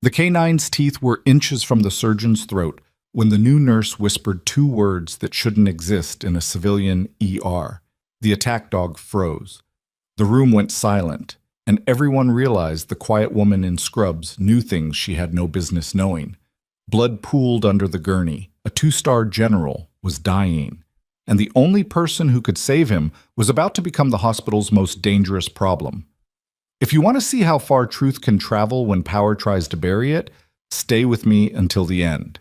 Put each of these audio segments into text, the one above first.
The canine's teeth were inches from the surgeon's throat when the new nurse whispered two words that shouldn't exist in a civilian ER. The attack dog froze. The room went silent, and everyone realized the quiet woman in scrubs knew things she had no business knowing. Blood pooled under the gurney. A two-star general was dying, and the only person who could save him was about to become the hospital's most dangerous problem. If you want to see how far truth can travel when power tries to bury it, stay with me until the end.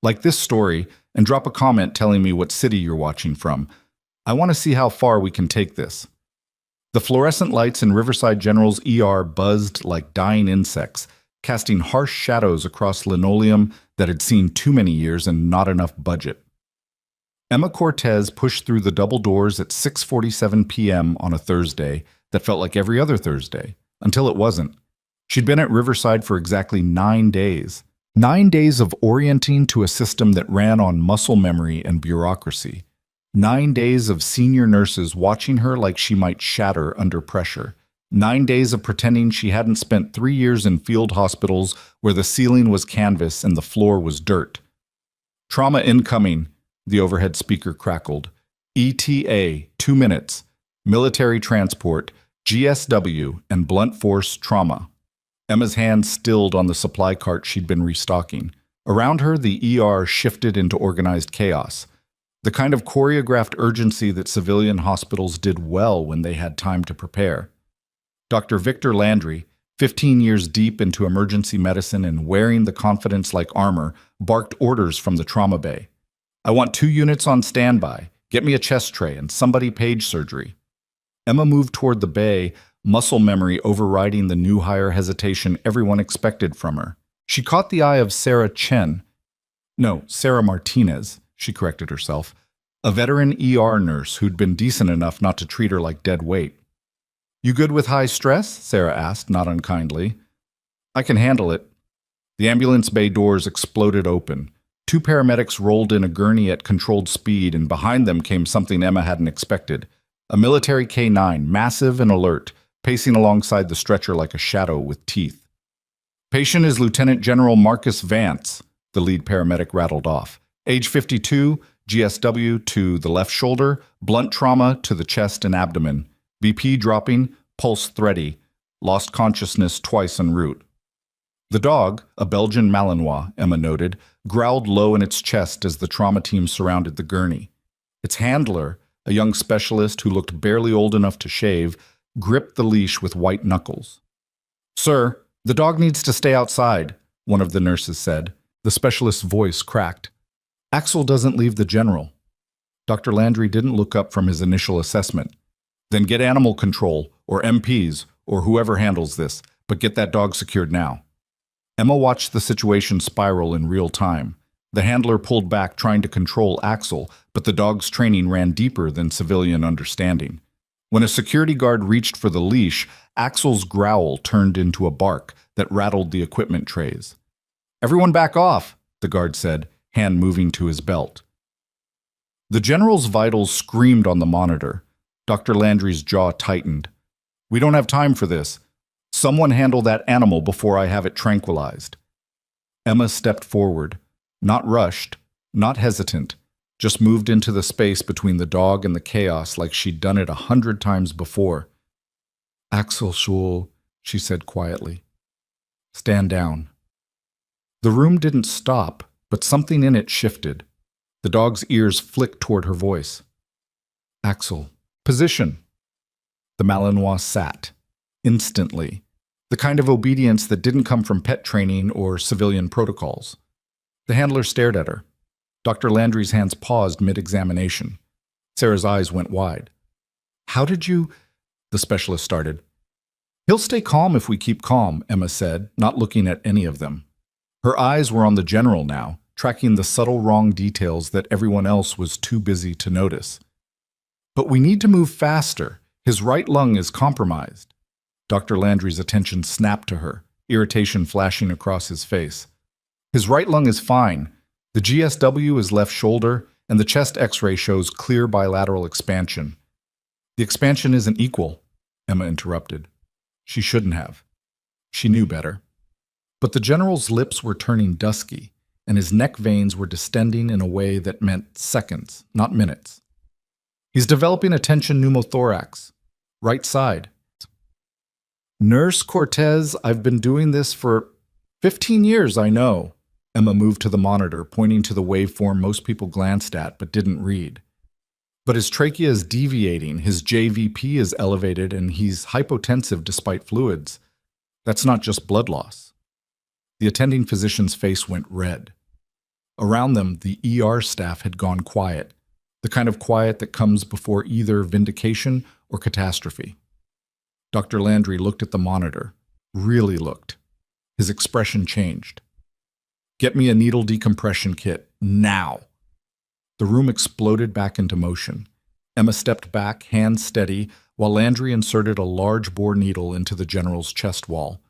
Like this story, and drop a comment telling me what city you're watching from. I want to see how far we can take this. The fluorescent lights in Riverside General's ER buzzed like dying insects, casting harsh shadows across linoleum that had seen too many years and not enough budget. Emma Cortez pushed through the double doors at 6:47 p.m. on a Thursday that felt like every other Thursday, until it wasn't. She'd been at Riverside for exactly 9 days. 9 days of orienting to a system that ran on muscle memory and bureaucracy. 9 days of senior nurses watching her like she might shatter under pressure. 9 days of pretending she hadn't spent 3 years in field hospitals where the ceiling was canvas and the floor was dirt. Trauma incoming, the overhead speaker crackled. ETA, 2 minutes. Military transport, GSW, and blunt force trauma. Emma's hand stilled on the supply cart she'd been restocking. Around her, the ER shifted into organized chaos. The kind of choreographed urgency that civilian hospitals did well when they had time to prepare. Dr. Victor Landry, 15 years deep into emergency medicine and wearing the confidence like armor, barked orders from the trauma bay. I want 2 units on standby. Get me a chest tray and somebody page surgery. Emma moved toward the bay, muscle memory overriding the new hire hesitation everyone expected from her. She caught the eye of Sarah Martinez, she corrected herself, a veteran ER nurse who'd been decent enough not to treat her like dead weight. You good with high stress? Sarah asked, not unkindly. I can handle it. The ambulance bay doors exploded open. 2 paramedics rolled in a gurney at controlled speed, and behind them came something Emma hadn't expected. A military K9, massive and alert, pacing alongside the stretcher like a shadow with teeth. Patient is Lieutenant General Marcus Vance, the lead paramedic rattled off. Age 52, GSW to the left shoulder, blunt trauma to the chest and abdomen. BP dropping, pulse thready, lost consciousness twice en route. The dog, a Belgian Malinois, Emma noted, growled low in its chest as the trauma team surrounded the gurney. Its handler, a young specialist who looked barely old enough to shave, gripped the leash with white knuckles. Sir, the dog needs to stay outside, one of the nurses said. The specialist's voice cracked. Axel doesn't leave the general. Dr. Landry didn't look up from his initial assessment. Then get animal control, or MPs, or whoever handles this, but get that dog secured now. Emma watched the situation spiral in real time. The handler pulled back trying to control Axel, but the dog's training ran deeper than civilian understanding. When a security guard reached for the leash, Axel's growl turned into a bark that rattled the equipment trays. Everyone back off, the guard said, hand moving to his belt. The general's vitals screamed on the monitor. Dr. Landry's jaw tightened. We don't have time for this. Someone handle that animal before I have it tranquilized. Emma stepped forward. Not rushed, not hesitant, just moved into the space between the dog and the chaos like she'd done it 100 times before. Axel Schul, she said quietly. Stand down. The room didn't stop, but something in it shifted. The dog's ears flicked toward her voice. Axel, position. The Malinois sat. Instantly. The kind of obedience that didn't come from pet training or civilian protocols. The handler stared at her. Dr. Landry's hands paused mid-examination. Sarah's eyes went wide. How did you... The specialist started. He'll stay calm if we keep calm, Emma said, not looking at any of them. Her eyes were on the general now, tracking the subtle wrong details that everyone else was too busy to notice. But we need to move faster. His right lung is compromised. Dr. Landry's attention snapped to her, irritation flashing across his face. His right lung is fine. The GSW is left shoulder, and the chest X-ray shows clear bilateral expansion. The expansion isn't equal, Emma interrupted. She shouldn't have. She knew better. But the general's lips were turning dusky, and his neck veins were distending in a way that meant seconds, not minutes. He's developing a tension pneumothorax. Right side. Nurse Cortez, I've been doing this for 15 years, I know. Emma moved to the monitor, pointing to the waveform most people glanced at but didn't read. But his trachea is deviating, his JVP is elevated, and he's hypotensive despite fluids. That's not just blood loss. The attending physician's face went red. Around them, the ER staff had gone quiet, the kind of quiet that comes before either vindication or catastrophe. Dr. Landry looked at the monitor, really looked. His expression changed. Get me a needle decompression kit, now. The room exploded back into motion. Emma stepped back, hands steady, while Landry inserted a large bore needle into the general's chest wall.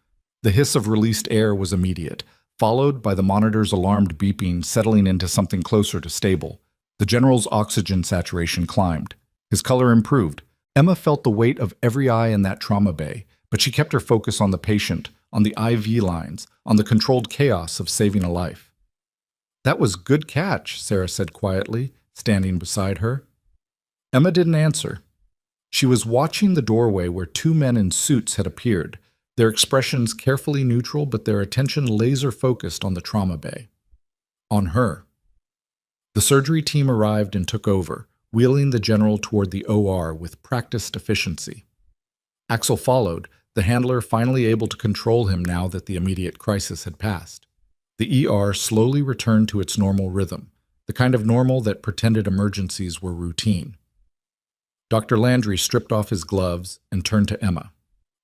The hiss of released air was immediate, followed by the monitor's alarmed beeping settling into something closer to stable. The general's oxygen saturation climbed. His color improved. Emma felt the weight of every eye in that trauma bay, but she kept her focus on the patient, on the IV lines, on the controlled chaos of saving a life. That was good catch, Sarah said quietly, standing beside her. Emma didn't answer. She was watching the doorway where two men in suits had appeared, their expressions carefully neutral but their attention laser-focused on the trauma bay. On her. The surgery team arrived and took over, wheeling the general toward the OR with practiced efficiency. Axel followed, the handler finally able to control him now that the immediate crisis had passed. The ER slowly returned to its normal rhythm, the kind of normal that pretended emergencies were routine. Dr. Landry stripped off his gloves and turned to Emma.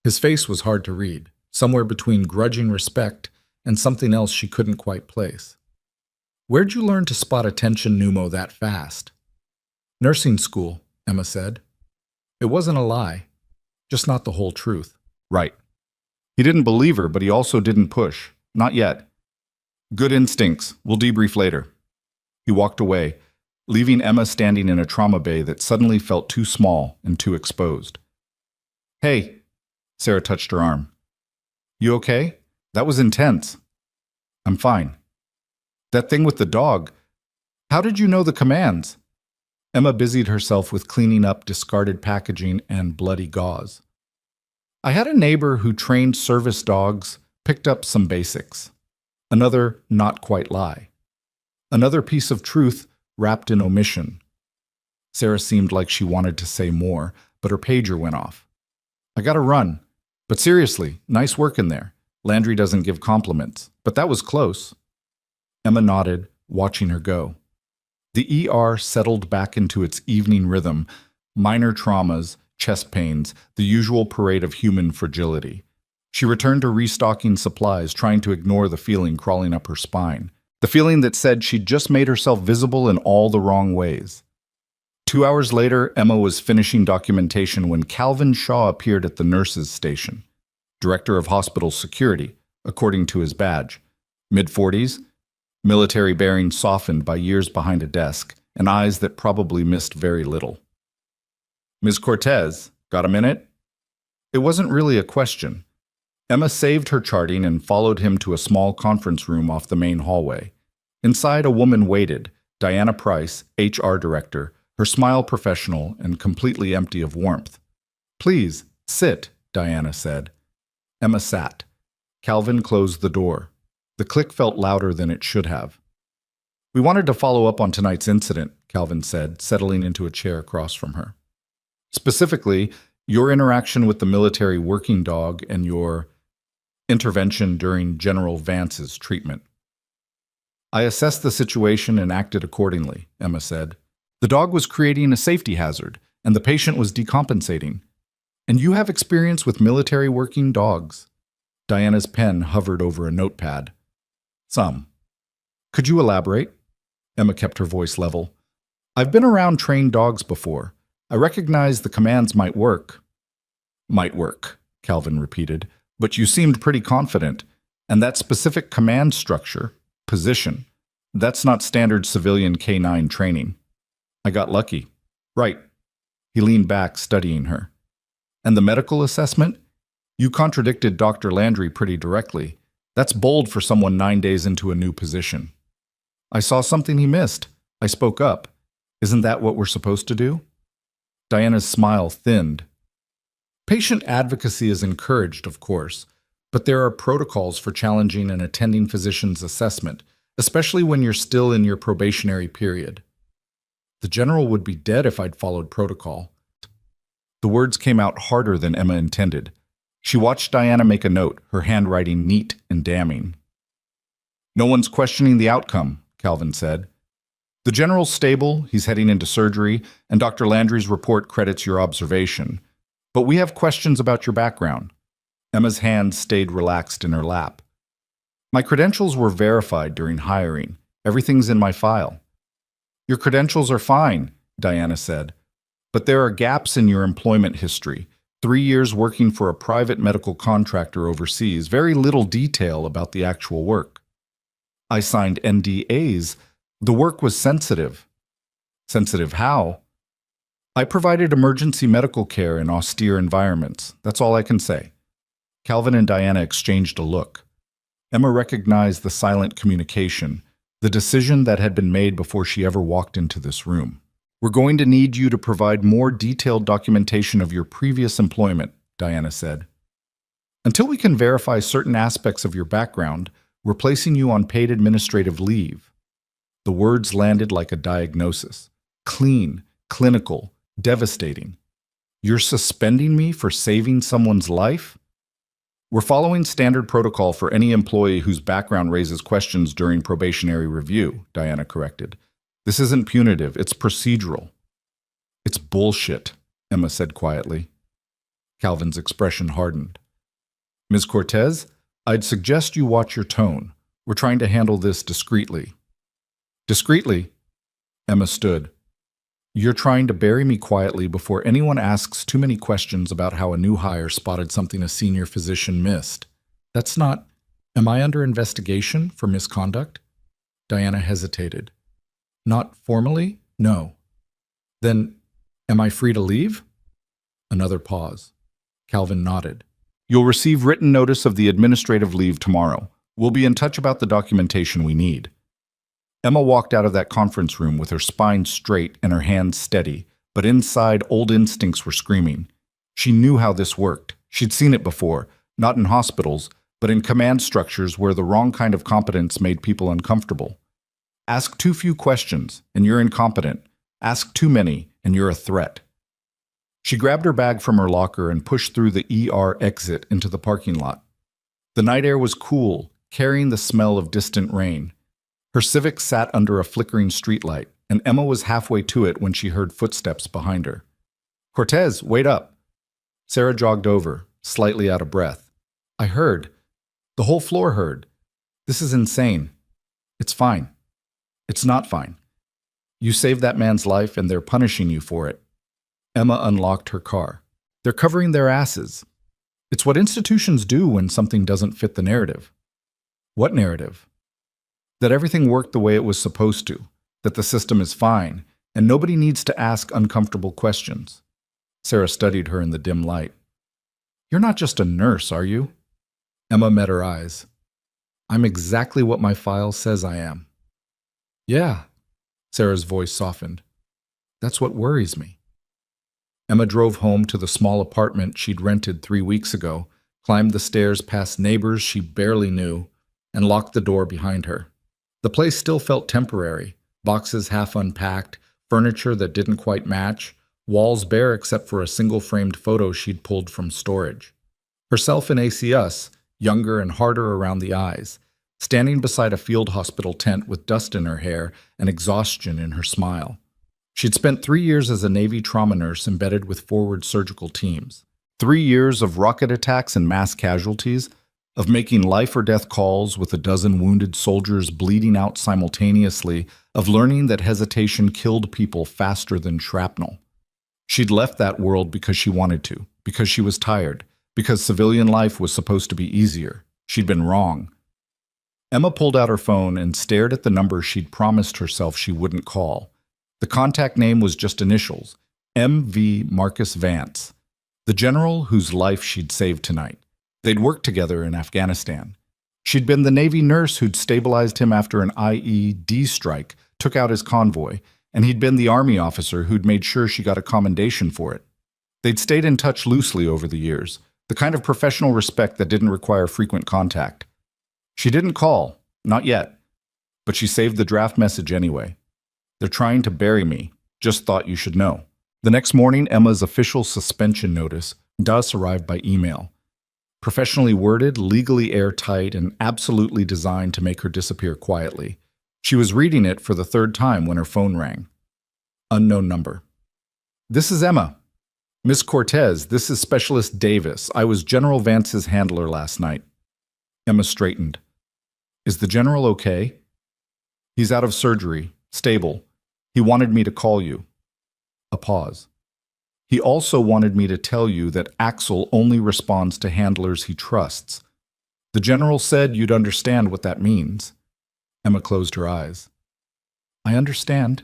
His face was hard to read, somewhere between grudging respect and something else she couldn't quite place. Where'd you learn to spot a tension pneumo that fast? Nursing school, Emma said. It wasn't a lie, just not the whole truth. Right. He didn't believe her, but he also didn't push. Not yet. Good instincts. We'll debrief later. He walked away, leaving Emma standing in a trauma bay that suddenly felt too small and too exposed. Hey, Sarah touched her arm. You okay? That was intense. I'm fine. That thing with the dog. How did you know the commands? Emma busied herself with cleaning up discarded packaging and bloody gauze. I had a neighbor who trained service dogs, picked up some basics. Another not quite lie. Another piece of truth wrapped in omission. Sarah seemed like she wanted to say more, but her pager went off. I gotta run. But seriously, nice work in there. Landry doesn't give compliments, but that was close. Emma nodded, watching her go. The ER settled back into its evening rhythm, minor traumas, chest pains, the usual parade of human fragility. She returned to restocking supplies, trying to ignore the feeling crawling up her spine. The feeling that said she'd just made herself visible in all the wrong ways. 2 hours later, Emma was finishing documentation when Calvin Shaw appeared at the nurses' station. Director of Hospital Security, according to his badge. Mid-40s, military bearing softened by years behind a desk, and eyes that probably missed very little. Ms. Cortez, got a minute? It wasn't really a question. Emma saved her charting and followed him to a small conference room off the main hallway. Inside, a woman waited, Diana Price, HR director, her smile professional and completely empty of warmth. Please, sit, Diana said. Emma sat. Calvin closed the door. The click felt louder than it should have. We wanted to follow up on tonight's incident, Calvin said, settling into a chair across from her. Specifically, your interaction with the military working dog and your intervention during General Vance's treatment. I assessed the situation and acted accordingly, Emma said. The dog was creating a safety hazard, and the patient was decompensating. And you have experience with military working dogs. Diana's pen hovered over a notepad. Some. Could you elaborate? Emma kept her voice level. I've been around trained dogs before. I recognize the commands might work. Might work, Calvin repeated. But you seemed pretty confident. And that specific command structure, position, that's not standard civilian K9 training. I got lucky. Right. He leaned back, studying her. And the medical assessment? You contradicted Dr. Landry pretty directly. That's bold for someone 9 days into a new position. I saw something he missed. I spoke up. Isn't that what we're supposed to do? Diana's smile thinned. Patient advocacy is encouraged, of course, but there are protocols for challenging an attending physician's assessment, especially when you're still in your probationary period. The general would be dead if I'd followed protocol. The words came out harder than Emma intended. She watched Diana make a note, her handwriting neat and damning. No one's questioning the outcome, Calvin said. The general's stable, he's heading into surgery, and Dr. Landry's report credits your observation. But we have questions about your background. Emma's hand stayed relaxed in her lap. My credentials were verified during hiring. Everything's in my file. Your credentials are fine, Diana said. But there are gaps in your employment history. 3 years working for a private medical contractor overseas, very little detail about the actual work. I signed NDAs. The work was sensitive. Sensitive how? I provided emergency medical care in austere environments. That's all I can say. Calvin and Diana exchanged a look. Emma recognized the silent communication, the decision that had been made before she ever walked into this room. We're going to need you to provide more detailed documentation of your previous employment, Diana said. Until we can verify certain aspects of your background, we're placing you on paid administrative leave. The words landed like a diagnosis. Clean, clinical, devastating. You're suspending me for saving someone's life? We're following standard protocol for any employee whose background raises questions during probationary review, Diana corrected. This isn't punitive, it's procedural. It's bullshit, Emma said quietly. Calvin's expression hardened. Ms. Cortez, I'd suggest you watch your tone. We're trying to handle this discreetly. Discreetly? Emma stood. You're trying to bury me quietly before anyone asks too many questions about how a new hire spotted something a senior physician missed. That's not... Am I under investigation for misconduct? Diana hesitated. Not formally? No. Then, am I free to leave? Another pause. Calvin nodded. You'll receive written notice of the administrative leave tomorrow. We'll be in touch about the documentation we need. Emma walked out of that conference room with her spine straight and her hands steady, but inside old instincts were screaming. She knew how this worked. She'd seen it before, not in hospitals, but in command structures where the wrong kind of competence made people uncomfortable. Ask too few questions, and you're incompetent. Ask too many, and you're a threat. She grabbed her bag from her locker and pushed through the ER exit into the parking lot. The night air was cool, carrying the smell of distant rain. Her Civic sat under a flickering streetlight, and Emma was halfway to it when she heard footsteps behind her. Cortez, wait up. Sarah jogged over, slightly out of breath. I heard. The whole floor heard. This is insane. It's fine. It's not fine. You saved that man's life and they're punishing you for it. Emma unlocked her car. They're covering their asses. It's what institutions do when something doesn't fit the narrative. What narrative? That everything worked the way it was supposed to, that the system is fine, and nobody needs to ask uncomfortable questions. Sarah studied her in the dim light. You're not just a nurse, are you? Emma met her eyes. I'm exactly what my file says I am. Yeah, Sarah's voice softened. That's what worries me. Emma drove home to the small apartment she'd rented 3 weeks ago, climbed the stairs past neighbors she barely knew, and locked the door behind her. The place still felt temporary, boxes half unpacked, furniture that didn't quite match, walls bare except for a single framed photo she'd pulled from storage. Herself in ACS, younger and harder around the eyes, standing beside a field hospital tent with dust in her hair and exhaustion in her smile. She'd spent 3 years as a Navy trauma nurse embedded with forward surgical teams. 3 years of rocket attacks and mass casualties, of making life-or-death calls with a dozen wounded soldiers bleeding out simultaneously, of learning that hesitation killed people faster than shrapnel. She'd left that world because she wanted to, because she was tired, because civilian life was supposed to be easier. She'd been wrong. Emma pulled out her phone and stared at the number she'd promised herself she wouldn't call. The contact name was just initials, M.V. Marcus Vance, the general whose life she'd saved tonight. They'd worked together in Afghanistan. She'd been the Navy nurse who'd stabilized him after an IED strike took out his convoy, and he'd been the Army officer who'd made sure she got a commendation for it. They'd stayed in touch loosely over the years, the kind of professional respect that didn't require frequent contact. She didn't call, not yet, but she saved the draft message anyway. "They're trying to bury me. Just thought you should know." The next morning, Emma's official suspension notice does arrive by email. Professionally worded, legally airtight, and absolutely designed to make her disappear quietly. She was reading it for the third time when her phone rang. Unknown number. "This is Emma. Miss Cortez, this is Specialist Davis. I was General Vance's handler last night." Emma straightened. "Is the General okay?" "He's out of surgery. Stable. He wanted me to call you." A pause. "He also wanted me to tell you that Axel only responds to handlers he trusts. The General said you'd understand what that means." Emma closed her eyes. "I understand."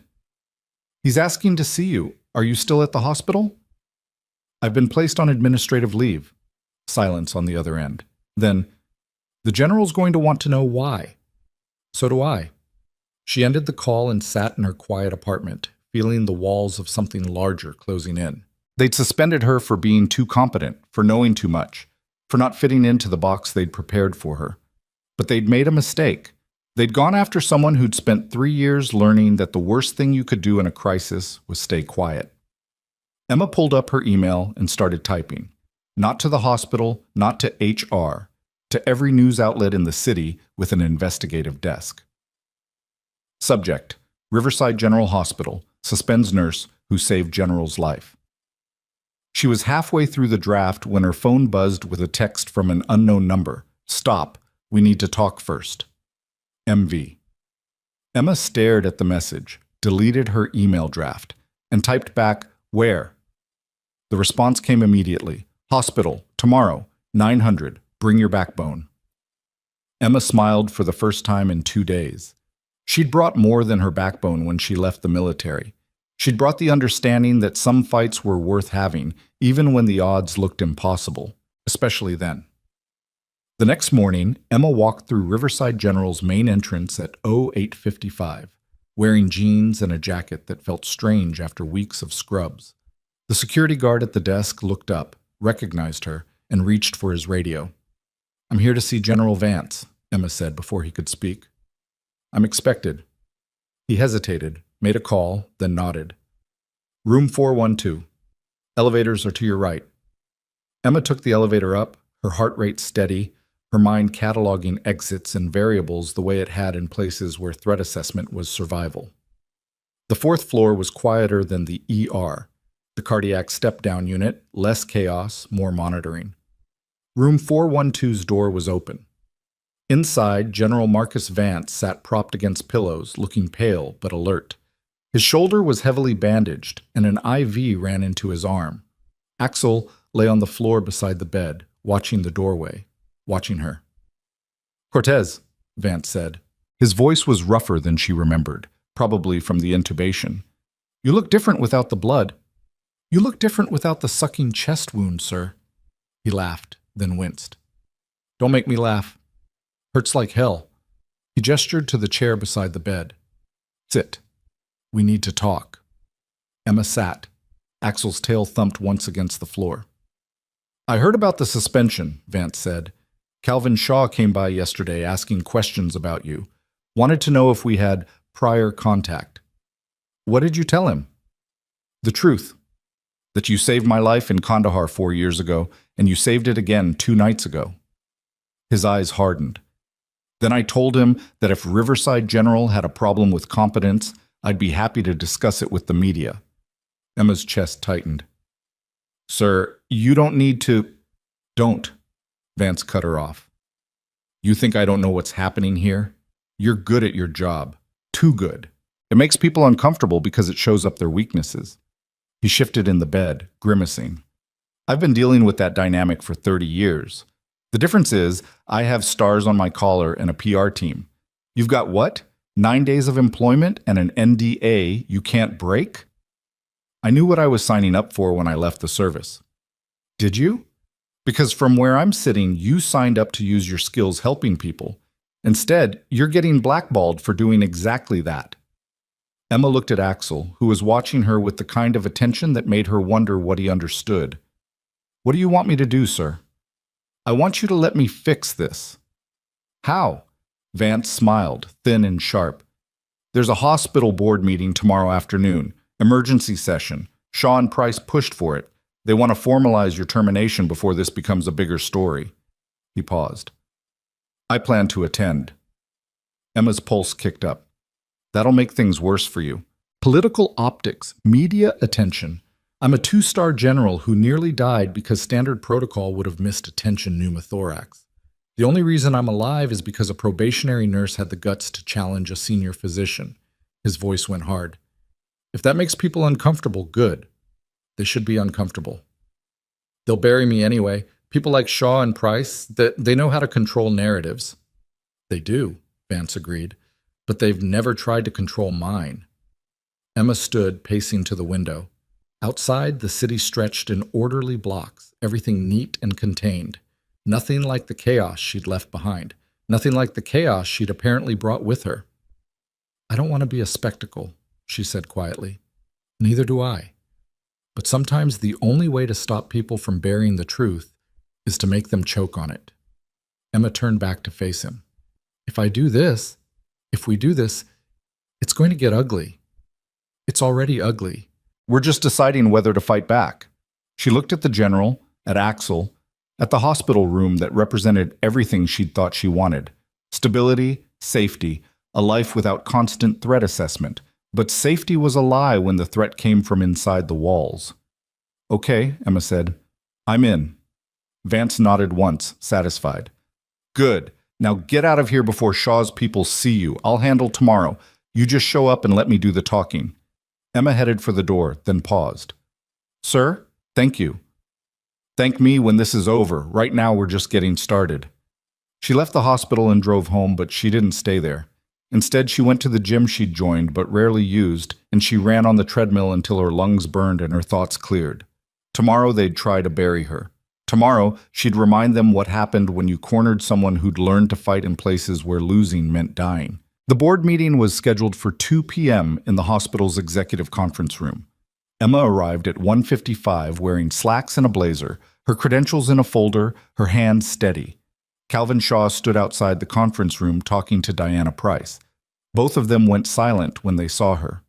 "He's asking to see you. Are you still at the hospital?" "I've been placed on administrative leave." Silence on the other end. Then, "The General's going to want to know why." "So do I." She ended the call and sat in her quiet apartment, feeling the walls of something larger closing in. They'd suspended her for being too competent, for knowing too much, for not fitting into the box they'd prepared for her. But they'd made a mistake. They'd gone after someone who'd spent 3 years learning that the worst thing you could do in a crisis was stay quiet. Emma pulled up her email and started typing. Not to the hospital, not to HR, to every news outlet in the city with an investigative desk. Subject: Riverside General Hospital, suspends nurse who saved General's life. She was halfway through the draft when her phone buzzed with a text from an unknown number. "Stop. We need to talk first." MV. Emma stared at the message, deleted her email draft, and typed back, "Where?" The response came immediately. "Hospital, tomorrow, 900, bring your backbone." Emma smiled for the first time in 2 days. She'd brought more than her backbone when she left the military. She'd brought the understanding that some fights were worth having, even when the odds looked impossible, especially then. The next morning, Emma walked through Riverside General's main entrance at 08:55, wearing jeans and a jacket that felt strange after weeks of scrubs. The security guard at the desk looked up, recognized her, and reached for his radio. "I'm here to see General Vance," Emma said before he could speak. "I'm expected." He hesitated, made a call, then nodded. "Room 412. Elevators are to your right." Emma took the elevator up, her heart rate steady, her mind cataloging exits and variables the way it had in places where threat assessment was survival. The 4th floor was quieter than the ER, the cardiac step-down unit, less chaos, more monitoring. Room 412's door was open. Inside, General Marcus Vance sat propped against pillows, looking pale but alert. His shoulder was heavily bandaged, and an IV ran into his arm. Axel lay on the floor beside the bed, watching the doorway, watching her. "Cortez," Vance said. His voice was rougher than she remembered, probably from the intubation. "You look different without the blood." "You look different without the sucking chest wound, sir." He laughed, then winced. "Don't make me laugh. Hurts like hell." He gestured to the chair beside the bed. "Sit. We need to talk." Emma sat. Axel's tail thumped once against the floor. "I heard about the suspension," Vance said. "Calvin Shaw came by yesterday asking questions about you. Wanted to know if we had prior contact." "What did you tell him?" "The truth. That you saved my life in Kandahar 4 years ago, and you saved it again 2 nights ago." His eyes hardened. "Then I told him that if Riverside General had a problem with competence, I'd be happy to discuss it with the media." Emma's chest tightened. "Sir, you don't need to—" "Don't," Vance cut her off. "You think I don't know what's happening here? You're good at your job. Too good. It makes people uncomfortable because it shows up their weaknesses." He shifted in the bed, grimacing. "I've been dealing with that dynamic for 30 years. The difference is, I have stars on my collar and a PR team. You've got what? 9 days of employment and an NDA you can't break?" I knew what I was signing up for when I left the service. "Did you?" Because from where I'm sitting, you signed up to use your skills helping people. Instead, you're getting blackballed for doing exactly that. Emma looked at Axel, who was watching her with the kind of attention that made her wonder what he understood. What do you want me to do, sir? I want you to let me fix this. How? Vance smiled, thin and sharp. There's a hospital board meeting tomorrow afternoon. Emergency session. Shaw and Price pushed for it. They want to formalize your termination before this becomes a bigger story. He paused. I plan to attend. Emma's pulse kicked up. That'll make things worse for you. Political optics, media attention. I'm a 2-star general who nearly died because standard protocol would have missed a tension pneumothorax. The only reason I'm alive is because a probationary nurse had the guts to challenge a senior physician. His voice went hard. If that makes people uncomfortable, good. They should be uncomfortable. They'll bury me anyway. People like Shaw and Price, they know how to control narratives. They do, Vance agreed, but they've never tried to control mine. Emma stood, pacing to the window. Outside, the city stretched in orderly blocks, everything neat and contained. Nothing like the chaos she'd left behind. Nothing like the chaos she'd apparently brought with her. I don't want to be a spectacle, she said quietly. Neither do I. But sometimes the only way to stop people from burying the truth is to make them choke on it. Emma turned back to face him. If we do this, it's going to get ugly. It's already ugly. We're just deciding whether to fight back. She looked at the general, at Axel, at the hospital room that represented everything she'd thought she wanted. Stability, safety, a life without constant threat assessment. But safety was a lie when the threat came from inside the walls. Okay, Emma said. I'm in. Vance nodded once, satisfied. Good. Now get out of here before Shaw's people see you. I'll handle tomorrow. You just show up and let me do the talking. Emma headed for the door, then paused. Sir, thank you. Thank me when this is over. Right now we're just getting started. She left the hospital and drove home, but she didn't stay there. Instead, she went to the gym she'd joined but rarely used, and she ran on the treadmill until her lungs burned and her thoughts cleared. Tomorrow they'd try to bury her. Tomorrow, she'd remind them what happened when you cornered someone who'd learned to fight in places where losing meant dying. The board meeting was scheduled for 2 p.m. in the hospital's executive conference room. Emma arrived at 1:55 wearing slacks and a blazer, her credentials in a folder, her hands steady. Calvin Shaw stood outside the conference room talking to Diana Price. Both of them went silent when they saw her.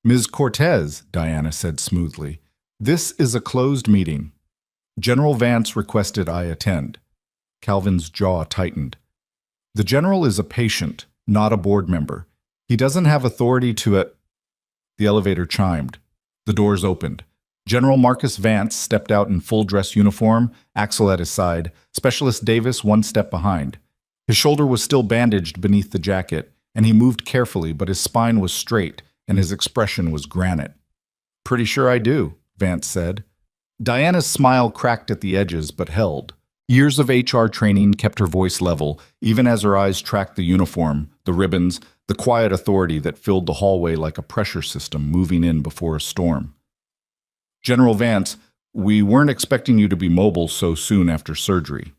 Ms. Cortez, Diana said smoothly, this is a closed meeting. General Vance requested I attend. Calvin's jaw tightened. The general is a patient, not a board member. He doesn't have authority to The elevator chimed. The doors opened. General Marcus Vance stepped out in full dress uniform, Axel at his side, Specialist Davis one step behind. His shoulder was still bandaged beneath the jacket, and he moved carefully, but his spine was straight, and his expression was granite. Pretty sure I do, Vance said. Diana's smile cracked at the edges, but held. Years of HR training kept her voice level, even as her eyes tracked the uniform, the ribbons, the quiet authority that filled the hallway like a pressure system moving in before a storm. General Vance, we weren't expecting you to be mobile so soon after surgery.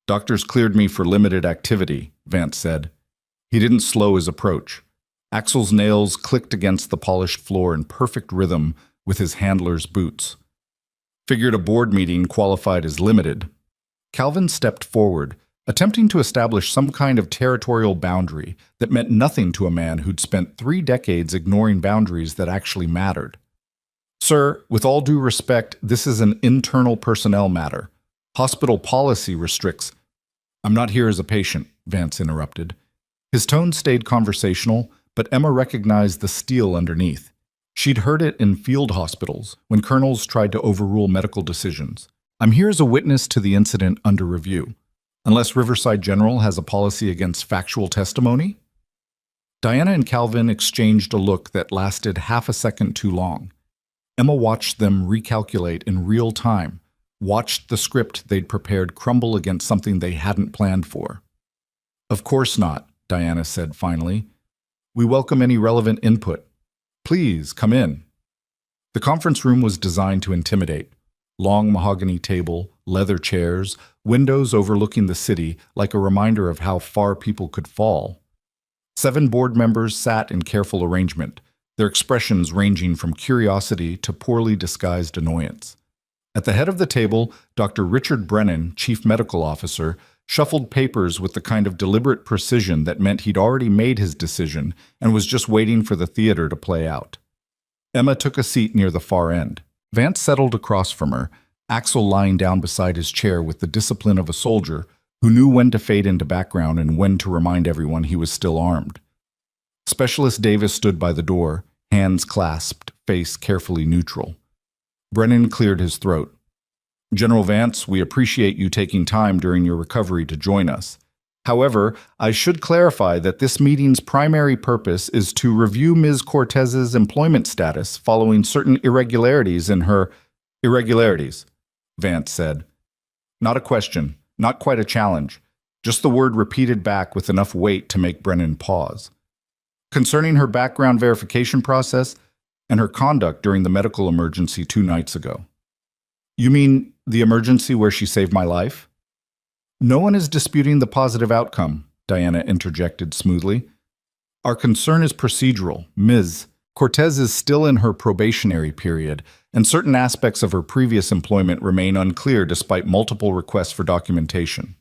Doctors cleared me for limited activity, Vance said. He didn't slow his approach. Axel's nails clicked against the polished floor in perfect rhythm with his handler's boots. Figured a board meeting qualified as limited. Calvin stepped forward, attempting to establish some kind of territorial boundary that meant nothing to a man who'd spent 3 decades ignoring boundaries that actually mattered. Sir, with all due respect, this is an internal personnel matter. Hospital policy restricts. I'm not here as a patient, Vance interrupted. His tone stayed conversational, but Emma recognized the steel underneath. She'd heard it in field hospitals, when colonels tried to overrule medical decisions. I'm here as a witness to the incident under review. Unless Riverside General has a policy against factual testimony? Diana and Calvin exchanged a look that lasted half a second too long. Emma watched them recalculate in real time, watched the script they'd prepared crumble against something they hadn't planned for. Of course not, Diana said finally. We welcome any relevant input. Please, come in. The conference room was designed to intimidate. Long mahogany table, leather chairs, windows overlooking the city, like a reminder of how far people could fall. 7 board members sat in careful arrangement, their expressions ranging from curiosity to poorly disguised annoyance. At the head of the table, Dr. Richard Brennan, Chief Medical Officer, shuffled papers with the kind of deliberate precision that meant he'd already made his decision and was just waiting for the theater to play out. Emma took a seat near the far end. Vance settled across from her, Axel lying down beside his chair with the discipline of a soldier who knew when to fade into background and when to remind everyone he was still armed. Specialist Davis stood by the door, hands clasped, face carefully neutral. Brennan cleared his throat. General Vance, we appreciate you taking time during your recovery to join us. However, I should clarify that this meeting's primary purpose is to review Ms. Cortez's employment status following certain irregularities in her irregularities, Vance said. Not a question, not quite a challenge, just the word repeated back with enough weight to make Brennan pause. Concerning her background verification process and her conduct during the medical emergency 2 nights ago. You mean the emergency where she saved my life? No one is disputing the positive outcome, Diana interjected smoothly. Our concern is procedural. Ms. Cortez is still in her probationary period, and certain aspects of her previous employment remain unclear despite multiple requests for documentation.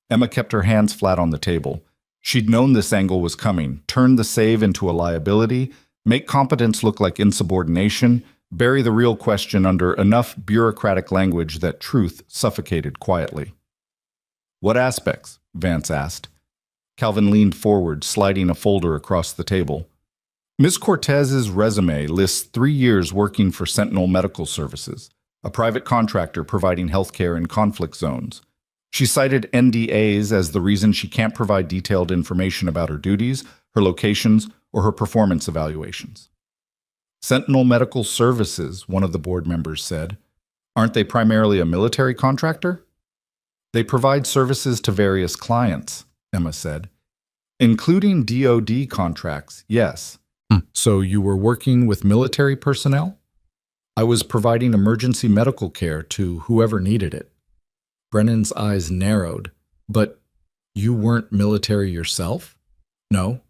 Emma kept her hands flat on the table. She'd known this angle was coming, turn the save into a liability, make competence look like insubordination, bury the real question under enough bureaucratic language that truth suffocated quietly. What aspects? Vance asked. Calvin leaned forward, sliding a folder across the table. Ms. Cortez's resume lists 3 years working for Sentinel Medical Services, a private contractor providing healthcare in conflict zones. She cited NDAs as the reason she can't provide detailed information about her duties, her locations, or her performance evaluations. Sentinel Medical Services, one of the board members said. Aren't they primarily a military contractor? They provide services to various clients, Emma said. Including DoD contracts, yes. So you were working with military personnel? I was providing emergency medical care to whoever needed it. Brennan's eyes narrowed. But you weren't military yourself? No.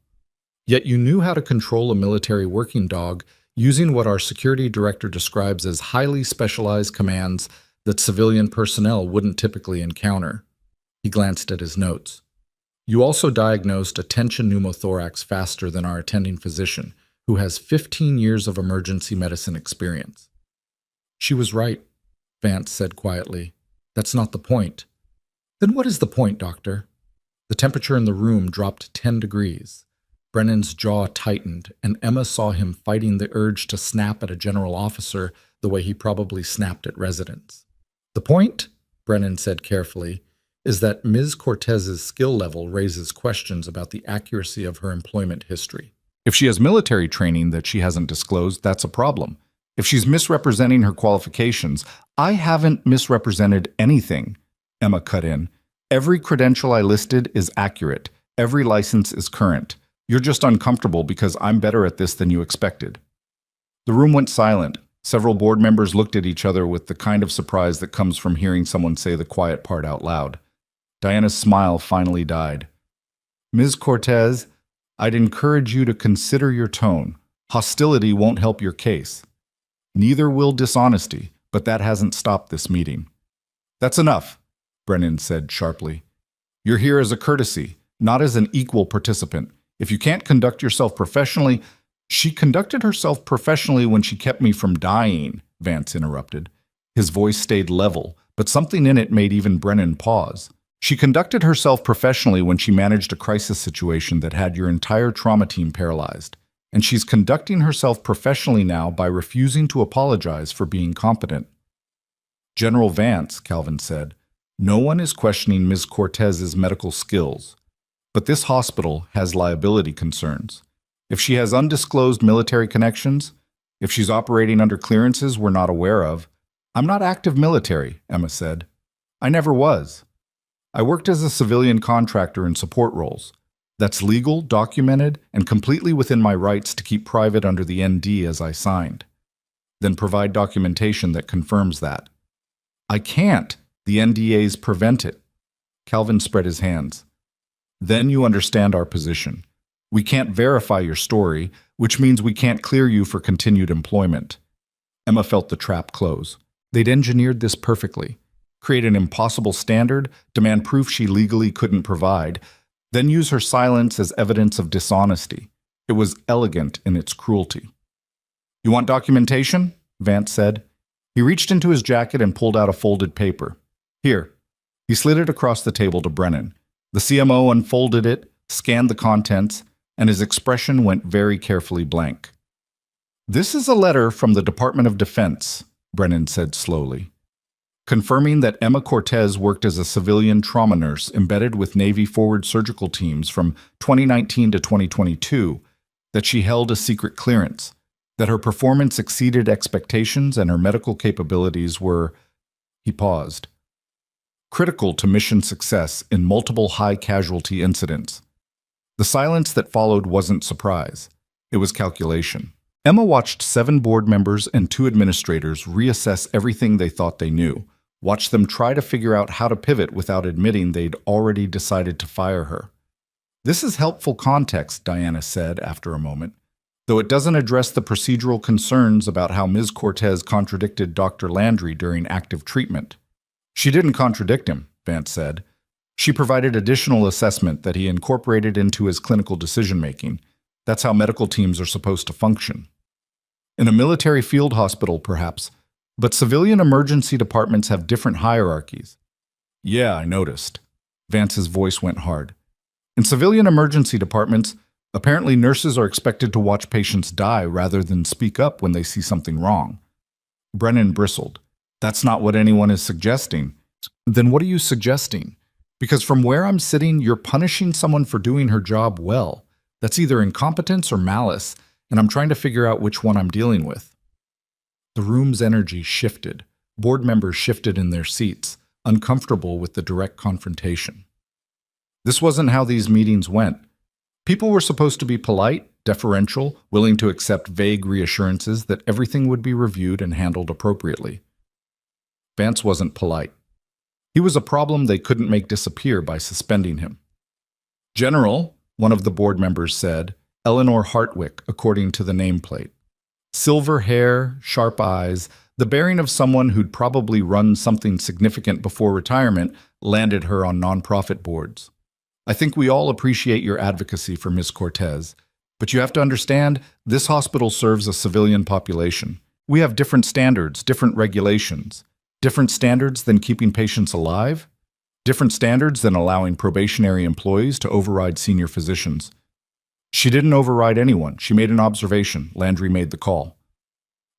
Yet you knew how to control a military working dog using what our security director describes as highly specialized commands that civilian personnel wouldn't typically encounter. He glanced at his notes. You also diagnosed a tension pneumothorax faster than our attending physician, who has 15 years of emergency medicine experience. She was right, Vance said quietly. That's not the point. Then what is the point, Doctor? The temperature in the room dropped 10 degrees. Brennan's jaw tightened, and Emma saw him fighting the urge to snap at a general officer the way he probably snapped at residents. The point, Brennan said carefully, is that Ms. Cortez's skill level raises questions about the accuracy of her employment history. If she has military training that she hasn't disclosed, that's a problem. If she's misrepresenting her qualifications, I haven't misrepresented anything, Emma cut in. Every credential I listed is accurate. Every license is current. You're just uncomfortable because I'm better at this than you expected. The room went silent. Several board members looked at each other with the kind of surprise that comes from hearing someone say the quiet part out loud. Diana's smile finally died. Ms. Cortez, I'd encourage you to consider your tone. Hostility won't help your case. Neither will dishonesty, but that hasn't stopped this meeting. That's enough, Brennan said sharply. You're here as a courtesy, not as an equal participant. If you can't conduct yourself professionally— She conducted herself professionally when she kept me from dying, Vance interrupted. His voice stayed level, but something in it made even Brennan pause. She conducted herself professionally when she managed a crisis situation that had your entire trauma team paralyzed. And she's conducting herself professionally now by refusing to apologize for being competent. General Vance, Calvin said, no one is questioning Ms. Cortez's medical skills. But this hospital has liability concerns. If she has undisclosed military connections, if she's operating under clearances we're not aware of— I'm not active military, Emma said. I never was. I worked as a civilian contractor in support roles. That's legal, documented, and completely within my rights to keep private under the ND as I signed. Then provide documentation that confirms that. I can't. The NDAs prevent it. Calvin spread his hands. Then you understand our position. We can't verify your story, which means we can't clear you for continued employment. Emma felt the trap close. They'd engineered this perfectly. Create an impossible standard, demand proof she legally couldn't provide, then use her silence as evidence of dishonesty. It was elegant in its cruelty. You want documentation? Vance said. He reached into his jacket and pulled out a folded paper. Here. He slid it across the table to Brennan. The CMO unfolded it, scanned the contents, and his expression went very carefully blank. This is a letter from the Department of Defense, Brennan said slowly, confirming that Emma Cortez worked as a civilian trauma nurse embedded with Navy forward surgical teams from 2019 to 2022, that she held a secret clearance, that her performance exceeded expectations and her medical capabilities were, he paused, critical to mission success in multiple high-casualty incidents. The silence that followed wasn't surprise. It was calculation. Emma watched 7 board members and 2 administrators reassess everything they thought they knew, watched them try to figure out how to pivot without admitting they'd already decided to fire her. This is helpful context, Diana said after a moment, though it doesn't address the procedural concerns about how Ms. Cortez contradicted Dr. Landry during active treatment. She didn't contradict him, Vance said. She provided additional assessment that he incorporated into his clinical decision-making. That's how medical teams are supposed to function. In a military field hospital, perhaps, but civilian emergency departments have different hierarchies. Yeah, I noticed. Vance's voice went hard. In civilian emergency departments, apparently nurses are expected to watch patients die rather than speak up when they see something wrong. Brennan bristled. That's not what anyone is suggesting. Then what are you suggesting? Because from where I'm sitting, you're punishing someone for doing her job well. That's either incompetence or malice, and I'm trying to figure out which one I'm dealing with. The room's energy shifted. Board members shifted in their seats, uncomfortable with the direct confrontation. This wasn't how these meetings went. People were supposed to be polite, deferential, willing to accept vague reassurances that everything would be reviewed and handled appropriately. Vance wasn't polite. He was a problem they couldn't make disappear by suspending him. General, one of the board members said, Eleanor Hartwick, according to the nameplate. Silver hair, sharp eyes, the bearing of someone who'd probably run something significant before retirement landed her on nonprofit boards. I think we all appreciate your advocacy for Ms. Cortez, but you have to understand, this hospital serves a civilian population. We have different standards, different regulations. Different standards than keeping patients alive? Different standards than allowing probationary employees to override senior physicians. She didn't override anyone. She made an observation. Landry made the call.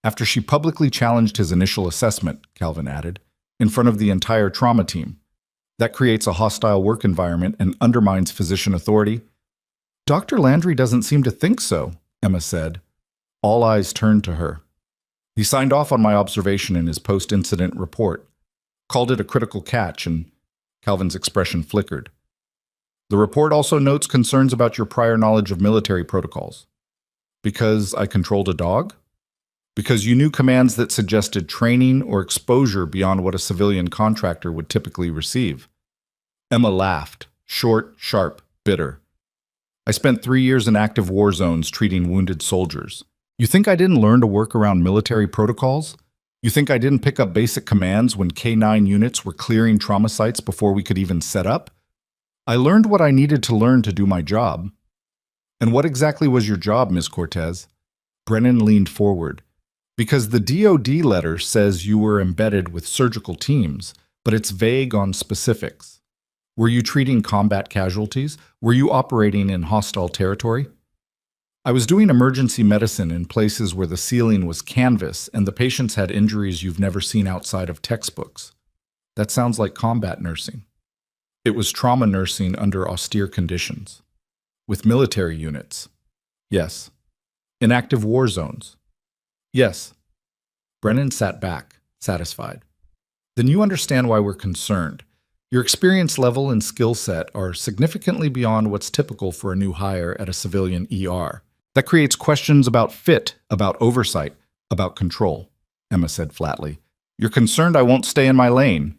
After she publicly challenged his initial assessment, Calvin added, in front of the entire trauma team. That creates a hostile work environment and undermines physician authority. Dr. Landry doesn't seem to think so, Emma said. All eyes turned to her. He signed off on my observation in his post-incident report, called it a critical catch, and Calvin's expression flickered. The report also notes concerns about your prior knowledge of military protocols. Because I controlled a dog? Because you knew commands that suggested training or exposure beyond what a civilian contractor would typically receive. Emma laughed, short, sharp, bitter. I spent 3 years in active war zones treating wounded soldiers. You think I didn't learn to work around military protocols? You think I didn't pick up basic commands when K-9 units were clearing trauma sites before we could even set up? I learned what I needed to learn to do my job. And what exactly was your job, Ms. Cortez? Brennan leaned forward. Because the DoD letter says you were embedded with surgical teams, but it's vague on specifics. Were you treating combat casualties? Were you operating in hostile territory? I was doing emergency medicine in places where the ceiling was canvas and the patients had injuries you've never seen outside of textbooks. That sounds like combat nursing. It was trauma nursing under austere conditions. With military units. Yes. In active war zones. Yes. Brennan sat back, satisfied. Then you understand why we're concerned. Your experience level and skill set are significantly beyond what's typical for a new hire at a civilian ER. That creates questions about fit, about oversight, about control, Emma said flatly. You're concerned I won't stay in my lane.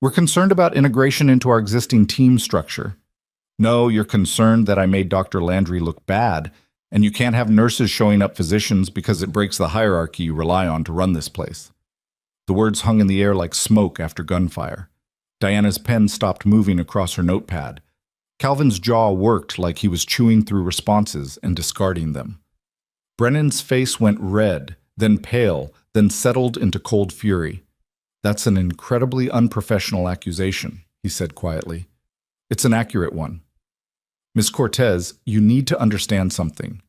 We're concerned about integration into our existing team structure. No, you're concerned that I made Dr. Landry look bad, and you can't have nurses showing up physicians because it breaks the hierarchy you rely on to run this place. The words hung in the air like smoke after gunfire. Diana's pen stopped moving across her notepad. Calvin's jaw worked like he was chewing through responses and discarding them. Brennan's face went red, then pale, then settled into cold fury. That's an incredibly unprofessional accusation, he said quietly. It's an accurate one. Miss Cortez, you need to understand something.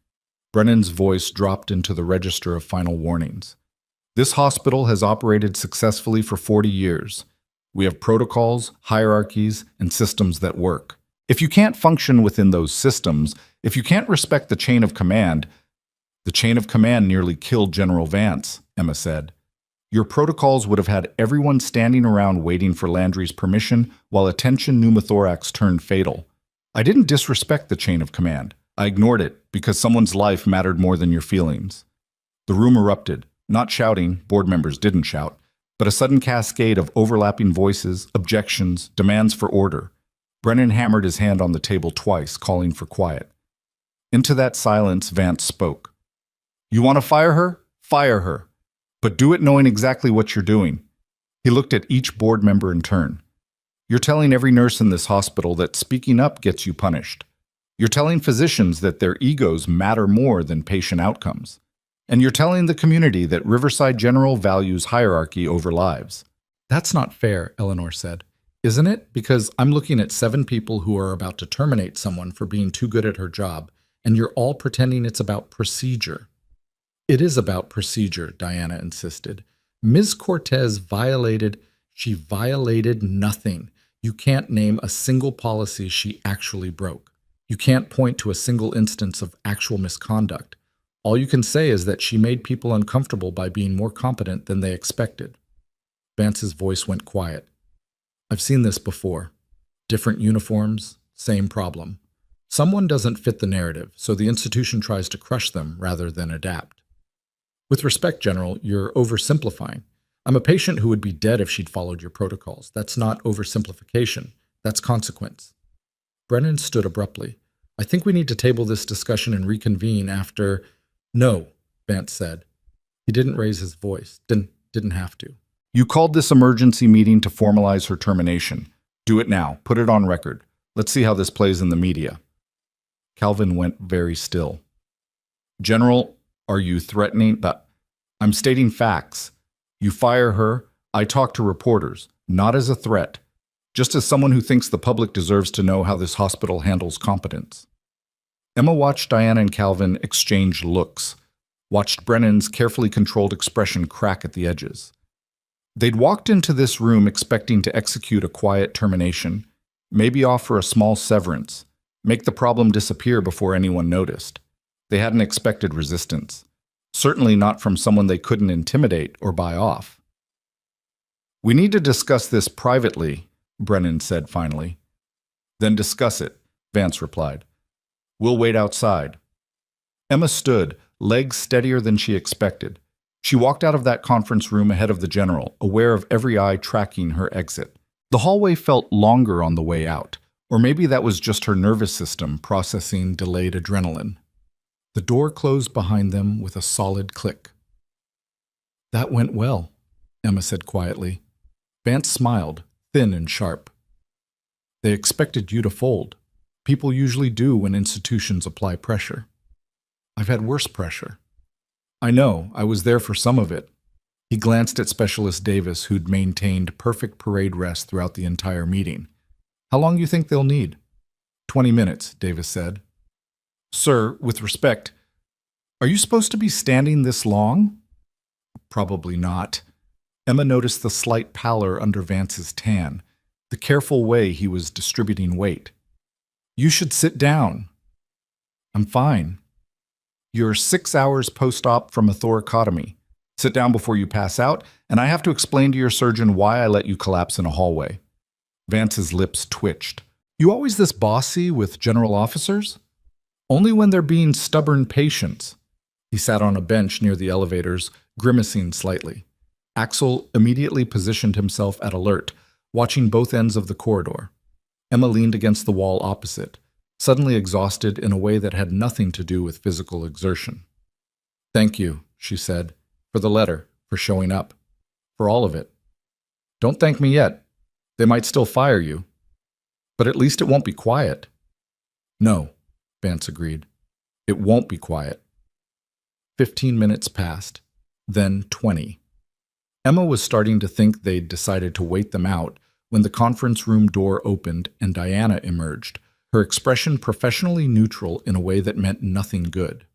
Brennan's voice dropped into the register of final warnings. This hospital has operated successfully for 40 years. We have protocols, hierarchies, and systems that work. If you can't function within those systems, if you can't respect the chain of command nearly killed General Vance, Emma said. Your protocols would have had everyone standing around waiting for Landry's permission while a tension pneumothorax turned fatal. I didn't disrespect the chain of command. I ignored it because someone's life mattered more than your feelings. The room erupted, not shouting, board members didn't shout, but a sudden cascade of overlapping voices, objections, demands for order. Brennan hammered his hand on the table twice, calling for quiet. Into that silence, Vance spoke. You want to fire her? Fire her. But do it knowing exactly what you're doing. He looked at each board member in turn. You're telling every nurse in this hospital that speaking up gets you punished. You're telling physicians that their egos matter more than patient outcomes. And you're telling the community that Riverside General values hierarchy over lives. That's not fair, Eleanor said. Isn't it? Because I'm looking at 7 people who are about to terminate someone for being too good at her job, and you're all pretending it's about procedure. It is about procedure, Diana insisted. Ms. Cortez violated nothing. You can't name a single policy she actually broke. You can't point to a single instance of actual misconduct. All you can say is that she made people uncomfortable by being more competent than they expected. Vance's voice went quiet. I've seen this before. Different uniforms, same problem. Someone doesn't fit the narrative, so the institution tries to crush them rather than adapt. With respect, General, you're oversimplifying. I'm a patient who would be dead if she'd followed your protocols. That's not oversimplification. That's consequence. Brennan stood abruptly. I think we need to table this discussion and reconvene after... No, Vance said. He didn't raise his voice. Didn't have to. You called this emergency meeting to formalize her termination. Do it now. Put it on record. Let's see how this plays in the media. Calvin went very still. General, are you threatening? I'm stating facts. You fire her. I talk to reporters, not as a threat, just as someone who thinks the public deserves to know how this hospital handles competence. Emma watched Diana and Calvin exchange looks, watched Brennan's carefully controlled expression crack at the edges. They'd walked into this room expecting to execute a quiet termination, maybe offer a small severance, make the problem disappear before anyone noticed. They hadn't expected resistance, certainly not from someone they couldn't intimidate or buy off. We need to discuss this privately, Brennan said finally. Then discuss it, Vance replied. We'll wait outside. Emma stood, legs steadier than she expected. She walked out of that conference room ahead of the general, aware of every eye tracking her exit. The hallway felt longer on the way out, or maybe that was just her nervous system processing delayed adrenaline. The door closed behind them with a solid click. That went well, Emma said quietly. Vance smiled, thin and sharp. They expected you to fold. People usually do when institutions apply pressure. I've had worse pressure. I know, I was there for some of it. He glanced at Specialist Davis, who'd maintained perfect parade rest throughout the entire meeting. How long do you think they'll need? 20 minutes, Davis said. Sir, with respect, are you supposed to be standing this long? Probably not. Emma noticed the slight pallor under Vance's tan, the careful way he was distributing weight. You should sit down. I'm fine. You're 6 hours post-op from a thoracotomy. Sit down before you pass out, and I have to explain to your surgeon why I let you collapse in a hallway. Vance's lips twitched. You always this bossy with general officers? Only when they're being stubborn patients. He sat on a bench near the elevators, grimacing slightly. Axel immediately positioned himself at alert, watching both ends of the corridor. Emma leaned against the wall opposite, suddenly exhausted in a way that had nothing to do with physical exertion. "Thank you," she said, "for the letter, for showing up, for all of it. Don't thank me yet. They might still fire you. But at least it won't be quiet." "No," Vance agreed. "It won't be quiet." 15 minutes passed, then 20. Emma was starting to think they'd decided to wait them out when the conference room door opened and Diana emerged, her expression professionally neutral in a way that meant nothing good.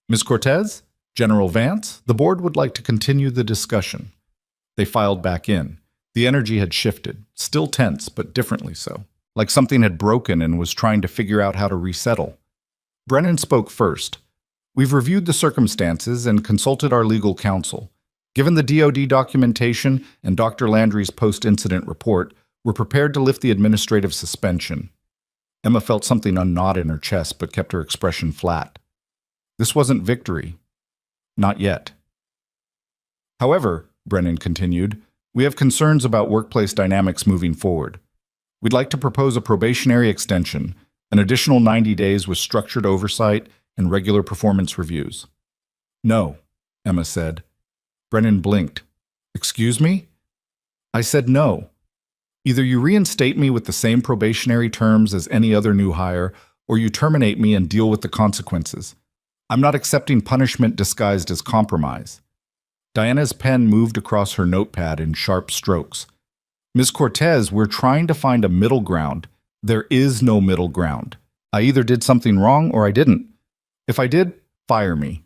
"Ms. Cortez, General Vance, the board would like to continue the discussion." They filed back in. The energy had shifted, still tense, but differently so, like something had broken and was trying to figure out how to resettle. Brennan spoke first. "We've reviewed the circumstances and consulted our legal counsel. Given the DoD documentation and Dr. Landry's post-incident report, we're prepared to lift the administrative suspension." Emma felt something unknot in her chest but kept her expression flat. This wasn't victory. Not yet. "However," Brennan continued, "we have concerns about workplace dynamics moving forward. We'd like to propose a probationary extension, an additional 90 days with structured oversight and regular performance reviews." "No," Emma said. Brennan blinked. "Excuse me?" "I said no. Either you reinstate me with the same probationary terms as any other new hire, or you terminate me and deal with the consequences. I'm not accepting punishment disguised as compromise." Diana's pen moved across her notepad in sharp strokes. "Ms. Cortez, we're trying to find a middle ground. There is no middle ground. I either did something wrong or I didn't. If I did, fire me.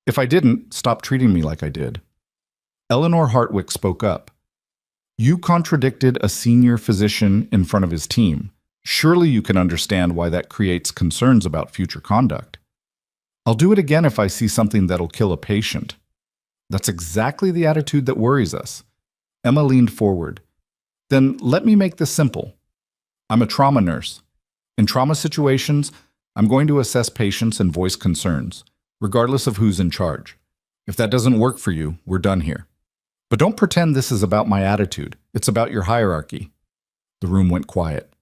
If I didn't, stop treating me like I did." Eleanor Hartwick spoke up. "You contradicted a senior physician in front of his team. Surely you can understand why that creates concerns about future conduct." "I'll do it again if I see something that'll kill a patient." "That's exactly the attitude that worries us." Emma leaned forward. "Then let me make this simple. I'm a trauma nurse. In trauma situations, I'm going to assess patients and voice concerns, regardless of who's in charge. If that doesn't work for you, we're done here. But don't pretend this is about my attitude. It's about your hierarchy." The room went quiet.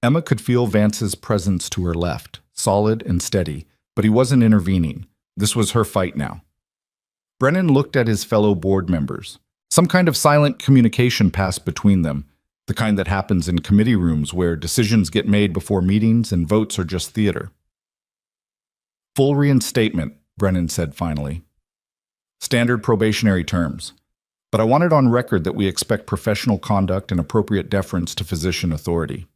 Emma could feel Vance's presence to her left, solid and steady, but he wasn't intervening. This was her fight now. Brennan looked at his fellow board members. Some kind of silent communication passed between them, the kind that happens in committee rooms where decisions get made before meetings and votes are just theater. "Full reinstatement," Brennan said finally. "Standard probationary terms. But I want it on record that we expect professional conduct and appropriate deference to physician authority."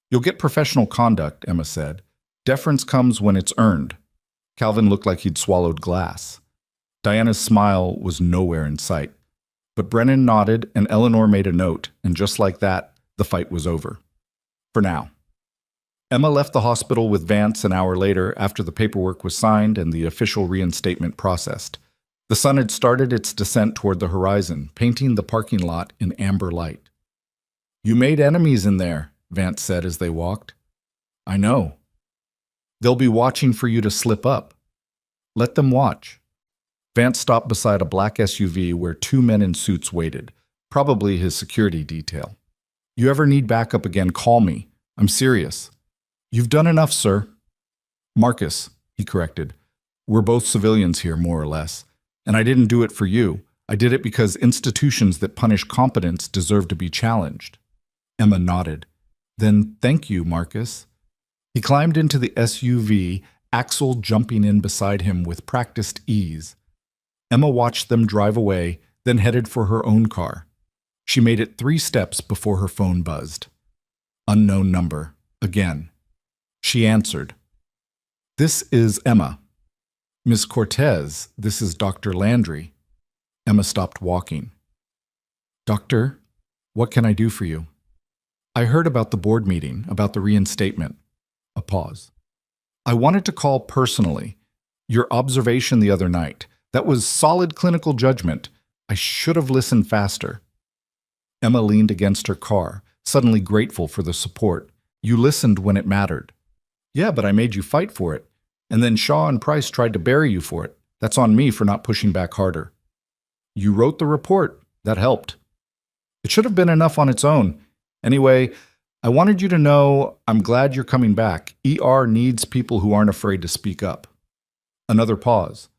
"You'll get professional conduct," Emma said. "Deference comes when it's earned." Calvin looked like he'd swallowed glass. Diana's smile was nowhere in sight. But Brennan nodded and Eleanor made a note, and just like that, the fight was over. For now. Emma left the hospital with Vance an hour later after the paperwork was signed and the official reinstatement processed. The sun had started its descent toward the horizon, painting the parking lot in amber light. "You made enemies in there," Vance said as they walked. "I know. They'll be watching for you to slip up. Let them watch." Vance stopped beside a black SUV where two men in suits waited, probably his security detail. "You ever need backup again, call me. I'm serious." "You've done enough, sir." "Marcus," he corrected. "We're both civilians here, more or less. And I didn't do it for you. I did it because institutions that punish competence deserve to be challenged." Emma nodded. "Then thank you, Marcus." He climbed into the SUV, Axel jumping in beside him with practiced ease. Emma watched them drive away, then headed for her own car. She made it 3 steps before her phone buzzed. Unknown number. Again. She answered. "This is Emma." "Miss Cortez, this is Dr. Landry." Emma stopped walking. "Doctor, what can I do for you?" "I heard about the board meeting, about the reinstatement." A pause. "I wanted to call personally. Your observation the other night. That was solid clinical judgment. I should have listened faster." Emma leaned against her car, suddenly grateful for the support. "You listened when it mattered." "Yeah, but I made you fight for it. And then Shaw and Price tried to bury you for it. That's on me for not pushing back harder." You wrote the report. That helped. It should have been enough on its own. Anyway, I wanted you to know I'm glad you're coming back. ER needs people who aren't afraid to speak up. Another pause.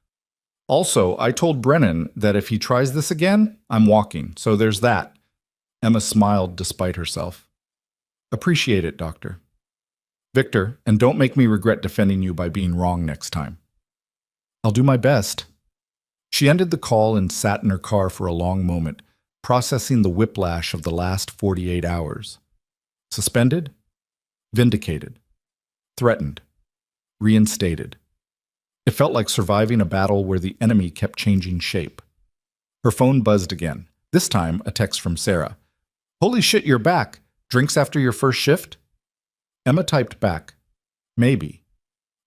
Also, I told Brennan that if he tries this again, I'm walking, so there's that. Emma smiled despite herself. Appreciate it, Doctor. Victor, and don't make me regret defending you by being wrong next time. I'll do my best. She ended the call and sat in her car for a long moment, processing the whiplash of the last 48 hours. Suspended? Vindicated. Threatened. Reinstated. It felt like surviving a battle where the enemy kept changing shape. Her phone buzzed again, this time a text from Sarah. Holy shit, you're back. Drinks after your first shift? Emma typed back, maybe.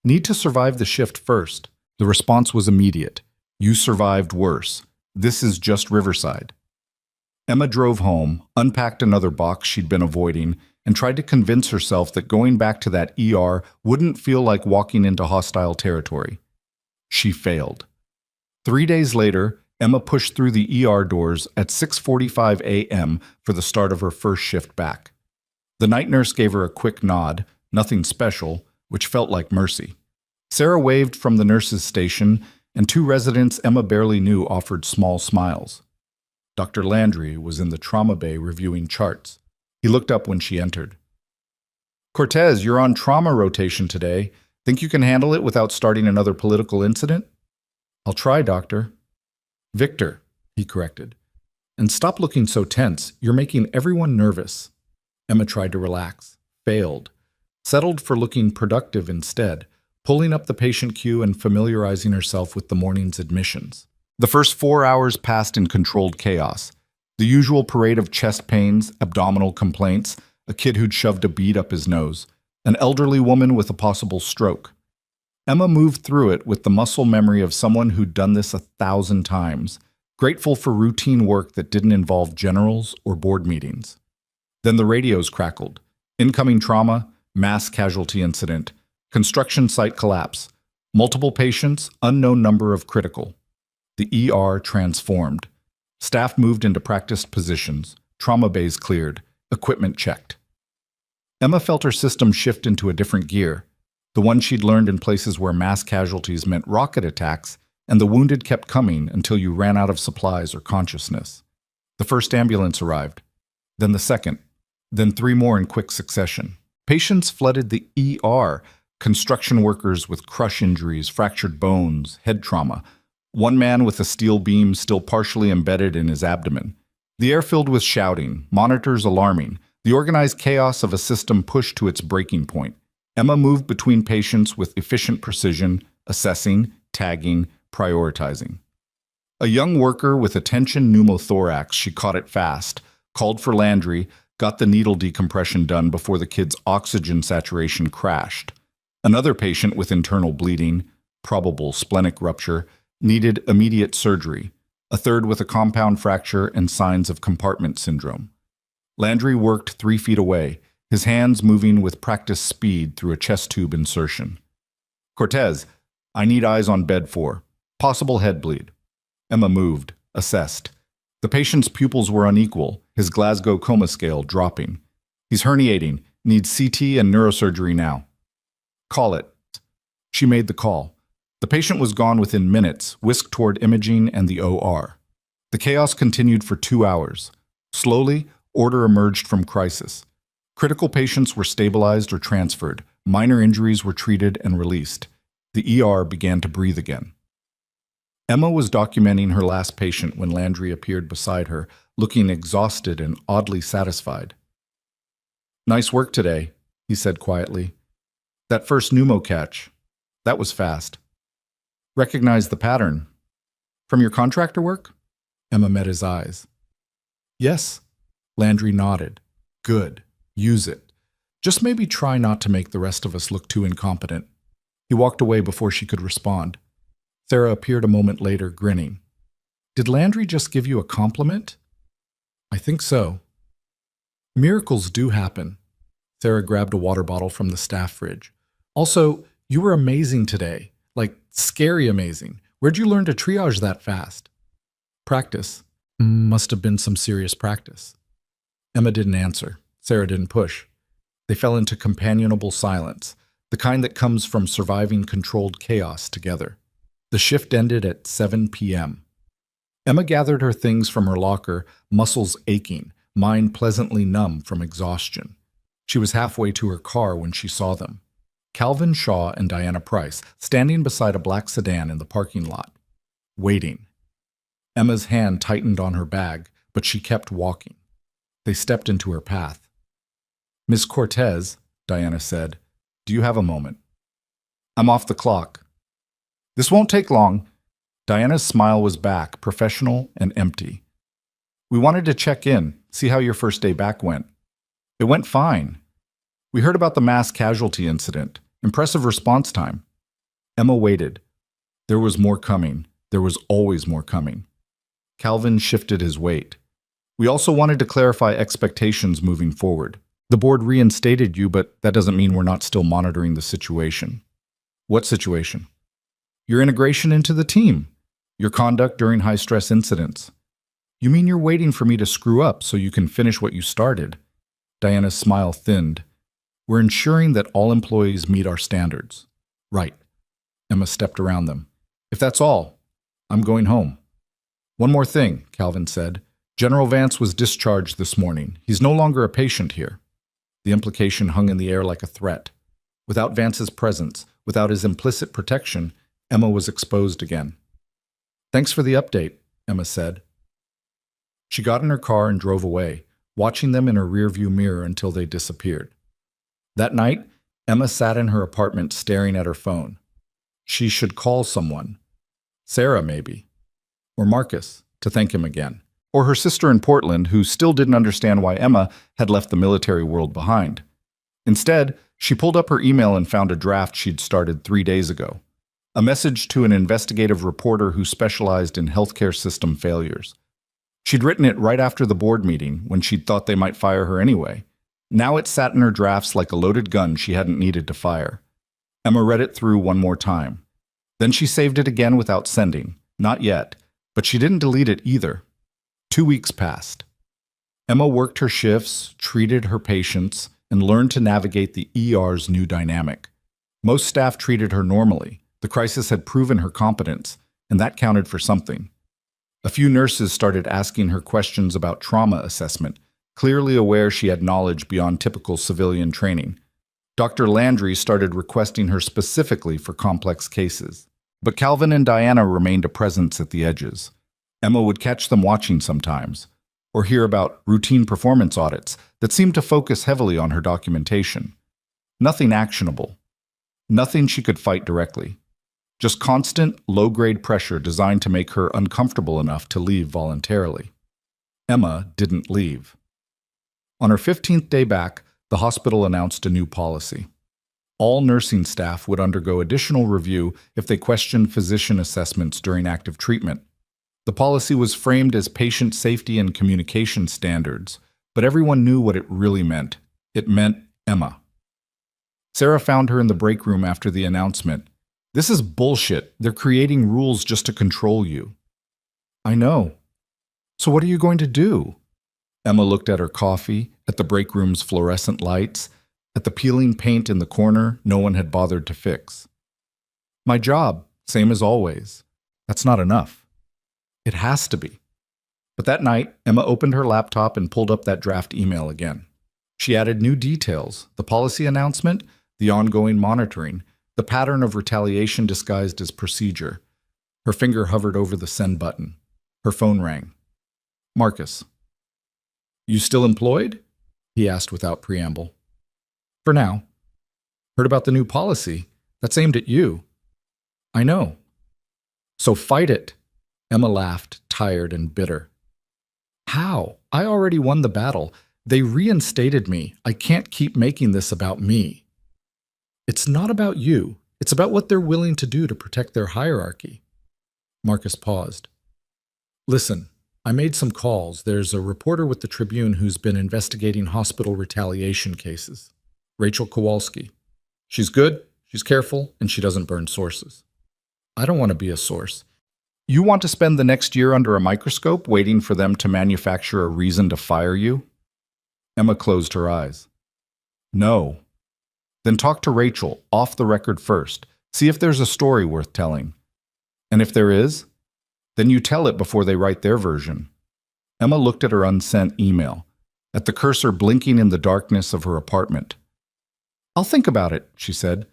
Need to survive the shift first. The response was immediate. You survived worse. This is just Riverside. Emma drove home, unpacked another box she'd been avoiding, and tried to convince herself that going back to that ER wouldn't feel like walking into hostile territory. She failed. 3 days later, Emma pushed through the ER doors at 6:45 a.m. for the start of her first shift back. The night nurse gave her a quick nod, nothing special, which felt like mercy. Sarah waved from the nurse's station, and 2 residents Emma barely knew offered small smiles. Dr. Landry was in the trauma bay reviewing charts. He looked up when she entered. Cortez, you're on trauma rotation today. Think you can handle it without starting another political incident? I'll try, Doctor. Victor, he corrected. And stop looking so tense. You're making everyone nervous. Emma tried to relax, failed, settled for looking productive instead, pulling up the patient queue and familiarizing herself with the morning's admissions. The first 4 hours passed in controlled chaos. The usual parade of chest pains, abdominal complaints, a kid who'd shoved a bead up his nose, an elderly woman with a possible stroke. Emma moved through it with the muscle memory of someone who'd done this 1,000 times, grateful for routine work that didn't involve generals or board meetings. Then the radios crackled. Incoming trauma, mass casualty incident, construction site collapse, multiple patients, unknown number of critical. The ER transformed. Staff moved into practiced positions, trauma bays cleared, equipment checked. Emma felt her system shift into a different gear, the one she'd learned in places where mass casualties meant rocket attacks, and the wounded kept coming until you ran out of supplies or consciousness. The first ambulance arrived, then the second, then 3 more in quick succession. Patients flooded the ER, construction workers with crush injuries, fractured bones, head trauma, one man with a steel beam still partially embedded in his abdomen. The air filled with shouting, monitors alarming, the organized chaos of a system pushed to its breaking point. Emma moved between patients with efficient precision, assessing, tagging, prioritizing. A young worker with a tension pneumothorax, she caught it fast, called for Landry, got the needle decompression done before the kid's oxygen saturation crashed. Another patient with internal bleeding, probable splenic rupture, needed immediate surgery. A third with a compound fracture and signs of compartment syndrome. Landry worked 3 feet away, his hands moving with practiced speed through a chest tube insertion. Cortez, I need eyes on bed 4. Possible head bleed. Emma moved, assessed. The patient's pupils were unequal, his Glasgow coma scale dropping. He's herniating, needs CT and neurosurgery now. Call it. She made the call. The patient was gone within minutes, whisked toward imaging and the OR. The chaos continued for 2 hours. Slowly, order emerged from crisis. Critical patients were stabilized or transferred. Minor injuries were treated and released. The ER began to breathe again. Emma was documenting her last patient when Landry appeared beside her, looking exhausted and oddly satisfied. Nice work today, he said quietly. That first pneumo catch, that was fast. Recognize the pattern. From your contractor work? Emma met his eyes. Yes, Landry nodded. Good. Use it. Just maybe try not to make the rest of us look too incompetent. He walked away before she could respond. Sarah appeared a moment later, grinning. Did Landry just give you a compliment? I think so. Miracles do happen. Sarah grabbed a water bottle from the staff fridge. Also, you were amazing today. Like, scary amazing. Where'd you learn to triage that fast? Practice. Must have been some serious practice. Emma didn't answer. Sarah didn't push. They fell into companionable silence, the kind that comes from surviving controlled chaos together. The shift ended at 7 p.m. Emma gathered her things from her locker, muscles aching, mind pleasantly numb from exhaustion. She was halfway to her car when she saw them. Calvin Shaw and Diana Price, standing beside a black sedan in the parking lot, waiting. Emma's hand tightened on her bag, but she kept walking. They stepped into her path. "Miss Cortez," Diana said, "do you have a moment?" "I'm off the clock." "This won't take long." Diana's smile was back, professional and empty. "We wanted to check in, see how your first day back went." "It went fine. We heard about the mass casualty incident. Impressive response time." Emma waited. There was more coming. There was always more coming. Calvin shifted his weight. "We also wanted to clarify expectations moving forward. The board reinstated you, but that doesn't mean we're not still monitoring the situation." "What situation?" "Your integration into the team. Your conduct during high-stress incidents." "You mean you're waiting for me to screw up so you can finish what you started?" Diana's smile thinned. "We're ensuring that all employees meet our standards." "Right." Emma stepped around them. "If that's all, I'm going home." "One more thing," Calvin said. "General Vance was discharged this morning. He's no longer a patient here." The implication hung in the air like a threat. Without Vance's presence, without his implicit protection, Emma was exposed again. "Thanks for the update," Emma said. She got in her car and drove away, watching them in her rearview mirror until they disappeared. That night, Emma sat in her apartment staring at her phone. She should call someone. Sarah, maybe. Or Marcus, to thank him again. Or her sister in Portland, who still didn't understand why Emma had left the military world behind. Instead, she pulled up her email and found a draft she'd started 3 days ago. A message to an investigative reporter who specialized in healthcare system failures. She'd written it right after the board meeting, when she'd thought they might fire her anyway. Now it sat in her drafts like a loaded gun she hadn't needed to fire. Emma read it through one more time. Then she saved it again without sending. Not yet, but she didn't delete it either. 2 weeks passed. Emma worked her shifts, treated her patients, and learned to navigate the ER's new dynamic. Most staff treated her normally. The crisis had proven her competence, and that counted for something. A few nurses started asking her questions about trauma assessment, clearly aware she had knowledge beyond typical civilian training. Dr. Landry started requesting her specifically for complex cases. But Calvin and Diana remained a presence at the edges. Emma would catch them watching sometimes, or hear about routine performance audits that seemed to focus heavily on her documentation. Nothing actionable. Nothing she could fight directly. Just constant, low-grade pressure designed to make her uncomfortable enough to leave voluntarily. Emma didn't leave. On her 15th day back, the hospital announced a new policy. All nursing staff would undergo additional review if they questioned physician assessments during active treatment. The policy was framed as patient safety and communication standards, but everyone knew what it really meant. It meant Emma. Sarah found her in the break room after the announcement. "This is bullshit. They're creating rules just to control you." "I know. So what are you going to do?" Emma looked at her coffee, at the break room's fluorescent lights, at the peeling paint in the corner no one had bothered to fix. "My job, same as always." That's not enough. It has to be. But that night, Emma opened her laptop and pulled up that draft email again. She added new details, the policy announcement, the ongoing monitoring, the pattern of retaliation disguised as procedure. Her finger hovered over the send button. Her phone rang. "Marcus." "You still employed?" he asked without preamble. "For now." "Heard about the new policy? That's aimed at you." "I know." "So fight it." Emma laughed, tired and bitter. "How? I already won the battle. They reinstated me. I can't keep making this about me." "It's not about you. It's about what they're willing to do to protect their hierarchy." Marcus paused. "Listen, I made some calls. There's a reporter with the Tribune who's been investigating hospital retaliation cases. Rachel Kowalski. She's good, she's careful, and she doesn't burn sources." "I don't want to be a source." You want to spend the next year under a microscope waiting for them to manufacture a reason to fire you? Emma closed her eyes. No. Then talk to Rachel, off the record first. See if there's a story worth telling. And if there is, then you tell it before they write their version. Emma looked at her unsent email, at the cursor blinking in the darkness of her apartment. I'll think about it, she said.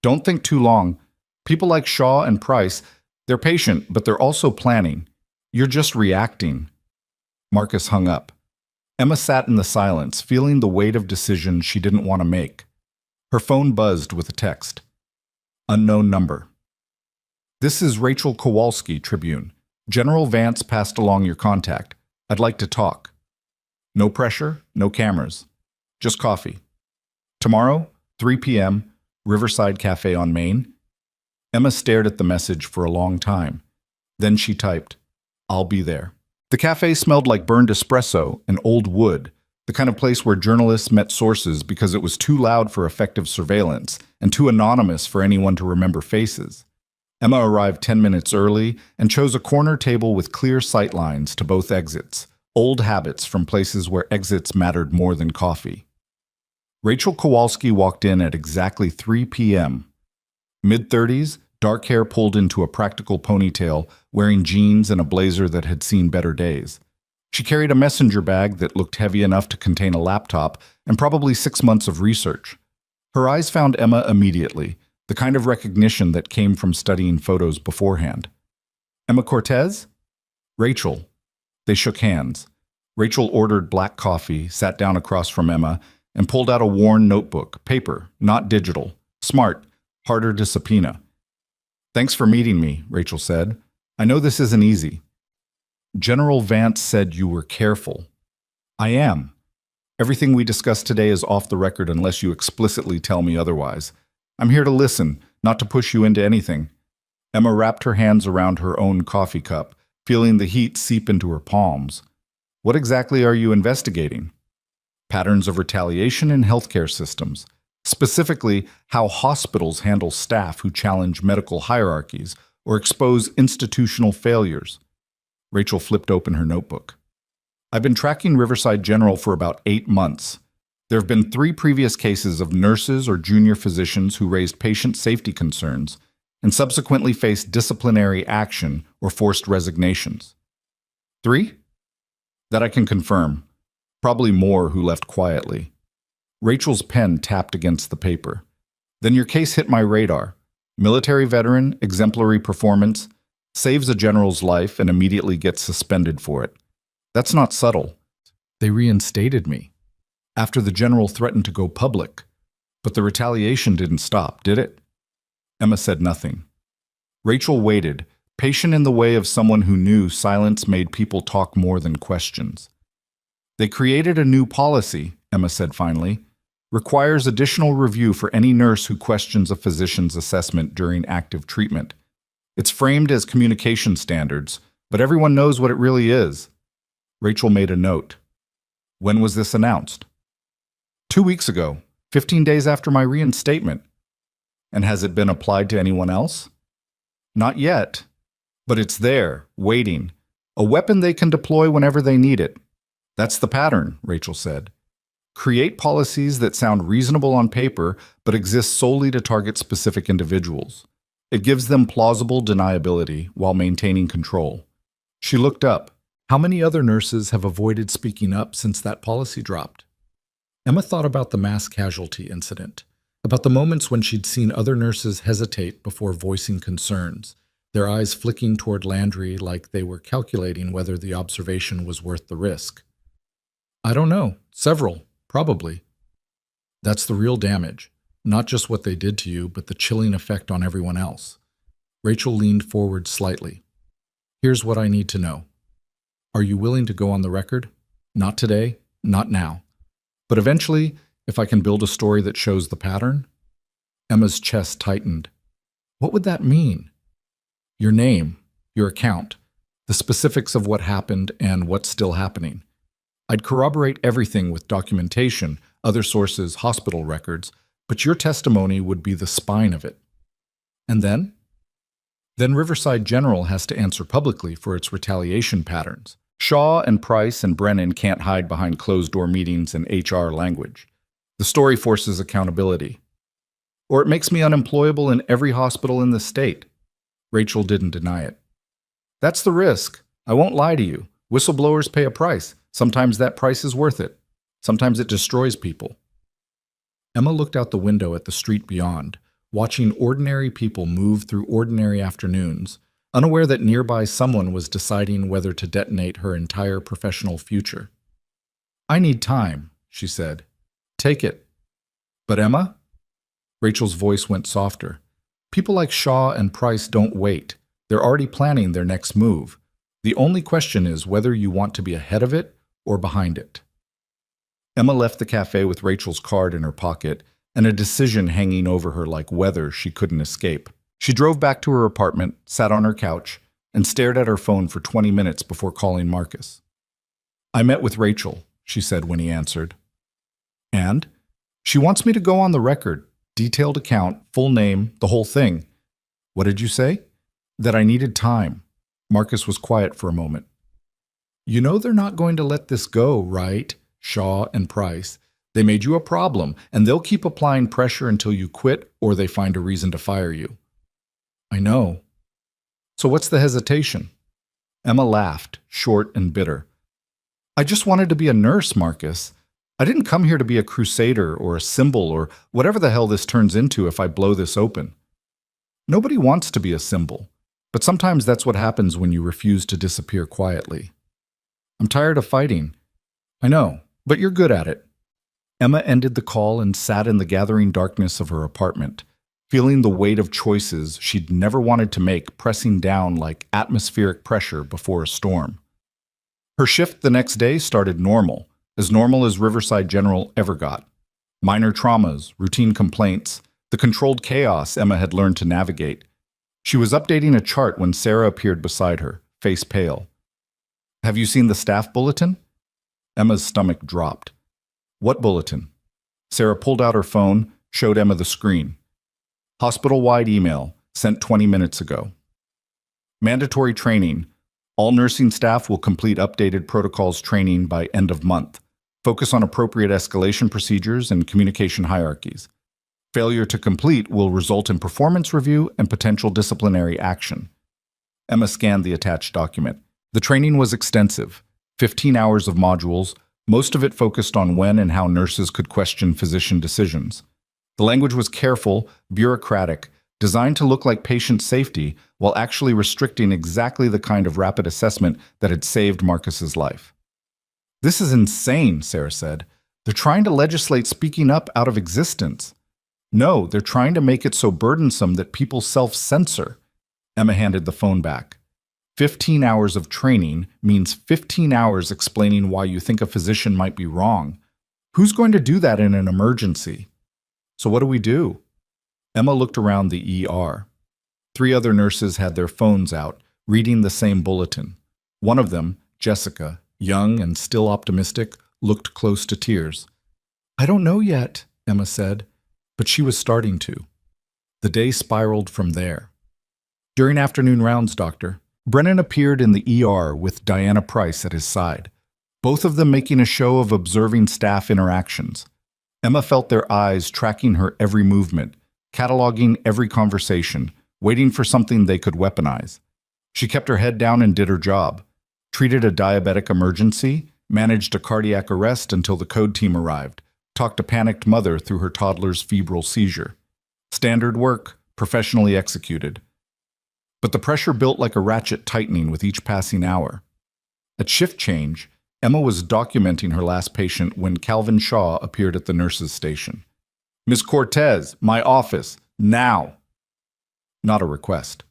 Don't think too long. People like Shaw and Price, they're patient, but they're also planning. You're just reacting. Marcus hung up. Emma sat in the silence, feeling the weight of decisions she didn't want to make. Her phone buzzed with a text. Unknown number. This is Rachel Kowalski, Tribune. General Vance passed along your contact. I'd like to talk. No pressure, no cameras. Just coffee. Tomorrow, 3 p.m., Riverside Cafe on Main. Emma stared at the message for a long time. Then she typed, I'll be there. The cafe smelled like burned espresso and old wood, the kind of place where journalists met sources because it was too loud for effective surveillance and too anonymous for anyone to remember faces. Emma arrived 10 minutes early and chose a corner table with clear sight lines to both exits, old habits from places where exits mattered more than coffee. Rachel Kowalski walked in at exactly 3 p.m. Mid-30s, dark hair pulled into a practical ponytail, wearing jeans and a blazer that had seen better days. She carried a messenger bag that looked heavy enough to contain a laptop and probably 6 months of research. Her eyes found Emma immediately, the kind of recognition that came from studying photos beforehand. Emma Cortez? Rachel. They shook hands. Rachel ordered black coffee, sat down across from Emma, and pulled out a worn notebook, paper, not digital, smart, harder to subpoena. Thanks for meeting me, Rachel said. I know this isn't easy. General Vance said you were careful. I am. Everything we discussed today is off the record unless you explicitly tell me otherwise. I'm here to listen, not to push you into anything. Emma wrapped her hands around her own coffee cup, feeling the heat seep into her palms. What exactly are you investigating? Patterns of retaliation in healthcare systems. Specifically, how hospitals handle staff who challenge medical hierarchies or expose institutional failures. Rachel flipped open her notebook. I've been tracking Riverside General for about 8 months. There have been 3 previous cases of nurses or junior physicians who raised patient safety concerns and subsequently faced disciplinary action or forced resignations. 3? That I can confirm. Probably more who left quietly. Rachel's pen tapped against the paper. Then your case hit my radar. Military veteran, exemplary performance, saves a general's life and immediately gets suspended for it. That's not subtle. They reinstated me. After the general threatened to go public. But the retaliation didn't stop, did it? Emma said nothing. Rachel waited, patient in the way of someone who knew silence made people talk more than questions. They created a new policy, Emma said finally. Requires additional review for any nurse who questions a physician's assessment during active treatment. It's framed as communication standards, but everyone knows what it really is. Rachel made a note. When was this announced? 2 weeks ago, 15 days after my reinstatement. And has it been applied to anyone else? Not yet, but it's there, waiting. A weapon they can deploy whenever they need it. That's the pattern, Rachel said. Create policies that sound reasonable on paper, but exist solely to target specific individuals. It gives them plausible deniability while maintaining control. She looked up. How many other nurses have avoided speaking up since that policy dropped? Emma thought about the mass casualty incident, about the moments when she'd seen other nurses hesitate before voicing concerns, their eyes flicking toward Landry like they were calculating whether the observation was worth the risk. I don't know. Several. Probably. That's the real damage, not just what they did to you, but the chilling effect on everyone else. Rachel leaned forward slightly. Here's what I need to know. Are you willing to go on the record? Not today, not now. But eventually, if I can build a story that shows the pattern? Emma's chest tightened. What would that mean? Your name, your account, the specifics of what happened and what's still happening. I'd corroborate everything with documentation, other sources, hospital records, but your testimony would be the spine of it. And then? Then Riverside General has to answer publicly for its retaliation patterns. Shaw and Price and Brennan can't hide behind closed-door meetings and HR language. The story forces accountability. Or it makes me unemployable in every hospital in the state. Rachel didn't deny it. That's the risk. I won't lie to you. Whistleblowers pay a price. Sometimes that price is worth it. Sometimes it destroys people. Emma looked out the window at the street beyond, watching ordinary people move through ordinary afternoons, unaware that nearby someone was deciding whether to detonate her entire professional future. I need time, she said. Take it. But Emma? Rachel's voice went softer. People like Shaw and Price don't wait. They're already planning their next move. The only question is whether you want to be ahead of it or behind it. Emma left the cafe with Rachel's card in her pocket and a decision hanging over her like weather she couldn't escape. She drove back to her apartment, sat on her couch, and stared at her phone for 20 minutes before calling Marcus. I met with Rachel, she said when he answered. And? She wants me to go on the record, detailed account, full name, the whole thing. What did you say? That I needed time. Marcus was quiet for a moment. You know they're not going to let this go, right? Shaw and Price. They made you a problem, and they'll keep applying pressure until you quit or they find a reason to fire you. I know. So what's the hesitation? Emma laughed, short and bitter. I just wanted to be a nurse, Marcus. I didn't come here to be a crusader or a symbol or whatever the hell this turns into if I blow this open. Nobody wants to be a symbol, but sometimes that's what happens when you refuse to disappear quietly. I'm tired of fighting. I know, but you're good at it. Emma ended the call and sat in the gathering darkness of her apartment, feeling the weight of choices she'd never wanted to make pressing down like atmospheric pressure before a storm. Her shift the next day started normal as Riverside General ever got. Minor traumas, routine complaints, the controlled chaos Emma had learned to navigate. She was updating a chart when Sarah appeared beside her, face pale. Have you seen the staff bulletin? Emma's stomach dropped. What bulletin? Sarah pulled out her phone, showed Emma the screen. Hospital-wide email, sent 20 minutes ago. Mandatory training. All nursing staff will complete updated protocols training by end of month. Focus on appropriate escalation procedures and communication hierarchies. Failure to complete will result in performance review and potential disciplinary action. Emma scanned the attached document. The training was extensive, 15 hours of modules, most of it focused on when and how nurses could question physician decisions. The language was careful, bureaucratic, designed to look like patient safety while actually restricting exactly the kind of rapid assessment that had saved Marcus's life. This is insane, Sarah said. They're trying to legislate speaking up out of existence. No, they're trying to make it so burdensome that people self-censor. Emma handed the phone back. 15 hours of training means 15 hours explaining why you think a physician might be wrong. Who's going to do that in an emergency? So what do we do? Emma looked around the ER. 3 other nurses had their phones out, reading the same bulletin. One of them, Jessica, young and still optimistic, looked close to tears. I don't know yet, Emma said, but she was starting to. The day spiraled from there. During afternoon rounds, Doctor, Brennan appeared in the ER with Diana Price at his side, both of them making a show of observing staff interactions. Emma felt their eyes tracking her every movement, cataloging every conversation, waiting for something they could weaponize. She kept her head down and did her job, treated a diabetic emergency, managed a cardiac arrest until the code team arrived, talked a panicked mother through her toddler's febrile seizure. Standard work, professionally executed. But the pressure built like a ratchet tightening with each passing hour. At shift change, Emma was documenting her last patient when Calvin Shaw appeared at the nurse's station. Miss Cortez, my office, now! Not a request.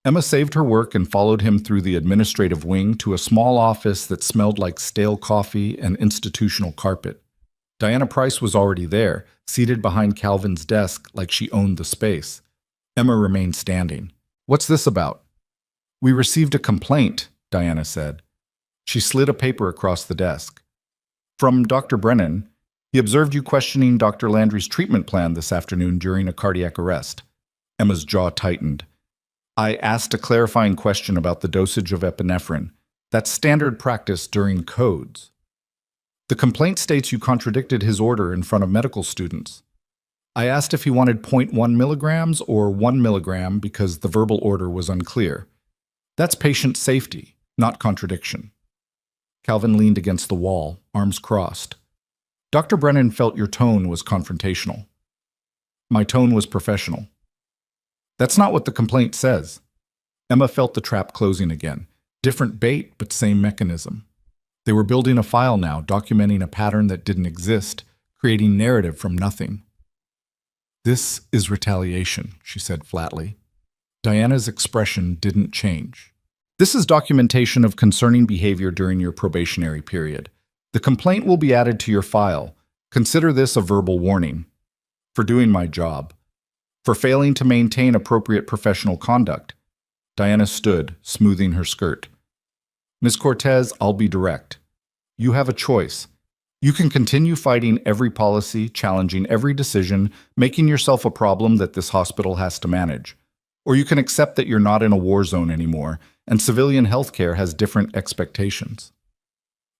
Emma saved her work and followed him through the administrative wing to a small office that smelled like stale coffee and institutional carpet. Diana Price was already there, seated behind Calvin's desk like she owned the space. Emma remained standing. What's this about? We received a complaint, Diana said. She slid a paper across the desk. From Dr. Brennan. He observed you questioning Dr. Landry's treatment plan this afternoon during a cardiac arrest. Emma's jaw tightened. I asked a clarifying question about the dosage of epinephrine. That's standard practice during codes. The complaint states you contradicted his order in front of medical students. I asked if he wanted 0.1 milligrams or 1 milligram because the verbal order was unclear. That's patient safety, not contradiction. Calvin leaned against the wall, arms crossed. Dr. Brennan felt your tone was confrontational. My tone was professional. That's not what the complaint says. Emma felt the trap closing again. Different bait, but same mechanism. They were building a file now, documenting a pattern that didn't exist, creating narrative from nothing. This is retaliation, she said flatly. Diana's expression didn't change. This is documentation of concerning behavior during your probationary period. The complaint will be added to your file. Consider this a verbal warning. For doing my job. For failing to maintain appropriate professional conduct. Diana stood, smoothing her skirt. Miss Cortez, I'll be direct. You have a choice. You can continue fighting every policy, challenging every decision, making yourself a problem that this hospital has to manage. Or you can accept that you're not in a war zone anymore, and civilian healthcare has different expectations.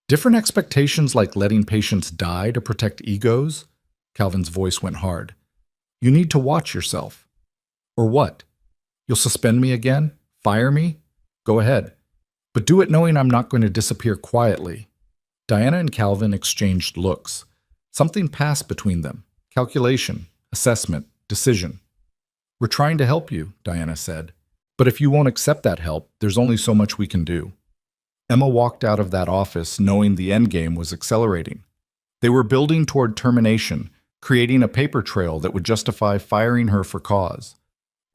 Different expectations like letting patients die to protect egos? Calvin's voice went hard. You need to watch yourself. Or what? You'll suspend me again? Fire me? Go ahead. But do it knowing I'm not going to disappear quietly. Diana and Calvin exchanged looks. Something passed between them. Calculation, assessment, decision. We're trying to help you, Diana said. But if you won't accept that help, there's only so much we can do. Emma walked out of that office knowing the endgame was accelerating. They were building toward termination, creating a paper trail that would justify firing her for cause.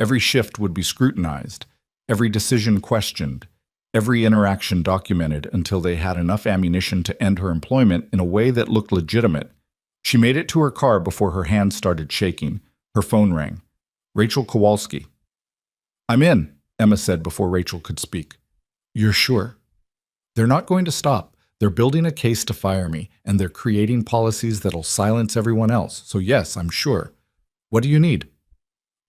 Every shift would be scrutinized, every decision questioned, every interaction documented until they had enough ammunition to end her employment in a way that looked legitimate. She made it to her car before her hands started shaking. Her phone rang. Rachel Kowalski. I'm in, Emma said before Rachel could speak. You're sure? They're not going to stop. They're building a case to fire me, and they're creating policies that'll silence everyone else. So yes, I'm sure. What do you need?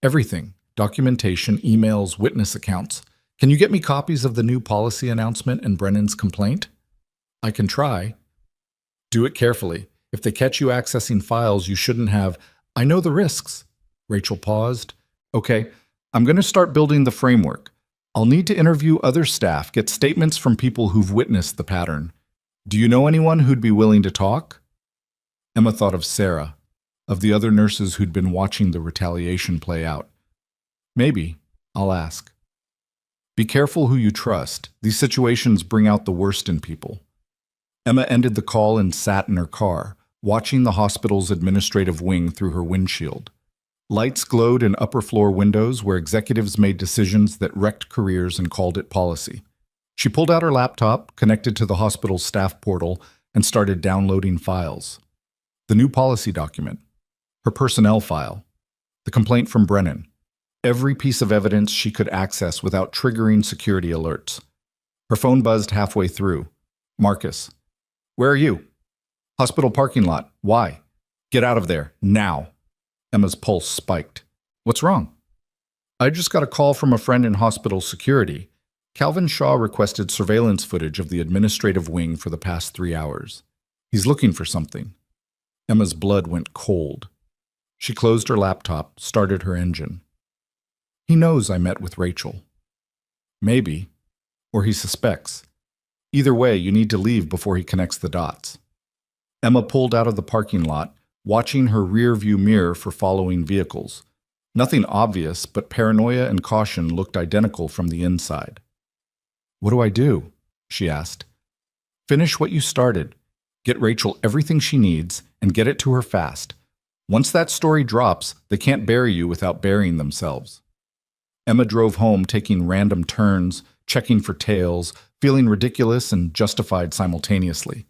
Everything. Documentation, emails, witness accounts. Can you get me copies of the new policy announcement and Brennan's complaint? I can try. Do it carefully. If they catch you accessing files you shouldn't have, I know the risks. Rachel paused. Okay, I'm going to start building the framework. I'll need to interview other staff, get statements from people who've witnessed the pattern. Do you know anyone who'd be willing to talk? Emma thought of Sarah, of the other nurses who'd been watching the retaliation play out. Maybe. I'll ask. Be careful who you trust. These situations bring out the worst in people. Emma ended the call and sat in her car, watching the hospital's administrative wing through her windshield. Lights glowed in upper-floor windows where executives made decisions that wrecked careers and called it policy. She pulled out her laptop, connected to the hospital's staff portal, and started downloading files. The new policy document, her personnel file, the complaint from Brennan, every piece of evidence she could access without triggering security alerts. Her phone buzzed halfway through. Marcus. Where are you? Hospital parking lot. Why? Get out of there, now. Emma's pulse spiked. What's wrong? I just got a call from a friend in hospital security. Calvin Shaw requested surveillance footage of the administrative wing for the past 3 hours. He's looking for something. Emma's blood went cold. She closed her laptop, started her engine. He knows I met with Rachel. Maybe. Or he suspects. Either way, you need to leave before he connects the dots. Emma pulled out of the parking lot, watching her rear-view mirror for following vehicles. Nothing obvious, but paranoia and caution looked identical from the inside. What do I do? She asked. Finish what you started. Get Rachel everything she needs and get it to her fast. Once that story drops, they can't bury you without burying themselves. Emma drove home, taking random turns, checking for tails, feeling ridiculous and justified simultaneously.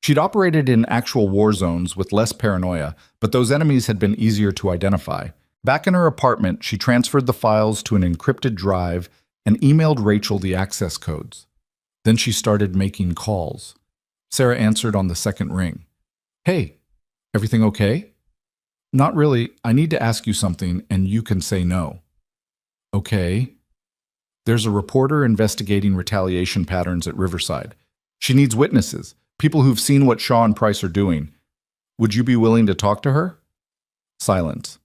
She'd operated in actual war zones with less paranoia, but those enemies had been easier to identify. Back in her apartment, she transferred the files to an encrypted drive and emailed Rachel the access codes. Then she started making calls. Sarah answered on the second ring. Hey, everything okay? Not really. I need to ask you something, and you can say no. Okay. There's a reporter investigating retaliation patterns at Riverside. She needs witnesses, people who've seen what Shaw and Price are doing. Would you be willing to talk to her? Silence.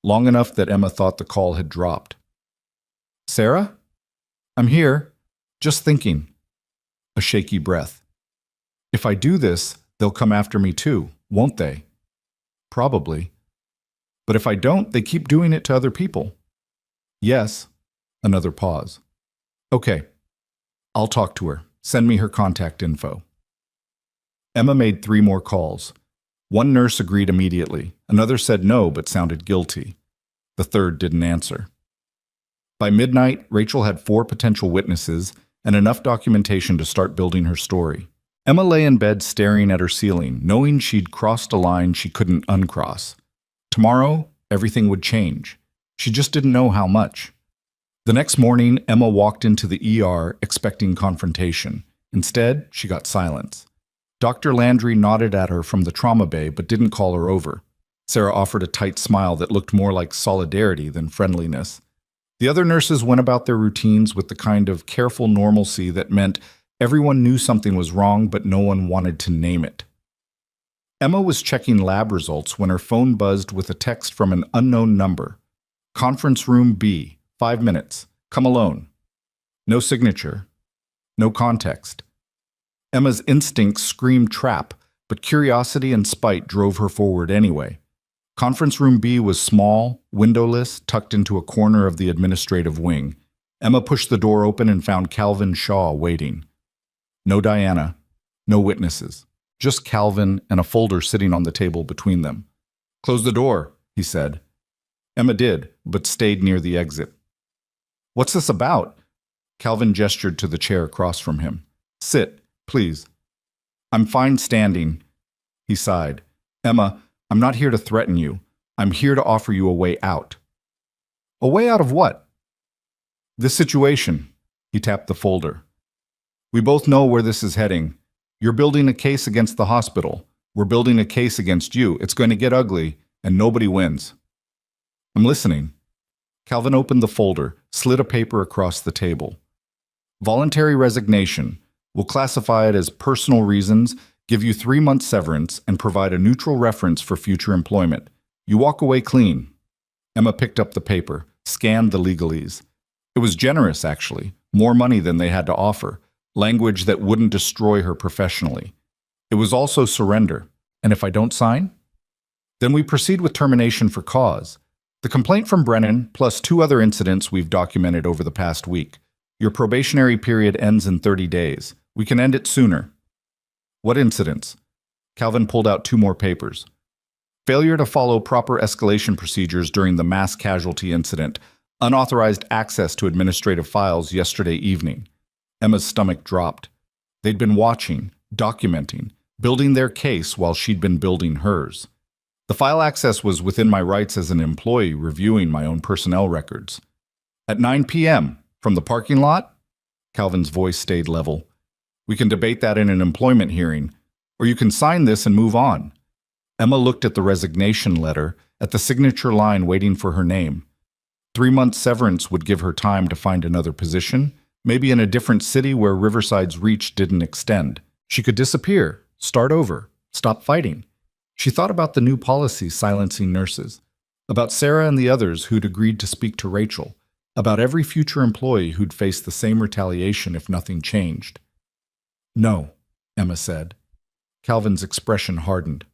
Long enough that Emma thought the call had dropped. Sarah? I'm here. Just thinking. A shaky breath. If I do this, they'll come after me too, won't they? Probably. But if I don't, they keep doing it to other people. Yes. Another pause. Okay. I'll talk to her. Send me her contact info. Emma made 3 more calls. One nurse agreed immediately. Another said no but sounded guilty. The third didn't answer. By midnight, Rachel had 4 potential witnesses and enough documentation to start building her story. Emma lay in bed staring at her ceiling, knowing she'd crossed a line she couldn't uncross. Tomorrow, everything would change. She just didn't know how much. The next morning, Emma walked into the ER expecting confrontation. Instead, she got silence. Dr. Landry nodded at her from the trauma bay but didn't call her over. Sarah offered a tight smile that looked more like solidarity than friendliness. The other nurses went about their routines with the kind of careful normalcy that meant everyone knew something was wrong but no one wanted to name it. Emma was checking lab results when her phone buzzed with a text from an unknown number. Conference room B. 5 minutes. Come alone. No signature. No context. Emma's instincts screamed trap, but curiosity and spite drove her forward anyway. Conference room B was small, windowless, tucked into a corner of the administrative wing. Emma pushed the door open and found Calvin Shaw waiting. No Diana. No witnesses. Just Calvin and a folder sitting on the table between them. Close the door, he said. Emma did, but stayed near the exit. What's this about? Calvin gestured to the chair across from him. Sit, please. I'm fine standing. He sighed. Emma, I'm not here to threaten you. I'm here to offer you a way out. A way out of what? This situation. He tapped the folder. We both know where this is heading. You're building a case against the hospital. We're building a case against you. It's going to get ugly, and nobody wins. I'm listening. Calvin opened the folder, slid a paper across the table. Voluntary resignation. We'll classify it as personal reasons, give you 3 months severance, and provide a neutral reference for future employment. You walk away clean. Emma picked up the paper, scanned the legalese. It was generous, actually. More money than they had to offer. Language that wouldn't destroy her professionally. It was also surrender. And if I don't sign? Then we proceed with termination for cause. The complaint from Brennan, plus 2 other incidents we've documented over the past week. Your probationary period ends in 30 days. We can end it sooner. What incidents? Calvin pulled out 2 more papers. Failure to follow proper escalation procedures during the mass casualty incident. Unauthorized access to administrative files yesterday evening. Emma's stomach dropped. They'd been watching, documenting, building their case while she'd been building hers. The file access was within my rights as an employee reviewing my own personnel records. At 9 p.m., from the parking lot? Calvin's voice stayed level. We can debate that in an employment hearing, or you can sign this and move on. Emma looked at the resignation letter, at the signature line waiting for her name. 3 months severance would give her time to find another position, maybe in a different city where Riverside's reach didn't extend. She could disappear, start over, stop fighting. She thought about the new policy silencing nurses, about Sarah and the others who'd agreed to speak to Rachel, about every future employee who'd face the same retaliation if nothing changed. No, Emma said. Calvin's expression hardened.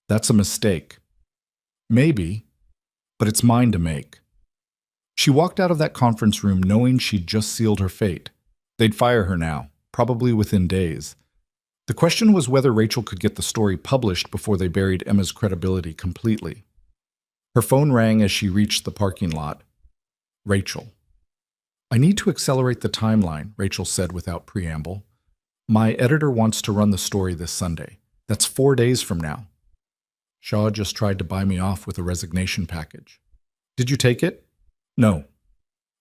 That's a mistake. Maybe, but it's mine to make. She walked out of that conference room knowing she'd just sealed her fate. They'd fire her now, probably within days. The question was whether Rachel could get the story published before they buried Emma's credibility completely. Her phone rang as she reached the parking lot. Rachel. I need to accelerate the timeline, Rachel said without preamble. My editor wants to run the story this Sunday. That's 4 days from now. Shaw just tried to buy me off with a resignation package. Did you take it? No.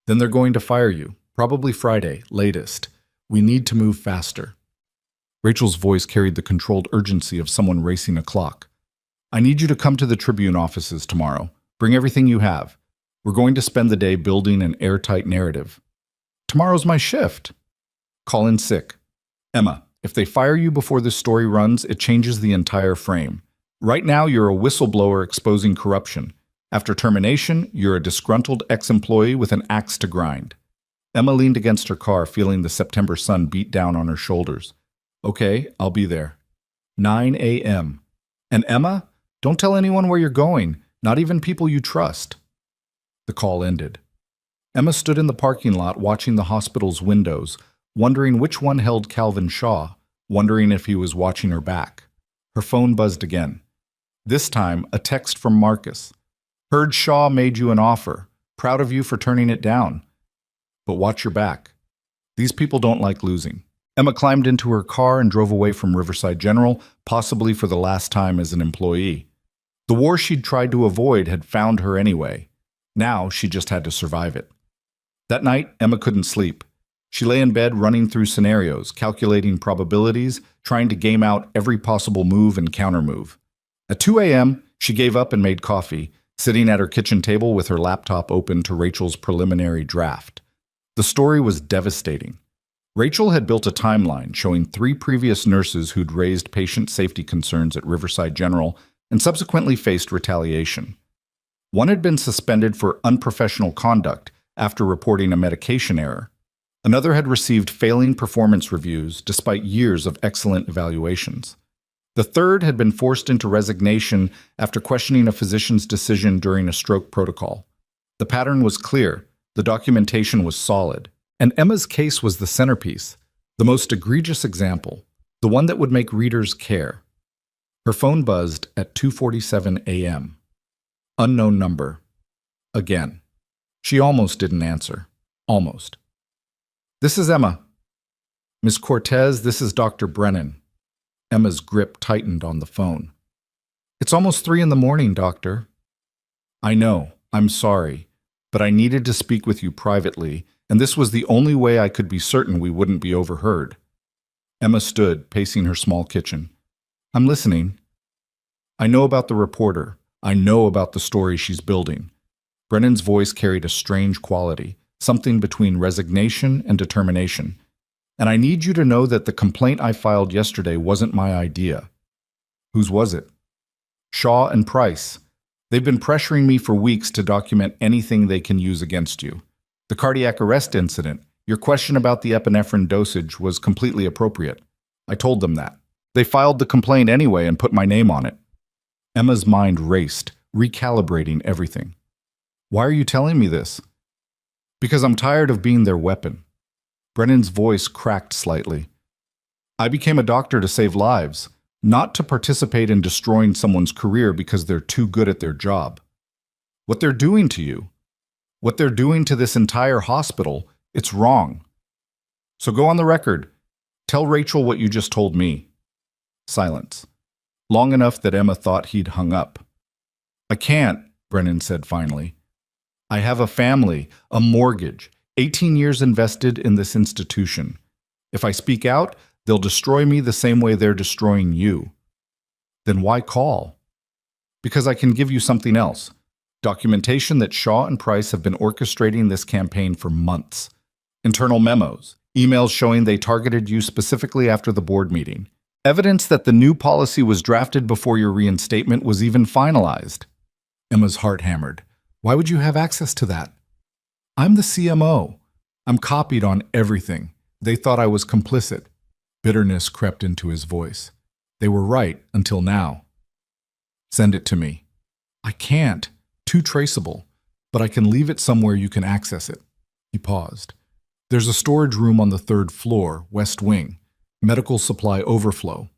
Then they're going to fire you, probably Friday, latest. We need to move faster. Rachel's voice carried the controlled urgency of someone racing a clock. I need you to come to the Tribune offices tomorrow. Bring everything you have. We're going to spend the day building an airtight narrative. Tomorrow's my shift. Call in sick. Emma, if they fire you before this story runs, it changes the entire frame. Right now, you're a whistleblower exposing corruption. After termination, you're a disgruntled ex-employee with an axe to grind. Emma leaned against her car, feeling the September sun beat down on her shoulders. Okay, I'll be there. 9 a.m. And Emma, don't tell anyone where you're going, not even people you trust. The call ended. Emma stood in the parking lot watching the hospital's windows, wondering which one held Calvin Shaw, wondering if he was watching her back. Her phone buzzed again. This time, a text from Marcus. Heard Shaw made you an offer. Proud of you for turning it down. But watch your back. These people don't like losing. Emma climbed into her car and drove away from Riverside General, possibly for the last time as an employee. The war she'd tried to avoid had found her anyway. Now she just had to survive it. That night, Emma couldn't sleep. She lay in bed running through scenarios, calculating probabilities, trying to game out every possible move and countermove. At 2 a.m., she gave up and made coffee, sitting at her kitchen table with her laptop open to Rachel's preliminary draft. The story was devastating. Rachel had built a timeline showing 3 previous nurses who'd raised patient safety concerns at Riverside General and subsequently faced retaliation. One had been suspended for unprofessional conduct after reporting a medication error. Another had received failing performance reviews despite years of excellent evaluations. The third had been forced into resignation after questioning a physician's decision during a stroke protocol. The pattern was clear, the documentation was solid, and Emma's case was the centerpiece, the most egregious example, the one that would make readers care. Her phone buzzed at 2:47 a.m. Unknown number. Again. She almost didn't answer. Almost. This is Emma. Miss Cortez, this is Dr. Brennan. Emma's grip tightened on the phone. It's almost 3 in the morning, doctor. I know. I'm sorry. But I needed to speak with you privately, and this was the only way I could be certain we wouldn't be overheard. Emma stood, pacing her small kitchen. I'm listening. I know about the reporter. I know about the story she's building. Brennan's voice carried a strange quality, something between resignation and determination. And I need you to know that the complaint I filed yesterday wasn't my idea. Whose was it? Shaw and Price. They've been pressuring me for weeks to document anything they can use against you. The cardiac arrest incident, your question about the epinephrine dosage was completely appropriate. I told them that. They filed the complaint anyway and put my name on it. Emma's mind raced, recalibrating everything. Why are you telling me this? Because I'm tired of being their weapon. Brennan's voice cracked slightly. I became a doctor to save lives, not to participate in destroying someone's career because they're too good at their job. What they're doing to you, what they're doing to this entire hospital, it's wrong. So go on the record. Tell Rachel what you just told me. Silence. Long enough that Emma thought he'd hung up. I can't, Brennan said finally. I have a family, a mortgage, 18 years invested in this institution. If I speak out, they'll destroy me the same way they're destroying you. Then why call? Because I can give you something else. Documentation that Shaw and Price have been orchestrating this campaign for months. Internal memos, emails showing they targeted you specifically after the board meeting. Evidence that the new policy was drafted before your reinstatement was even finalized. Emma's heart hammered. Why would you have access to that? I'm the CMO. I'm copied on everything. They thought I was complicit. Bitterness crept into his voice. They were right until now. Send it to me. I can't. Too traceable. But I can leave it somewhere you can access it. He paused. There's a storage room on the 3rd floor, West Wing. Medical supply overflow.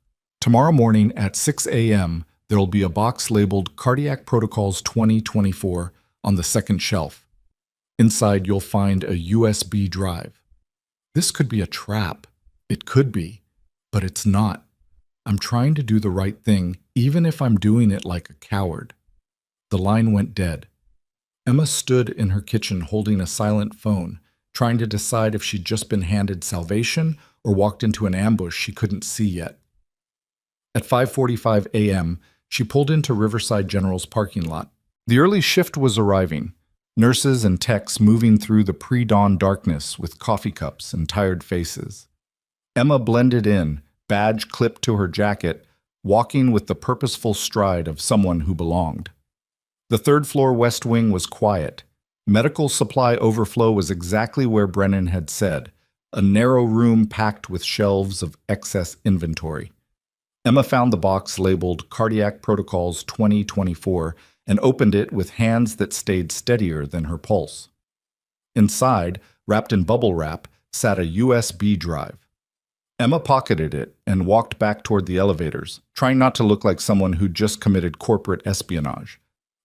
Tomorrow morning at 6 a.m., there'll be a box labeled Cardiac Protocols 2024 on the 2nd shelf. Inside, you'll find a USB drive. This could be a trap. It could be, but it's not. I'm trying to do the right thing, even if I'm doing it like a coward. The line went dead. Emma stood in her kitchen holding a silent phone, trying to decide if she'd just been handed salvation or walked into an ambush she couldn't see yet. At 5:45 a.m., she pulled into Riverside General's parking lot. The early shift was arriving. Nurses and techs moving through the pre-dawn darkness with coffee cups and tired faces. Emma blended in, badge clipped to her jacket, walking with the purposeful stride of someone who belonged. The third-floor West Wing was quiet. Medical supply overflow was exactly where Brennan had said, a narrow room packed with shelves of excess inventory. Emma found the box labeled Cardiac Protocols 2024 and opened it with hands that stayed steadier than her pulse. Inside, wrapped in bubble wrap, sat a USB drive. Emma pocketed it and walked back toward the elevators, trying not to look like someone who'd just committed corporate espionage.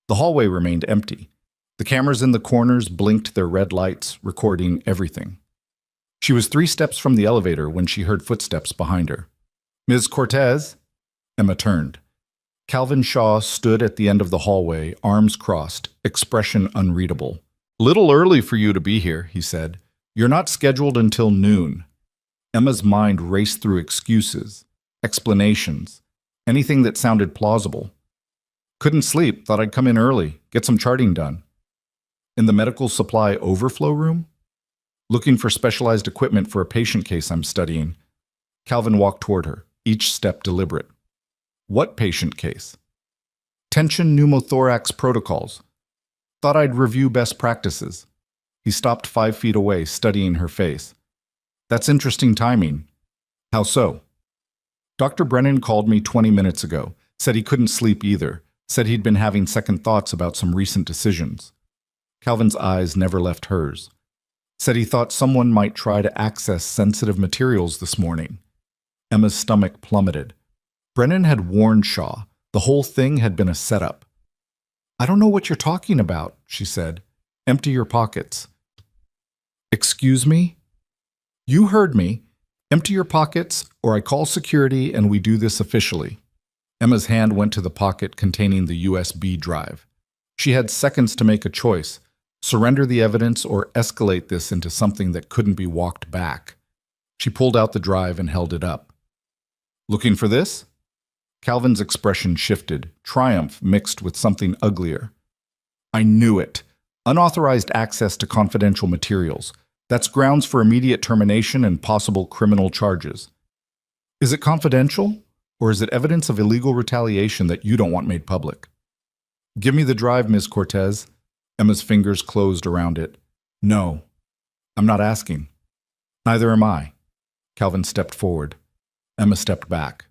The hallway remained empty. The cameras in the corners blinked their red lights, recording everything. She was 3 steps from the elevator when she heard footsteps behind her. "Ms. Cortez?" Emma turned. Calvin Shaw stood at the end of the hallway, arms crossed, expression unreadable. "Little early for you to be here," he said. "You're not scheduled until noon." Emma's mind raced through excuses, explanations, anything that sounded plausible. "Couldn't sleep, thought I'd come in early, get some charting done." "In the medical supply overflow room?" "Looking for specialized equipment for a patient case I'm studying." Calvin walked toward her, each step deliberate. "What patient case?" "Tension pneumothorax protocols. Thought I'd review best practices." He stopped 5 feet away, studying her face. "That's interesting timing." "How so?" "Dr. Brennan called me 20 minutes ago, said he couldn't sleep either, said he'd been having second thoughts about some recent decisions." Calvin's eyes never left hers. "Said he thought someone might try to access sensitive materials this morning." Emma's stomach plummeted. Brennan had warned Shaw. The whole thing had been a setup. "I don't know what you're talking about," she said. "Empty your pockets." "Excuse me?" "You heard me. Empty your pockets, or I call security and we do this officially." Emma's hand went to the pocket containing the USB drive. She had seconds to make a choice: surrender the evidence or escalate this into something that couldn't be walked back. She pulled out the drive and held it up. "Looking for this?" Calvin's expression shifted, triumph mixed with something uglier. "I knew it. Unauthorized access to confidential materials. That's grounds for immediate termination and possible criminal charges." "Is it confidential? Or is it evidence of illegal retaliation that you don't want made public?" "Give me the drive, Ms. Cortez." Emma's fingers closed around it. "No. I'm not asking." "Neither am I." Calvin stepped forward. Emma stepped back.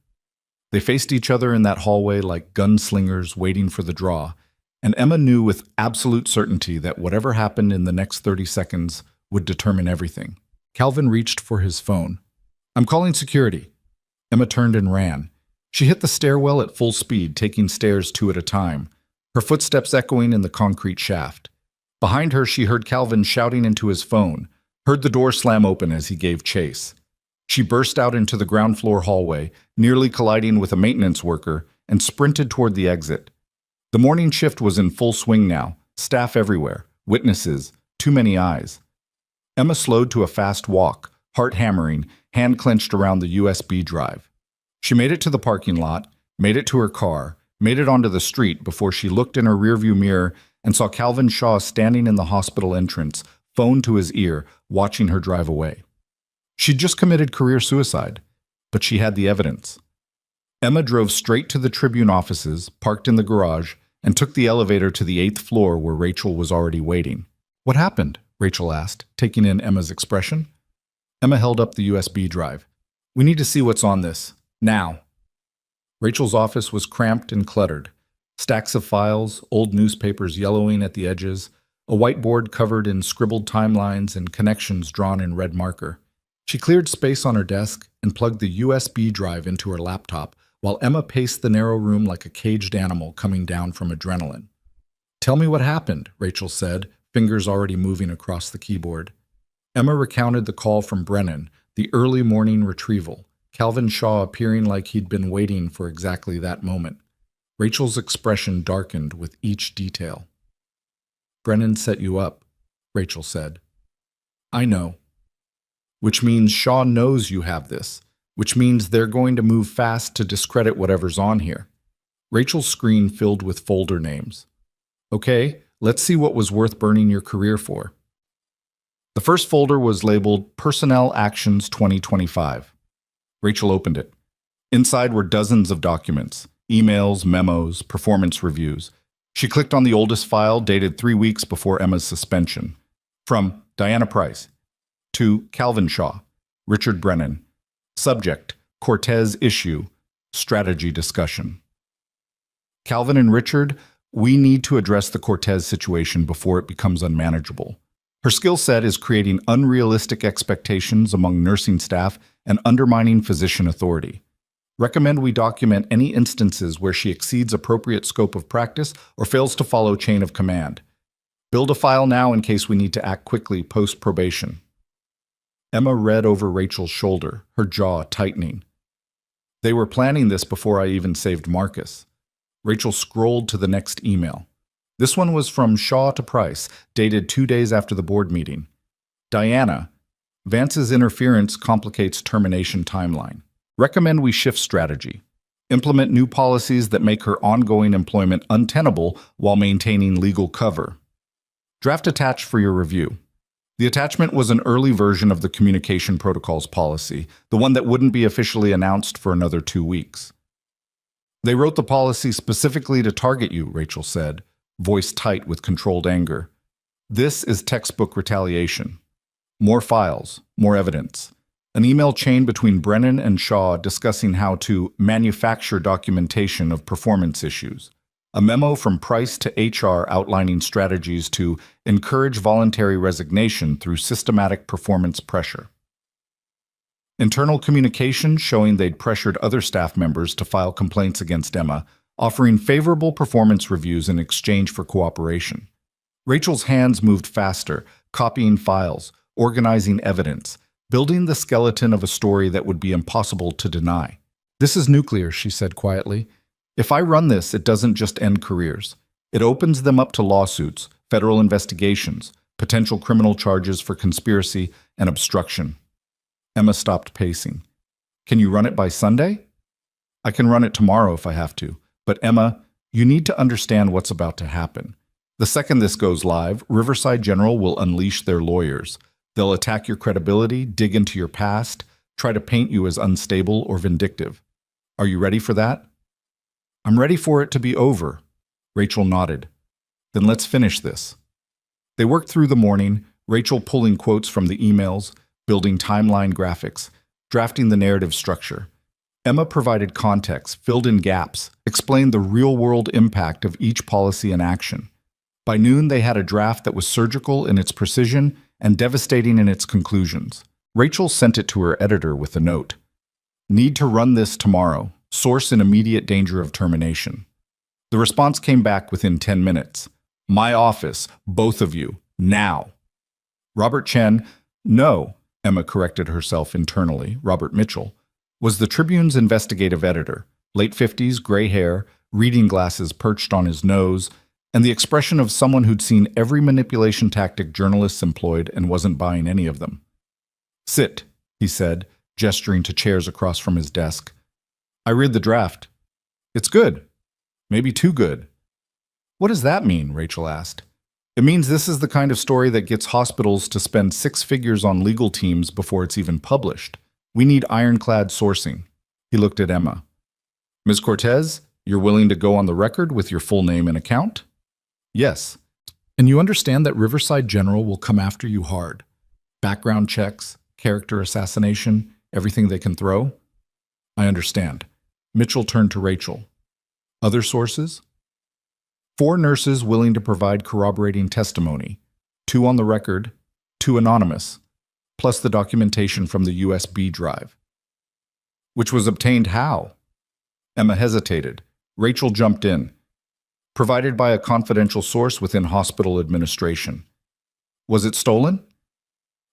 They faced each other in that hallway like gunslingers waiting for the draw, and Emma knew with absolute certainty that whatever happened in the next 30 seconds would determine everything. Calvin reached for his phone. "I'm calling security." Emma turned and ran. She hit the stairwell at full speed, taking stairs 2 at a time, her footsteps echoing in the concrete shaft. Behind her, she heard Calvin shouting into his phone, heard the door slam open as he gave chase. She burst out into the ground floor hallway, nearly colliding with a maintenance worker, and sprinted toward the exit. The morning shift was in full swing now, staff everywhere, witnesses, too many eyes. Emma slowed to a fast walk, heart hammering, hand clenched around the USB drive. She made it to the parking lot, made it to her car, made it onto the street before she looked in her rearview mirror and saw Calvin Shaw standing in the hospital entrance, phone to his ear, watching her drive away. She'd just committed career suicide, but she had the evidence. Emma drove straight to the Tribune offices, parked in the garage, and took the elevator to the 8th floor where Rachel was already waiting. "What happened?" Rachel asked, taking in Emma's expression. Emma held up the USB drive. "We need to see what's on this. Now." Rachel's office was cramped and cluttered. Stacks of files, old newspapers yellowing at the edges, a whiteboard covered in scribbled timelines and connections drawn in red marker. She cleared space on her desk and plugged the USB drive into her laptop while Emma paced the narrow room like a caged animal coming down from adrenaline. "Tell me what happened," Rachel said, fingers already moving across the keyboard. Emma recounted the call from Brennan, the early morning retrieval, Calvin Shaw appearing like he'd been waiting for exactly that moment. Rachel's expression darkened with each detail. "Brennan set you up," Rachel said. "I know. Which means Shaw knows you have this, which means they're going to move fast to discredit whatever's on here." Rachel's screen filled with folder names. "Okay, Let's see what was worth burning your career for. The first folder was labeled Personnel Actions 2025. Rachel opened it. Inside were dozens of documents, emails, memos, performance reviews. She clicked on the oldest file dated 3 weeks before Emma's suspension. From Diana Price to Calvin Shaw, Richard Brennan. Subject, Cortez issue, strategy discussion. Calvin and Richard, we need to address the Cortez situation before it becomes unmanageable. Her skill set is creating unrealistic expectations among nursing staff and undermining physician authority. Recommend we document any instances where she exceeds appropriate scope of practice or fails to follow chain of command. Build a file now in case we need to act quickly post-probation. Emma read over Rachel's shoulder, her jaw tightening. They were planning this before I even saved Marcus. Rachel scrolled to the next email. This one was from Shaw to Price, dated 2 days after the board meeting. Diana, Vance's interference complicates termination timeline. Recommend we shift strategy. Implement new policies that make her ongoing employment untenable while maintaining legal cover. Draft attached for your review. The attachment was an early version of the communication protocols policy, the one that wouldn't be officially announced for another 2 weeks. They wrote the policy specifically to target you, Rachel said, voice tight with controlled anger. This is textbook retaliation. More files, more evidence. An email chain between Brennan and Shaw discussing how to manufacture documentation of performance issues. A memo from Price to HR outlining strategies to encourage voluntary resignation through systematic performance pressure. Internal communication showing they'd pressured other staff members to file complaints against Emma, offering favorable performance reviews in exchange for cooperation. Rachel's hands moved faster, copying files, organizing evidence, building the skeleton of a story that would be impossible to deny. This is nuclear, she said quietly. If I run this, it doesn't just end careers. It opens them up to lawsuits, federal investigations, potential criminal charges for conspiracy and obstruction. Emma stopped pacing. Can you run it by Sunday? I can run it tomorrow if I have to. But Emma, you need to understand what's about to happen. The second this goes live, Riverside General will unleash their lawyers. They'll attack your credibility, dig into your past, try to paint you as unstable or vindictive. Are you ready for that? I'm ready for it to be over. Rachel nodded. Then let's finish this. They worked through the morning, Rachel pulling quotes from the emails, building timeline graphics, drafting the narrative structure. Emma provided context, filled in gaps, explained the real-world impact of each policy and action. By noon, they had a draft that was surgical in its precision and devastating in its conclusions. Rachel sent it to her editor with a note. Need to run this tomorrow. Source in immediate danger of termination. The response came back within 10 minutes. My office, both of you, now. Robert Chen, no, Emma corrected herself internally, Robert Mitchell, was the Tribune's investigative editor, late 50s, gray hair, reading glasses perched on his nose, and the expression of someone who'd seen every manipulation tactic journalists employed and wasn't buying any of them. Sit, he said, gesturing to chairs across from his desk. I read the draft. It's good. Maybe too good. What does that mean? Rachel asked. It means this is the kind of story that gets hospitals to spend 6 figures on legal teams before it's even published. We need ironclad sourcing. He looked at Emma. Ms. Cortez, you're willing to go on the record with your full name and account? Yes. And you understand that Riverside General will come after you hard. Background checks, character assassination, everything they can throw? I understand. Mitchell turned to Rachel. Other sources? 4 nurses willing to provide corroborating testimony, 2 on the record, 2 anonymous, plus the documentation from the USB drive. Which was obtained how? Emma hesitated. Rachel jumped in. Provided by a confidential source within hospital administration. Was it stolen?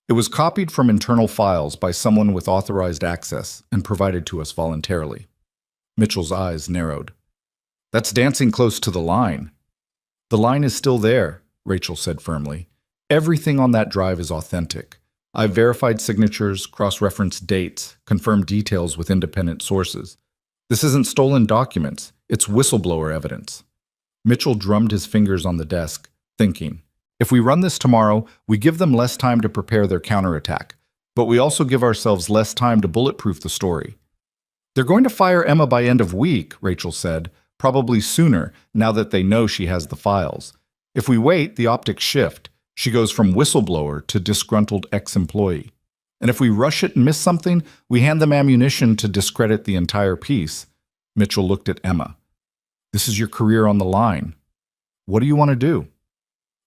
It was copied from internal files by someone with authorized access and provided to us voluntarily. Mitchell's eyes narrowed. That's dancing close to the line. The line is still there, Rachel said firmly. Everything on that drive is authentic. I've verified signatures, cross-referenced dates, confirmed details with independent sources. This isn't stolen documents, it's whistleblower evidence. Mitchell drummed his fingers on the desk, thinking. If we run this tomorrow, we give them less time to prepare their counterattack, but we also give ourselves less time to bulletproof the story. They're going to fire Emma by end of week, Rachel said, probably sooner now that they know she has the files. If we wait, the optics shift. She goes from whistleblower to disgruntled ex-employee. And if we rush it and miss something, we hand them ammunition to discredit the entire piece. Mitchell looked at Emma. This is your career on the line. What do you want to do?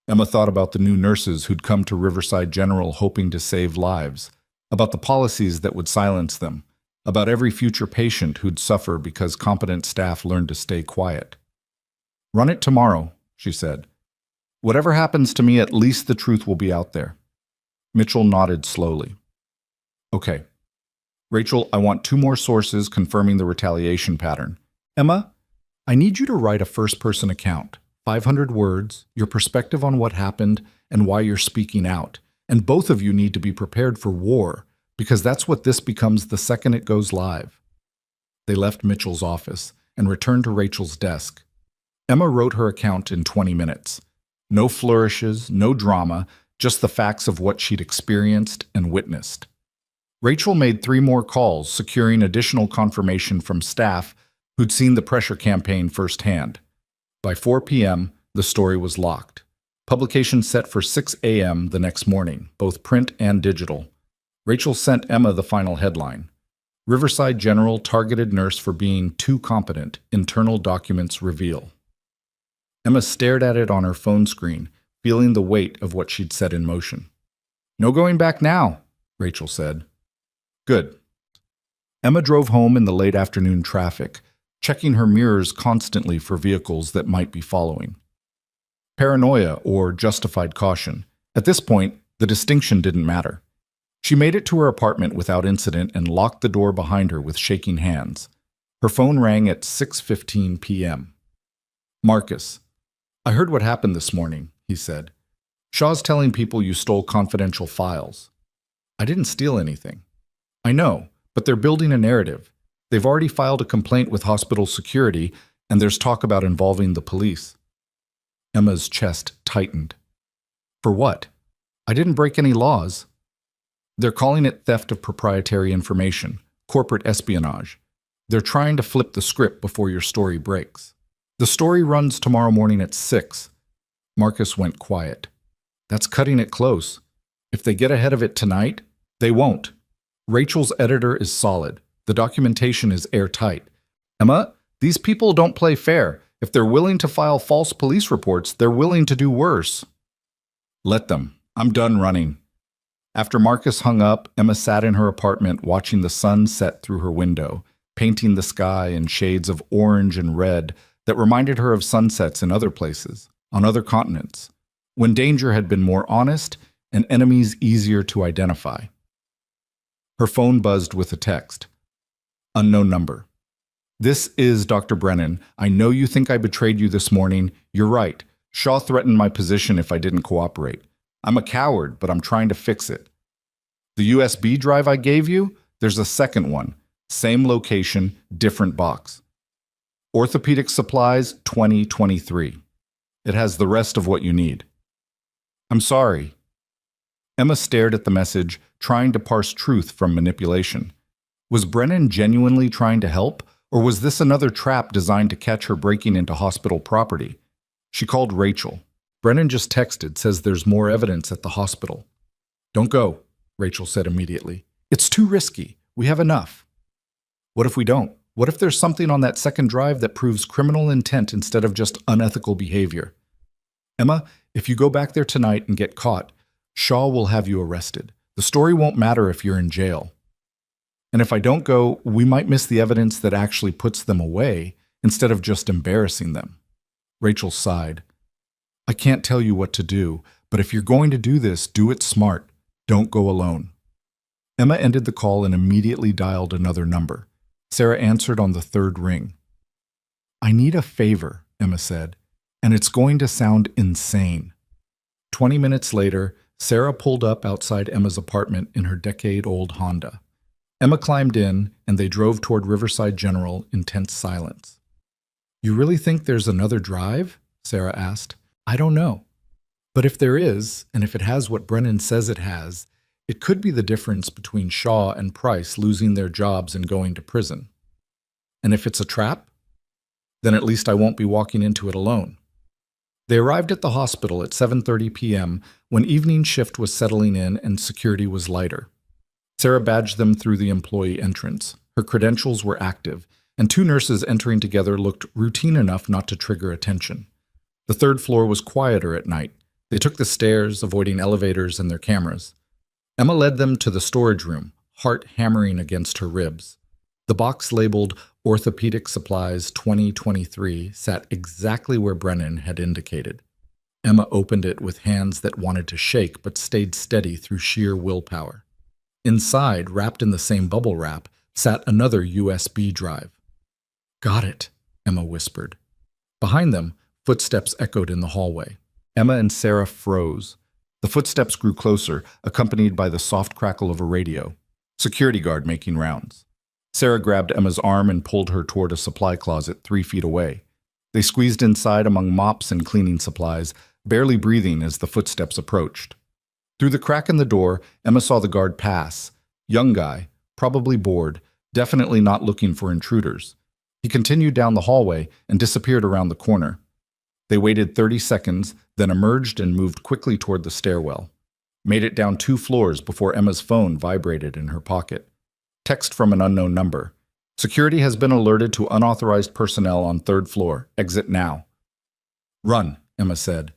Emma thought about the new nurses who'd come to Riverside General hoping to save lives, about the policies that would silence them, about every future patient who'd suffer because competent staff learned to stay quiet. Run it tomorrow, she said. Whatever happens to me, at least the truth will be out there. Mitchell nodded slowly. Okay. Rachel, I want 2 more sources confirming the retaliation pattern. Emma, I need you to write a first-person account, 500 words, your perspective on what happened, and why you're speaking out. And both of you need to be prepared for war, because that's what this becomes the second it goes live. They left Mitchell's office and returned to Rachel's desk. Emma wrote her account in 20 minutes. No flourishes, no drama, just the facts of what she'd experienced and witnessed. Rachel made 3 more calls, securing additional confirmation from staff who'd seen the pressure campaign firsthand. By 4 p.m., the story was locked. Publication set for 6 a.m. the next morning, both print and digital. Rachel sent Emma the final headline. Riverside General targeted nurse for being too competent, internal documents reveal. Emma stared at it on her phone screen, feeling the weight of what she'd set in motion. No going back now, Rachel said. Good. Emma drove home in the late afternoon traffic, checking her mirrors constantly for vehicles that might be following. Paranoia or justified caution. At this point, the distinction didn't matter. She made it to her apartment without incident and locked the door behind her with shaking hands. Her phone rang at 6:15 p.m. Marcus, I heard what happened this morning, he said. Shaw's telling people you stole confidential files. I didn't steal anything. I know, but they're building a narrative. They've already filed a complaint with hospital security, and there's talk about involving the police. Emma's chest tightened. For what? I didn't break any laws. They're calling it theft of proprietary information, corporate espionage. They're trying to flip the script before your story breaks. The story runs tomorrow morning at 6. Marcus went quiet. That's cutting it close. If they get ahead of it tonight, they won't. Rachel's editor is solid. The documentation is airtight. Emma, these people don't play fair. If they're willing to file false police reports, they're willing to do worse. Let them. I'm done running. After Marcus hung up, Emma sat in her apartment watching the sun set through her window, painting the sky in shades of orange and red that reminded her of sunsets in other places, on other continents, when danger had been more honest and enemies easier to identify. Her phone buzzed with a text. Unknown number. This is Dr. Brennan. I know you think I betrayed you this morning. You're right. Shaw threatened my position if I didn't cooperate. I'm a coward, but I'm trying to fix it. The USB drive I gave you? There's a second one. Same location, different box. Orthopedic supplies 2023. It has the rest of what you need. I'm sorry. Emma stared at the message, trying to parse truth from manipulation. Was Brennan genuinely trying to help, or was this another trap designed to catch her breaking into hospital property? She called Rachel. Brennan just texted, says there's more evidence at the hospital. Don't go, Rachel said immediately. It's too risky. We have enough. What if we don't? What if there's something on that second drive that proves criminal intent instead of just unethical behavior? Emma, if you go back there tonight and get caught, Shaw will have you arrested. The story won't matter if you're in jail. And if I don't go, we might miss the evidence that actually puts them away instead of just embarrassing them. Rachel sighed. I can't tell you what to do, but if you're going to do this, do it smart. Don't go alone. Emma ended the call and immediately dialed another number. Sarah answered on the third ring. I need a favor, Emma said, and it's going to sound insane. 20 minutes later, Sarah pulled up outside Emma's apartment in her decade-old Honda. Emma climbed in, and they drove toward Riverside General in tense silence. You really think there's another drive? Sarah asked. I don't know. But if there is, and if it has what Brennan says it has, it could be the difference between Shaw and Price losing their jobs and going to prison. And if it's a trap, then at least I won't be walking into it alone. They arrived at the hospital at 7:30 p.m. when evening shift was settling in and security was lighter. Sarah badged them through the employee entrance. Her credentials were active, and two nurses entering together looked routine enough not to trigger attention. The third floor was quieter at night. They took the stairs, avoiding elevators and their cameras. Emma led them to the storage room, heart hammering against her ribs. The box labeled Orthopedic Supplies 2023 sat exactly where Brennan had indicated. Emma opened it with hands that wanted to shake but stayed steady through sheer willpower. Inside, wrapped in the same bubble wrap, sat another USB drive. "Got it," Emma whispered. Behind them, footsteps echoed in the hallway. Emma and Sarah froze. The footsteps grew closer, accompanied by the soft crackle of a radio. Security guard making rounds. Sarah grabbed Emma's arm and pulled her toward a supply closet 3 feet away. They squeezed inside among mops and cleaning supplies, barely breathing as the footsteps approached. Through the crack in the door, Emma saw the guard pass. Young guy, probably bored, definitely not looking for intruders. He continued down the hallway and disappeared around the corner. They waited 30 seconds, then emerged and moved quickly toward the stairwell. Made it down 2 floors before Emma's phone vibrated in her pocket. Text from an unknown number. "Security has been alerted to unauthorized personnel on 3rd floor. Exit now." "Run," Emma said.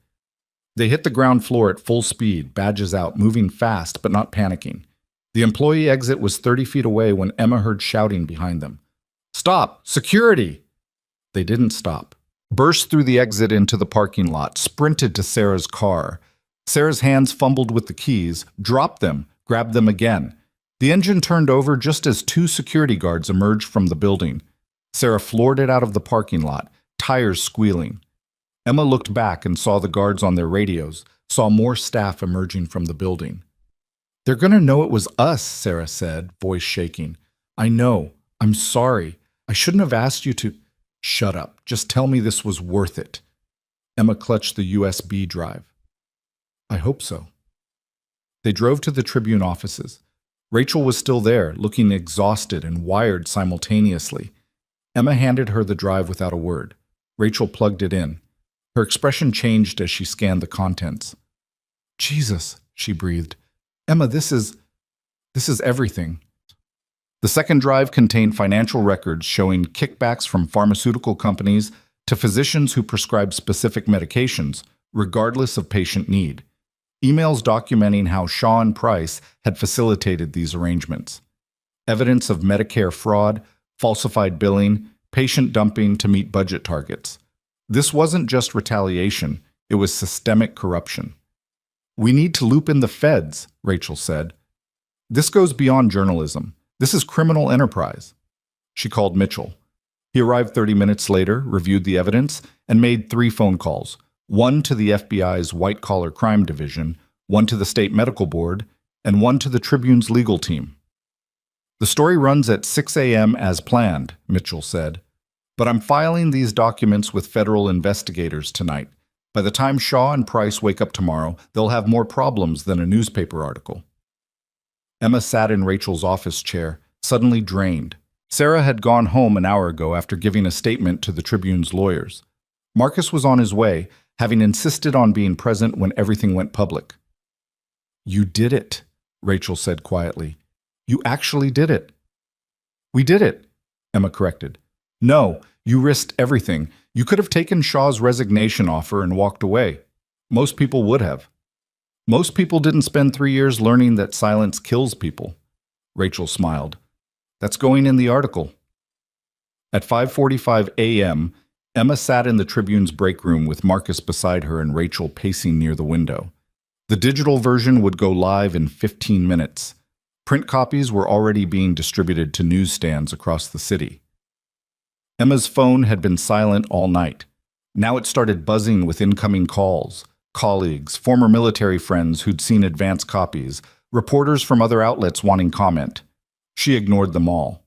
They hit the ground floor at full speed, badges out, moving fast but not panicking. The employee exit was 30 feet away when Emma heard shouting behind them. "Stop! Security!" They didn't stop. Burst through the exit into the parking lot, sprinted to Sarah's car. Sarah's hands fumbled with the keys, dropped them, grabbed them again. The engine turned over just as 2 security guards emerged from the building. Sarah floored it out of the parking lot, tires squealing. Emma looked back and saw the guards on their radios, saw more staff emerging from the building. "They're going to know it was us," Sarah said, voice shaking. "I know. I'm sorry. I shouldn't have asked you to—" "Shut up. Just tell me this was worth it." Emma clutched the USB drive. "I hope so." They drove to the Tribune offices. Rachel was still there, looking exhausted and wired simultaneously. Emma handed her the drive without a word. Rachel plugged it in. Her expression changed as she scanned the contents. "Jesus," she breathed. "Emma, this is everything." The second drive contained financial records showing kickbacks from pharmaceutical companies to physicians who prescribed specific medications, regardless of patient need. Emails documenting how Shaw and Price had facilitated these arrangements. Evidence of Medicare fraud, falsified billing, patient dumping to meet budget targets. This wasn't just retaliation, it was systemic corruption. "We need to loop in the feds," Rachel said. "This goes beyond journalism. This is criminal enterprise." She called Mitchell. He arrived 30 minutes later, reviewed the evidence, and made 3 phone calls. One to the FBI's white-collar crime division, one to the state medical board, and one to the Tribune's legal team. "The story runs at 6 a.m. as planned," Mitchell said. "But I'm filing these documents with federal investigators tonight. By the time Shaw and Price wake up tomorrow, they'll have more problems than a newspaper article." Emma sat in Rachel's office chair, suddenly drained. Sarah had gone home an hour ago after giving a statement to the Tribune's lawyers. Marcus was on his way, having insisted on being present when everything went public. "You did it," Rachel said quietly. "You actually did it." "We did it," Emma corrected. "No, you risked everything. You could have taken Shaw's resignation offer and walked away. Most people would have. Most people didn't spend 3 years learning that silence kills people." Rachel smiled. "That's going in the article." At 5:45 a.m., Emma sat in the Tribune's break room with Marcus beside her and Rachel pacing near the window. The digital version would go live in 15 minutes. Print copies were already being distributed to newsstands across the city. Emma's phone had been silent all night. Now it started buzzing with incoming calls. Colleagues, former military friends who'd seen advance copies, reporters from other outlets wanting comment. She ignored them all.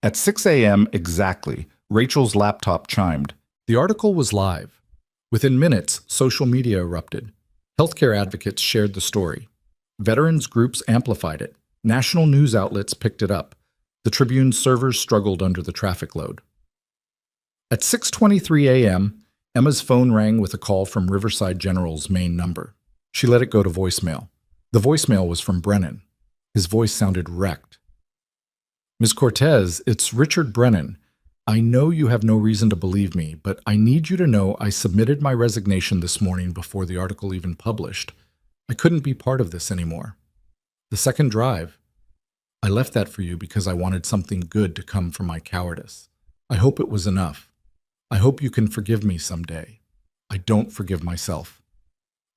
At 6 a.m. exactly, Rachel's laptop chimed. The article was live. Within minutes, social media erupted. Healthcare advocates shared the story. Veterans groups amplified it. National news outlets picked it up. The Tribune's servers struggled under the traffic load. At 6:23 a.m., Emma's phone rang with a call from Riverside General's main number. She let it go to voicemail. The voicemail was from Brennan. His voice sounded wrecked. "Ms. Cortez, it's Richard Brennan. I know you have no reason to believe me, but I need you to know I submitted my resignation this morning before the article even published. I couldn't be part of this anymore. The second drive, I left that for you because I wanted something good to come from my cowardice. I hope it was enough. I hope you can forgive me someday. I don't forgive myself."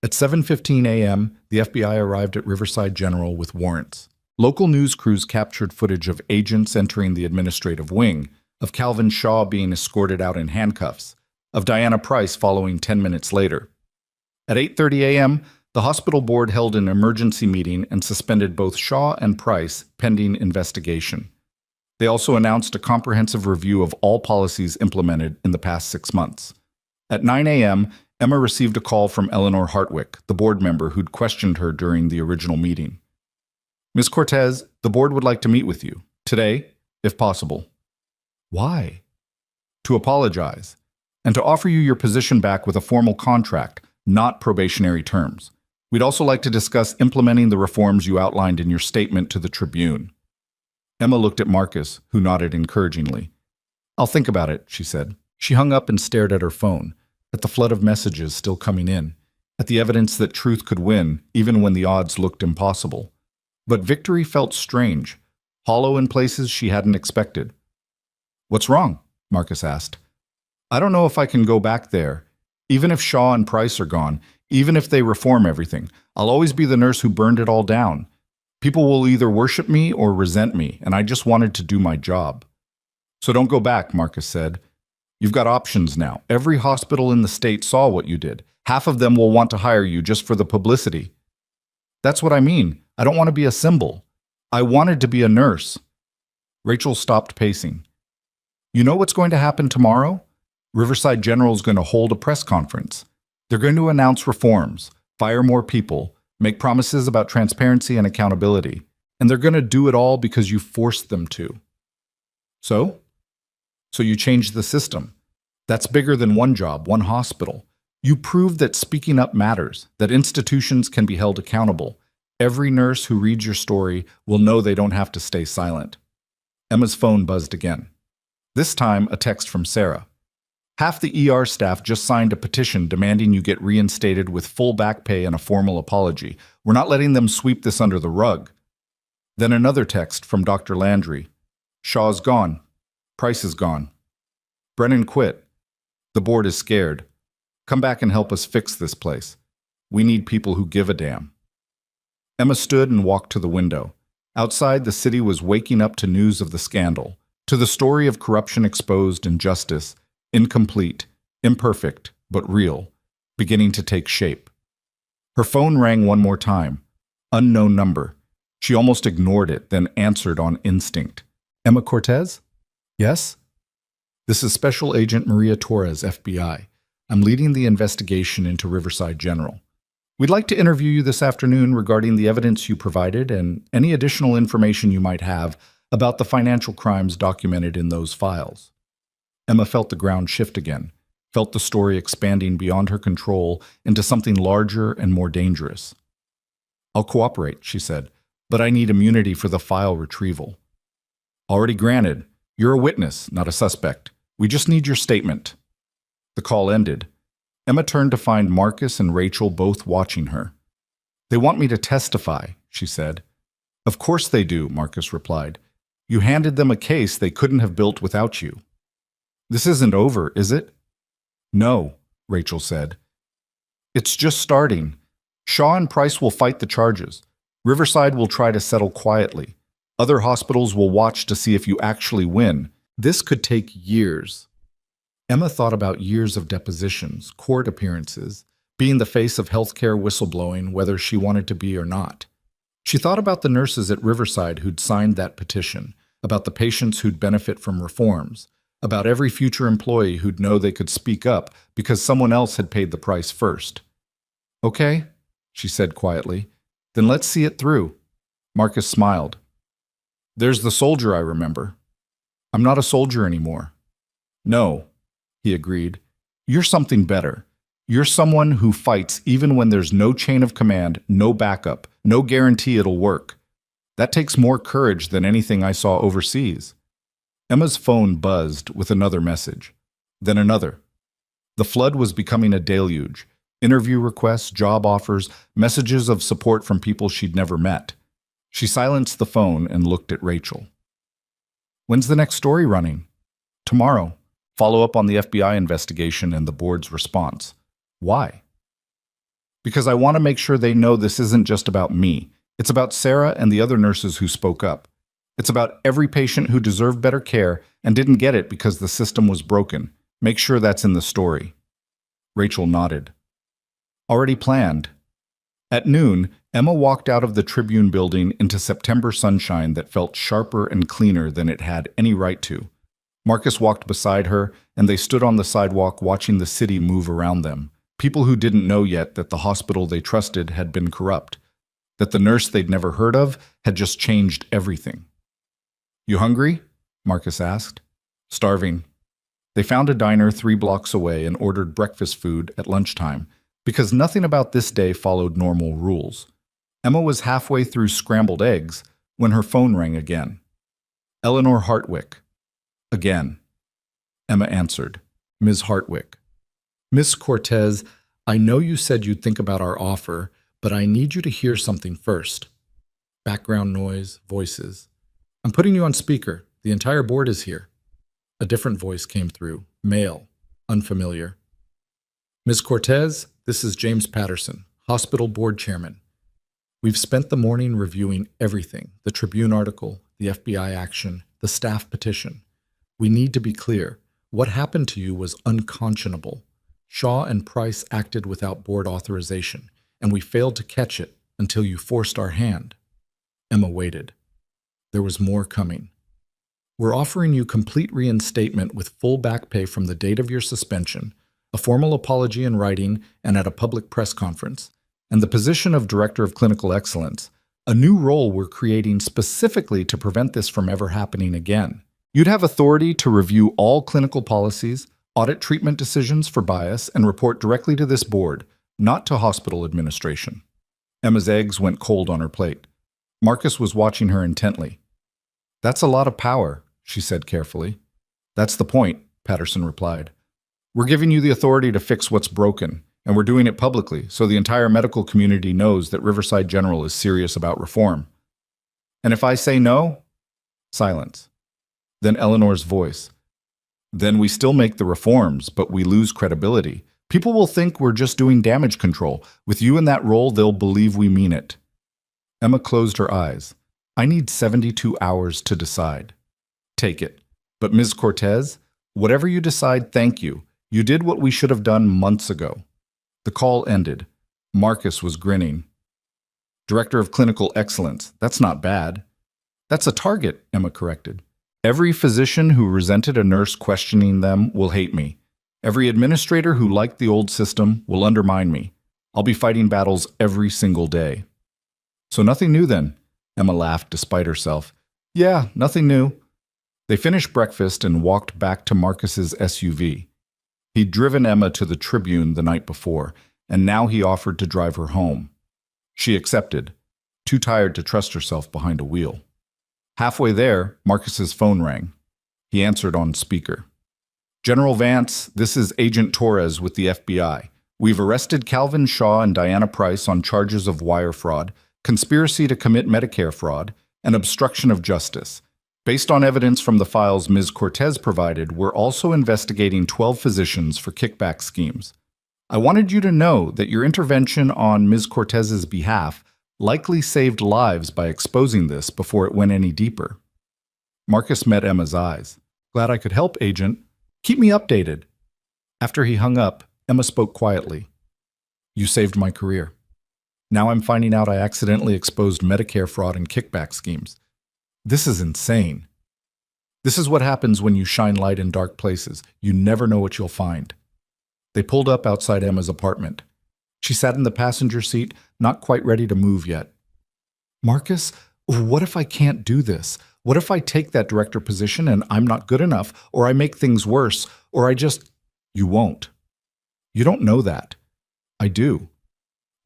At 7:15 a.m., the FBI arrived at Riverside General with warrants. Local news crews captured footage of agents entering the administrative wing, of Calvin Shaw being escorted out in handcuffs, of Diana Price following 10 minutes later. At 8:30 a.m., the hospital board held an emergency meeting and suspended both Shaw and Price pending investigation. They also announced a comprehensive review of all policies implemented in the past 6 months. At 9 a.m., Emma received a call from Eleanor Hartwick, the board member who'd questioned her during the original meeting. "Ms. Cortez, the board would like to meet with you, today, if possible." "Why?" "To apologize, and to offer you your position back with a formal contract, not probationary terms. We'd also like to discuss implementing the reforms you outlined in your statement to the Tribune." Emma looked at Marcus, who nodded encouragingly. "I'll think about it," she said. She hung up and stared at her phone, at the flood of messages still coming in, at the evidence that truth could win, even when the odds looked impossible. But victory felt strange, hollow in places she hadn't expected. "What's wrong?" Marcus asked. "I don't know if I can go back there. Even if Shaw and Price are gone, even if they reform everything, I'll always be the nurse who burned it all down. People will either worship me or resent me, and I just wanted to do my job." "So don't go back," Marcus said. "You've got options now. Every hospital in the state saw what you did. Half of them will want to hire you just for the publicity." "That's what I mean. I don't want to be a symbol. I wanted to be a nurse." Rachel stopped pacing. "You know what's going to happen tomorrow? Riverside General's going to hold a press conference. They're going to announce reforms, fire more people, make promises about transparency and accountability, and they're going to do it all because you forced them to." So you changed the system. That's bigger than one job, one hospital. You proved that speaking up matters, that institutions can be held accountable. Every nurse who reads your story will know they don't have to stay silent. Emma's phone buzzed again. This time, a text from Sarah. "Half the ER staff just signed a petition demanding you get reinstated with full back pay and a formal apology. We're not letting them sweep this under the rug." Then another text from Dr. Landry. "Shaw's gone. Price is gone. Brennan quit. The board is scared. Come back and help us fix this place. We need people who give a damn." Emma stood and walked to the window. Outside, the city was waking up to news of the scandal, to the story of corruption exposed and justice, incomplete, imperfect, but real, beginning to take shape. Her phone rang one more time. Unknown number. She almost ignored it, then answered on instinct. "Emma Cortez?" "Yes?" "This is Special Agent Maria Torres, FBI. I'm leading the investigation into Riverside General. We'd like to interview you this afternoon regarding the evidence you provided and any additional information you might have about the financial crimes documented in those files." Emma felt the ground shift again, felt the story expanding beyond her control into something larger and more dangerous. "I'll cooperate," she said, "but I need immunity for the file retrieval." "Already granted. You're a witness, not a suspect. We just need your statement." The call ended. Emma turned to find Marcus and Rachel both watching her. "They want me to testify," she said. "Of course they do," Marcus replied. "You handed them a case they couldn't have built without you." "This isn't over, is it?" "No," Rachel said. "It's just starting. Shaw and Price will fight the charges. Riverside will try to settle quietly. Other hospitals will watch to see if you actually win. This could take years." Emma thought about years of depositions, court appearances, being the face of healthcare whistleblowing whether she wanted to be or not. She thought about the nurses at Riverside who'd signed that petition, about the patients who'd benefit from reforms, about every future employee who'd know they could speak up because someone else had paid the price first. "Okay, she said quietly. Then let's see it through. Marcus smiled. There's the soldier I remember. I'm not a soldier anymore. No, he agreed. You're something better. You're someone who fights even when there's no chain of command, no backup, no guarantee it'll work. That takes more courage than anything I saw overseas. Emma's phone buzzed with another message. Then another. The flood was becoming a deluge. Interview requests, job offers, messages of support from people she'd never met. She silenced the phone and looked at Rachel. When's the next story running? Tomorrow. Follow up on the FBI investigation and the board's response. Why? Because I want to make sure they know this isn't just about me. It's about Sarah and the other nurses who spoke up. It's about every patient who deserved better care and didn't get it because the system was broken. Make sure that's in the story. Rachel nodded. Already planned. At noon, Emma walked out of the Tribune building into September sunshine that felt sharper and cleaner than it had any right to. Marcus walked beside her, and they stood on the sidewalk watching the city move around them. People who didn't know yet that the hospital they trusted had been corrupt, that the nurse they'd never heard of had just changed everything. You hungry? Marcus asked. Starving. They found a diner 3 blocks away and ordered breakfast food at lunchtime, because nothing about this day followed normal rules. Emma was halfway through scrambled eggs when her phone rang again. Eleanor Hartwick. Again. Emma answered. Ms. Hartwick. Miss Cortez, I know you said you'd think about our offer, but I need you to hear something first. Background noise, voices. I'm putting you on speaker. The entire board is here. A different voice came through. Male. Unfamiliar. Ms. Cortez, this is James Patterson, hospital board chairman. We've spent the morning reviewing everything, the Tribune article, the FBI action, the staff petition. We need to be clear. What happened to you was unconscionable. Shaw and Price acted without board authorization, and we failed to catch it until you forced our hand. Emma waited. There was more coming. We're offering you complete reinstatement with full back pay from the date of your suspension, a formal apology in writing and at a public press conference, and the position of Director of Clinical Excellence, a new role we're creating specifically to prevent this from ever happening again. You'd have authority to review all clinical policies, audit treatment decisions for bias, and report directly to this board, not to hospital administration. Emma's eggs went cold on her plate. Marcus was watching her intently. That's a lot of power, she said carefully. That's the point, Patterson replied. We're giving you the authority to fix what's broken, and we're doing it publicly so the entire medical community knows that Riverside General is serious about reform. And if I say no? Silence. Then Eleanor's voice. Then we still make the reforms, but we lose credibility. People will think we're just doing damage control. With you in that role, they'll believe we mean it. Emma closed her eyes. I need 72 hours to decide. Take it. But Ms. Cortez, whatever you decide, thank you. You did what we should have done months ago. The call ended. Marcus was grinning. Director of Clinical Excellence. That's not bad. That's a target, Emma corrected. Every physician who resented a nurse questioning them will hate me. Every administrator who liked the old system will undermine me. I'll be fighting battles every single day. So nothing new then, Emma laughed despite herself. Yeah, nothing new. They finished breakfast and walked back to Marcus's SUV. He'd driven Emma to the Tribune the night before, and now he offered to drive her home. She accepted, too tired to trust herself behind a wheel. Halfway there, Marcus's phone rang. He answered on speaker. General Vance, this is Agent Torres with the FBI. We've arrested Calvin Shaw and Diana Price on charges of wire fraud, conspiracy to commit Medicare fraud, and obstruction of justice. Based on evidence from the files Ms. Cortez provided, we're also investigating 12 physicians for kickback schemes. I wanted you to know that your intervention on Ms. Cortez's behalf likely saved lives by exposing this before it went any deeper. Marcus met Emma's eyes. Glad I could help, Agent. Keep me updated. After he hung up, Emma spoke quietly. You saved my career. Now I'm finding out I accidentally exposed Medicare fraud and kickback schemes. This is insane. This is what happens when you shine light in dark places. You never know what you'll find. They pulled up outside Emma's apartment. She sat in the passenger seat, not quite ready to move yet. Marcus, what if I can't do this? What if I take that director position and I'm not good enough, or I make things worse, or I just... You won't. You don't know that. I do.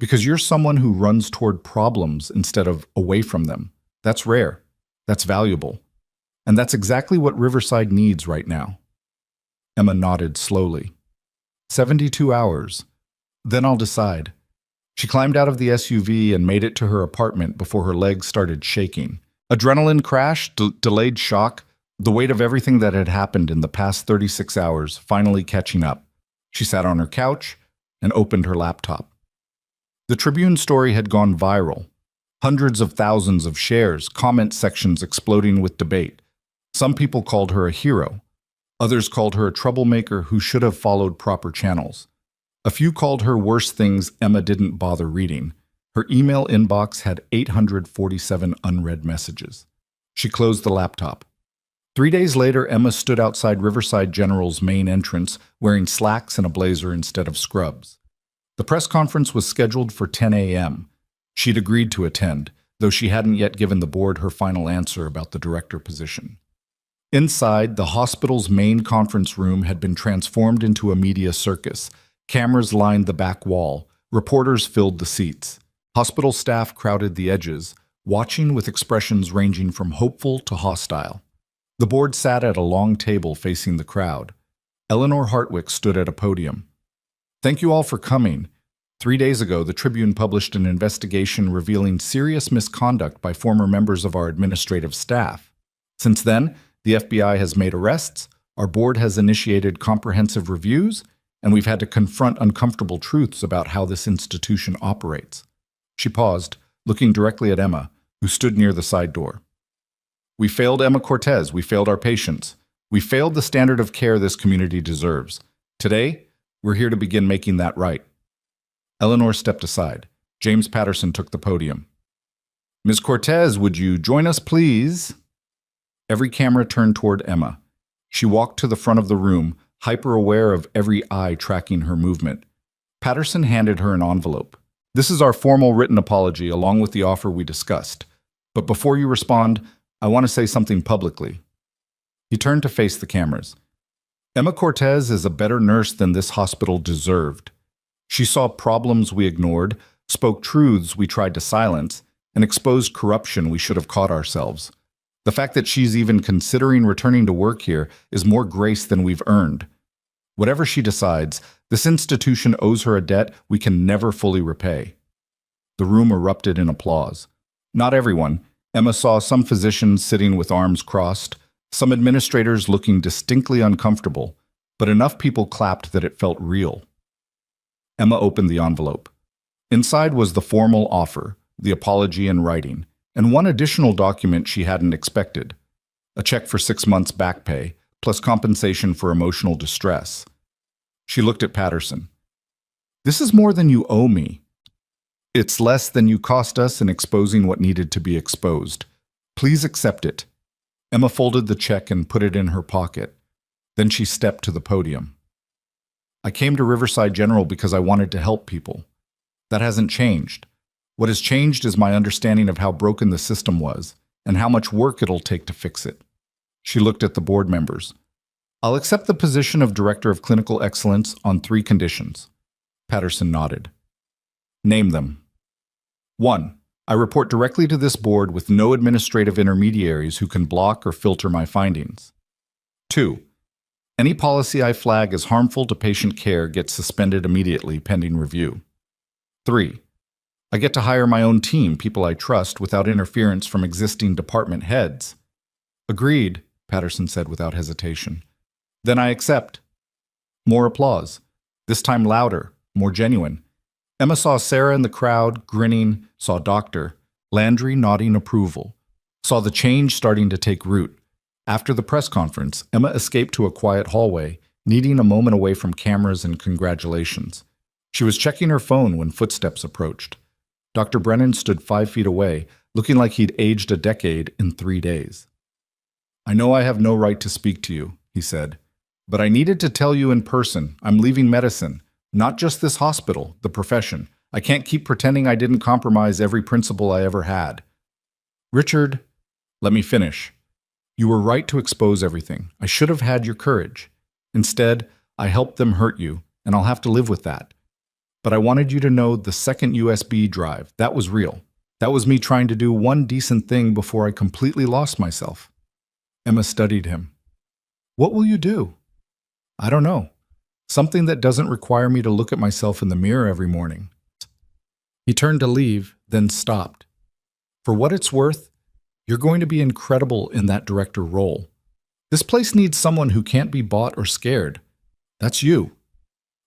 Because you're someone who runs toward problems instead of away from them. That's rare. That's valuable. And that's exactly what Riverside needs right now. Emma nodded slowly. 72 hours. Then I'll decide. She climbed out of the SUV and made it to her apartment before her legs started shaking. Adrenaline crash, delayed shock, the weight of everything that had happened in the past 36 hours finally catching up. She sat on her couch and opened her laptop. The Tribune story had gone viral. Hundreds of thousands of shares, comment sections exploding with debate. Some people called her a hero. Others called her a troublemaker who should have followed proper channels. A few called her worse things Emma didn't bother reading. Her email inbox had 847 unread messages. She closed the laptop. 3 days later, Emma stood outside Riverside General's main entrance, wearing slacks and a blazer instead of scrubs. The press conference was scheduled for 10 a.m. She'd agreed to attend, though she hadn't yet given the board her final answer about the director position. Inside, the hospital's main conference room had been transformed into a media circus. Cameras lined the back wall. Reporters filled the seats. Hospital staff crowded the edges, watching with expressions ranging from hopeful to hostile. The board sat at a long table facing the crowd. Eleanor Hartwick stood at a podium. Thank you all for coming. 3 days ago, the Tribune published an investigation revealing serious misconduct by former members of our administrative staff. Since then, the FBI has made arrests, our board has initiated comprehensive reviews, and we've had to confront uncomfortable truths about how this institution operates. She paused, looking directly at Emma, who stood near the side door. We failed Emma Cortez. We failed our patients. We failed the standard of care this community deserves. Today, we're here to begin making that right. Eleanor stepped aside. James Patterson took the podium. Ms. Cortez, would you join us, please? Every camera turned toward Emma. She walked to the front of the room, hyper-aware of every eye tracking her movement. Patterson handed her an envelope. This is our formal written apology along with the offer we discussed. But before you respond, I want to say something publicly. He turned to face the cameras. Emma Cortez is a better nurse than this hospital deserved. She saw problems we ignored, spoke truths we tried to silence, and exposed corruption we should have caught ourselves. The fact that she's even considering returning to work here is more grace than we've earned. Whatever she decides, this institution owes her a debt we can never fully repay. The room erupted in applause. Not everyone. Emma saw some physicians sitting with arms crossed, some administrators looking distinctly uncomfortable, but enough people clapped that it felt real. Emma opened the envelope. Inside was the formal offer, the apology in writing, and one additional document she hadn't expected. A check for 6 months back pay, plus compensation for emotional distress. She looked at Patterson. This is more than you owe me. It's less than you cost us in exposing what needed to be exposed. Please accept it. Emma folded the check and put it in her pocket. Then she stepped to the podium. I came to Riverside General because I wanted to help people. That hasn't changed. What has changed is my understanding of how broken the system was and how much work it'll take to fix it. She looked at the board members. I'll accept the position of Director of Clinical Excellence on 3 conditions. Patterson nodded. Name them. 1. I report directly to this board with no administrative intermediaries who can block or filter my findings. 2. Any policy I flag as harmful to patient care gets suspended immediately pending review. 3. I get to hire my own team, people I trust, without interference from existing department heads. Agreed, Patterson said without hesitation. Then I accept. More applause. This time louder, more genuine. Emma saw Sarah in the crowd, grinning, saw Dr. Landry nodding approval, saw the change starting to take root. After the press conference, Emma escaped to a quiet hallway, needing a moment away from cameras and congratulations. She was checking her phone when footsteps approached. Dr. Brennan stood 5 feet away, looking like he'd aged a decade in 3 days. I know I have no right to speak to you, he said, but I needed to tell you in person I'm leaving medicine. Not just this hospital, the profession. I can't keep pretending I didn't compromise every principle I ever had. Richard, let me finish. You were right to expose everything. I should have had your courage. Instead, I helped them hurt you, and I'll have to live with that. But I wanted you to know the second USB drive, that was real. That was me trying to do one decent thing before I completely lost myself. Emma studied him. What will you do? I don't know. Something that doesn't require me to look at myself in the mirror every morning. He turned to leave, then stopped. For what it's worth, you're going to be incredible in that director role. This place needs someone who can't be bought or scared. That's you.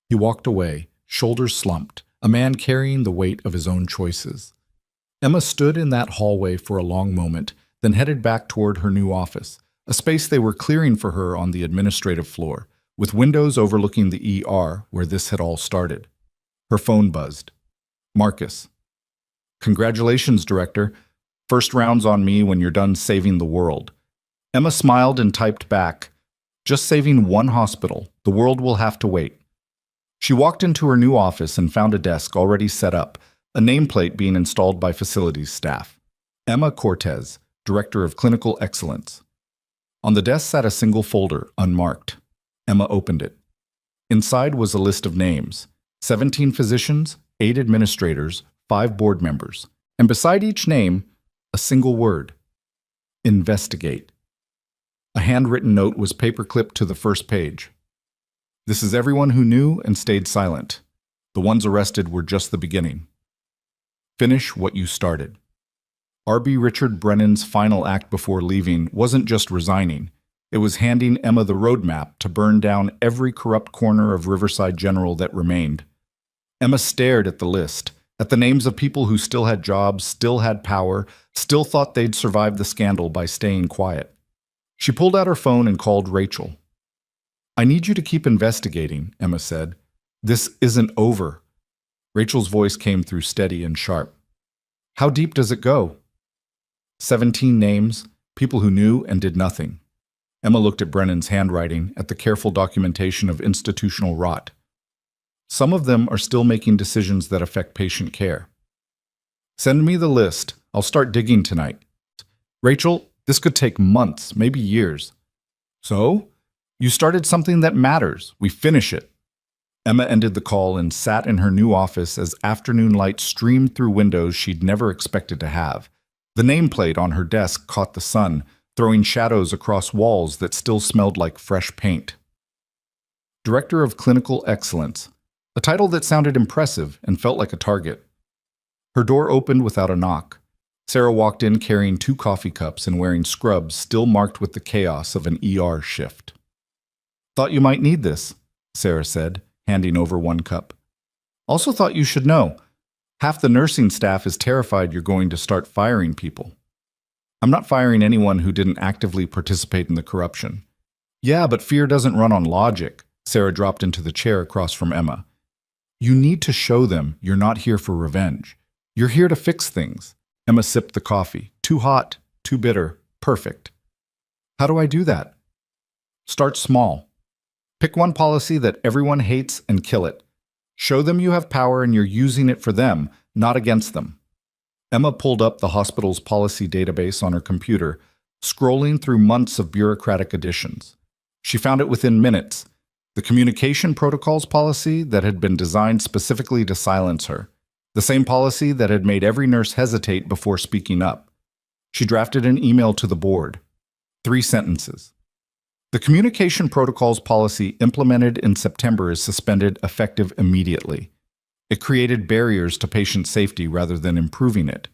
He walked away, shoulders slumped, a man carrying the weight of his own choices. Emma stood in that hallway for a long moment, then headed back toward her new office, a space they were clearing for her on the administrative floor, with windows overlooking the ER where this had all started. Her phone buzzed. Marcus. Congratulations, Director. First round's on me when you're done saving the world. Emma smiled and typed back, just saving one hospital. The world will have to wait. She walked into her new office and found a desk already set up, a nameplate being installed by facilities staff. Emma Cortez, Director of Clinical Excellence. On the desk sat a single folder, unmarked. Emma opened it. Inside was a list of names, 17 physicians, 8 administrators, 5 board members, and beside each name, a single word: investigate. A handwritten note was paperclipped to the first page. This is everyone who knew and stayed silent. The ones arrested were just the beginning. Finish what you started. R.B. Richard Brennan's final act before leaving wasn't just resigning. It was handing Emma the roadmap to burn down every corrupt corner of Riverside General that remained. Emma stared at the list, at the names of people who still had jobs, still had power, still thought they'd survive the scandal by staying quiet. She pulled out her phone and called Rachel. I need you to keep investigating, Emma said. This isn't over. Rachel's voice came through steady and sharp. How deep does it go? 17 names, people who knew and did nothing. Emma looked at Brennan's handwriting, at the careful documentation of institutional rot. Some of them are still making decisions that affect patient care. Send me the list. I'll start digging tonight. Rachel, this could take months, maybe years. So? You started something that matters. We finish it. Emma ended the call and sat in her new office as afternoon light streamed through windows she'd never expected to have. The nameplate on her desk caught the sun, throwing shadows across walls that still smelled like fresh paint. Director of Clinical Excellence, a title that sounded impressive and felt like a target. Her door opened without a knock. Sarah walked in carrying 2 coffee cups and wearing scrubs still marked with the chaos of an ER shift. Thought you might need this, Sarah said, handing over 1 cup. Also thought you should know. Half the nursing staff is terrified you're going to start firing people. I'm not firing anyone who didn't actively participate in the corruption. Yeah, but fear doesn't run on logic. Sarah dropped into the chair across from Emma. You need to show them you're not here for revenge. You're here to fix things. Emma sipped the coffee. Too hot, too bitter, perfect. How do I do that? Start small. Pick one policy that everyone hates and kill it. Show them you have power and you're using it for them, not against them. Emma pulled up the hospital's policy database on her computer, scrolling through months of bureaucratic additions. She found it within minutes, the communication protocols policy that had been designed specifically to silence her, the same policy that had made every nurse hesitate before speaking up. She drafted an email to the board. 3 sentences. The communication protocols policy implemented in September is suspended effective immediately. It created barriers to patient safety rather than improving it.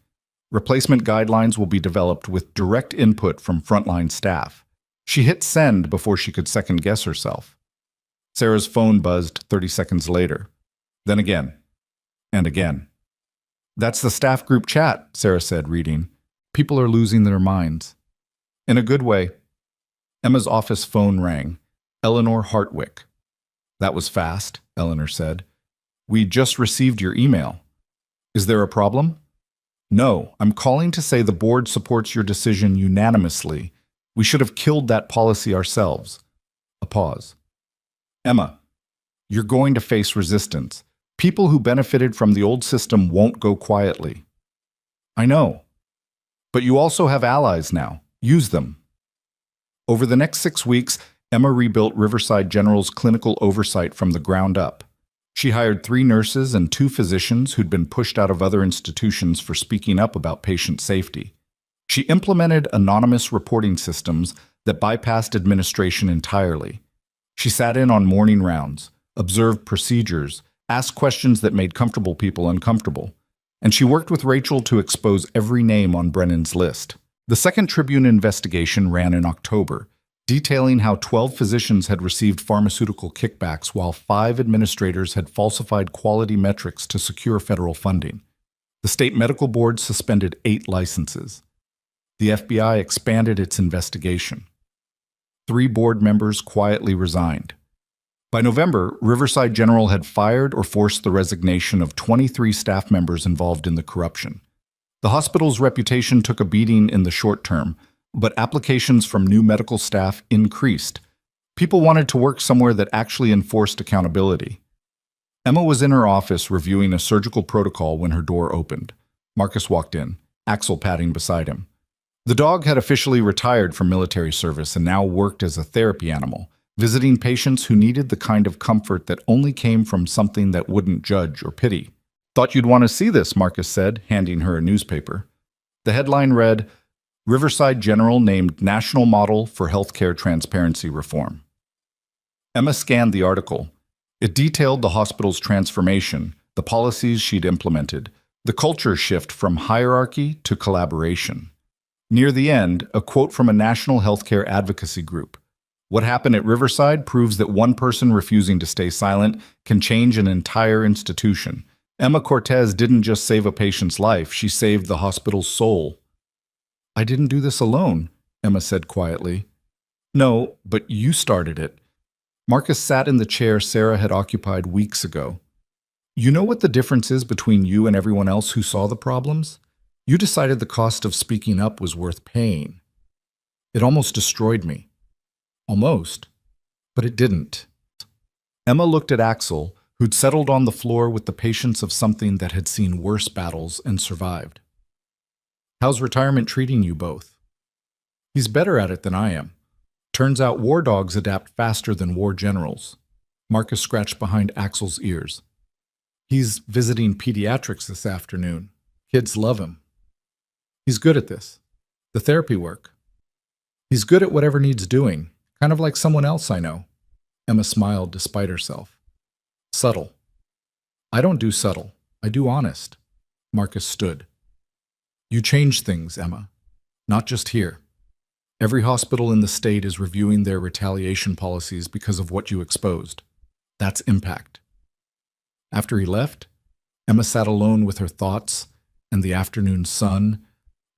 Replacement guidelines will be developed with direct input from frontline staff. She hit send before she could second-guess herself. Sarah's phone buzzed 30 seconds later. Then again. And again. That's the staff group chat, Sarah said, reading. People are losing their minds. In a good way. Emma's office phone rang. Eleanor Hartwick. That was fast, Eleanor said. We just received your email. Is there a problem? No, I'm calling to say the board supports your decision unanimously. We should have killed that policy ourselves. A pause. Emma, You're going to face resistance. People who benefited from the old system won't go quietly. I know. But you also have allies now. Use them. Over the next 6 weeks, Emma rebuilt Riverside General's clinical oversight from the ground up. She hired 3 nurses and 2 physicians who'd been pushed out of other institutions for speaking up about patient safety. She implemented anonymous reporting systems that bypassed administration entirely. She sat in on morning rounds, observed procedures, asked questions that made comfortable people uncomfortable. And she worked with Rachel to expose every name on Brennan's list. The Second Tribune investigation ran in October, detailing how 12 physicians had received pharmaceutical kickbacks while 5 administrators had falsified quality metrics to secure federal funding. The state medical board suspended 8 licenses. The FBI expanded its investigation. 3 board members quietly resigned. By November, Riverside General had fired or forced the resignation of 23 staff members involved in the corruption. The hospital's reputation took a beating in the short term, but applications from new medical staff increased. People wanted to work somewhere that actually enforced accountability. Emma was in her office reviewing a surgical protocol when her door opened. Marcus walked in, Axel padding beside him. The dog had officially retired from military service and now worked as a therapy animal, visiting patients who needed the kind of comfort that only came from something that wouldn't judge or pity. "Thought you'd want to see this," Marcus said, handing her a newspaper. The headline read, "Riverside General named National Model for Healthcare Transparency Reform." Emma scanned the article. It detailed the hospital's transformation, the policies she'd implemented, the culture shift from hierarchy to collaboration. Near the end, a quote from a national healthcare advocacy group. "What happened at Riverside proves that one person refusing to stay silent can change an entire institution." Emma Cortez didn't just save a patient's life, she saved the hospital's soul. "I didn't do this alone," Emma said quietly. "No, but you started it." Marcus sat in the chair Sarah had occupied weeks ago. "You know what the difference is between you and everyone else who saw the problems? You decided the cost of speaking up was worth paying. It almost destroyed me. Almost. But it didn't." Emma looked at Axel, who'd settled on the floor with the patience of something that had seen worse battles and survived. "How's retirement treating you both?" "He's better at it than I am. Turns out war dogs adapt faster than war generals." Marcus scratched behind Axel's ears. "He's visiting pediatrics this afternoon. Kids love him. He's good at this. The therapy work. He's good at whatever needs doing, kind of like someone else I know." Emma smiled despite herself. "Subtle." "I don't do subtle. I do honest." Marcus stood. "You change things, Emma. Not just here. Every hospital in the state is reviewing their retaliation policies because of what you exposed. That's impact." After he left, Emma sat alone with her thoughts and the afternoon sun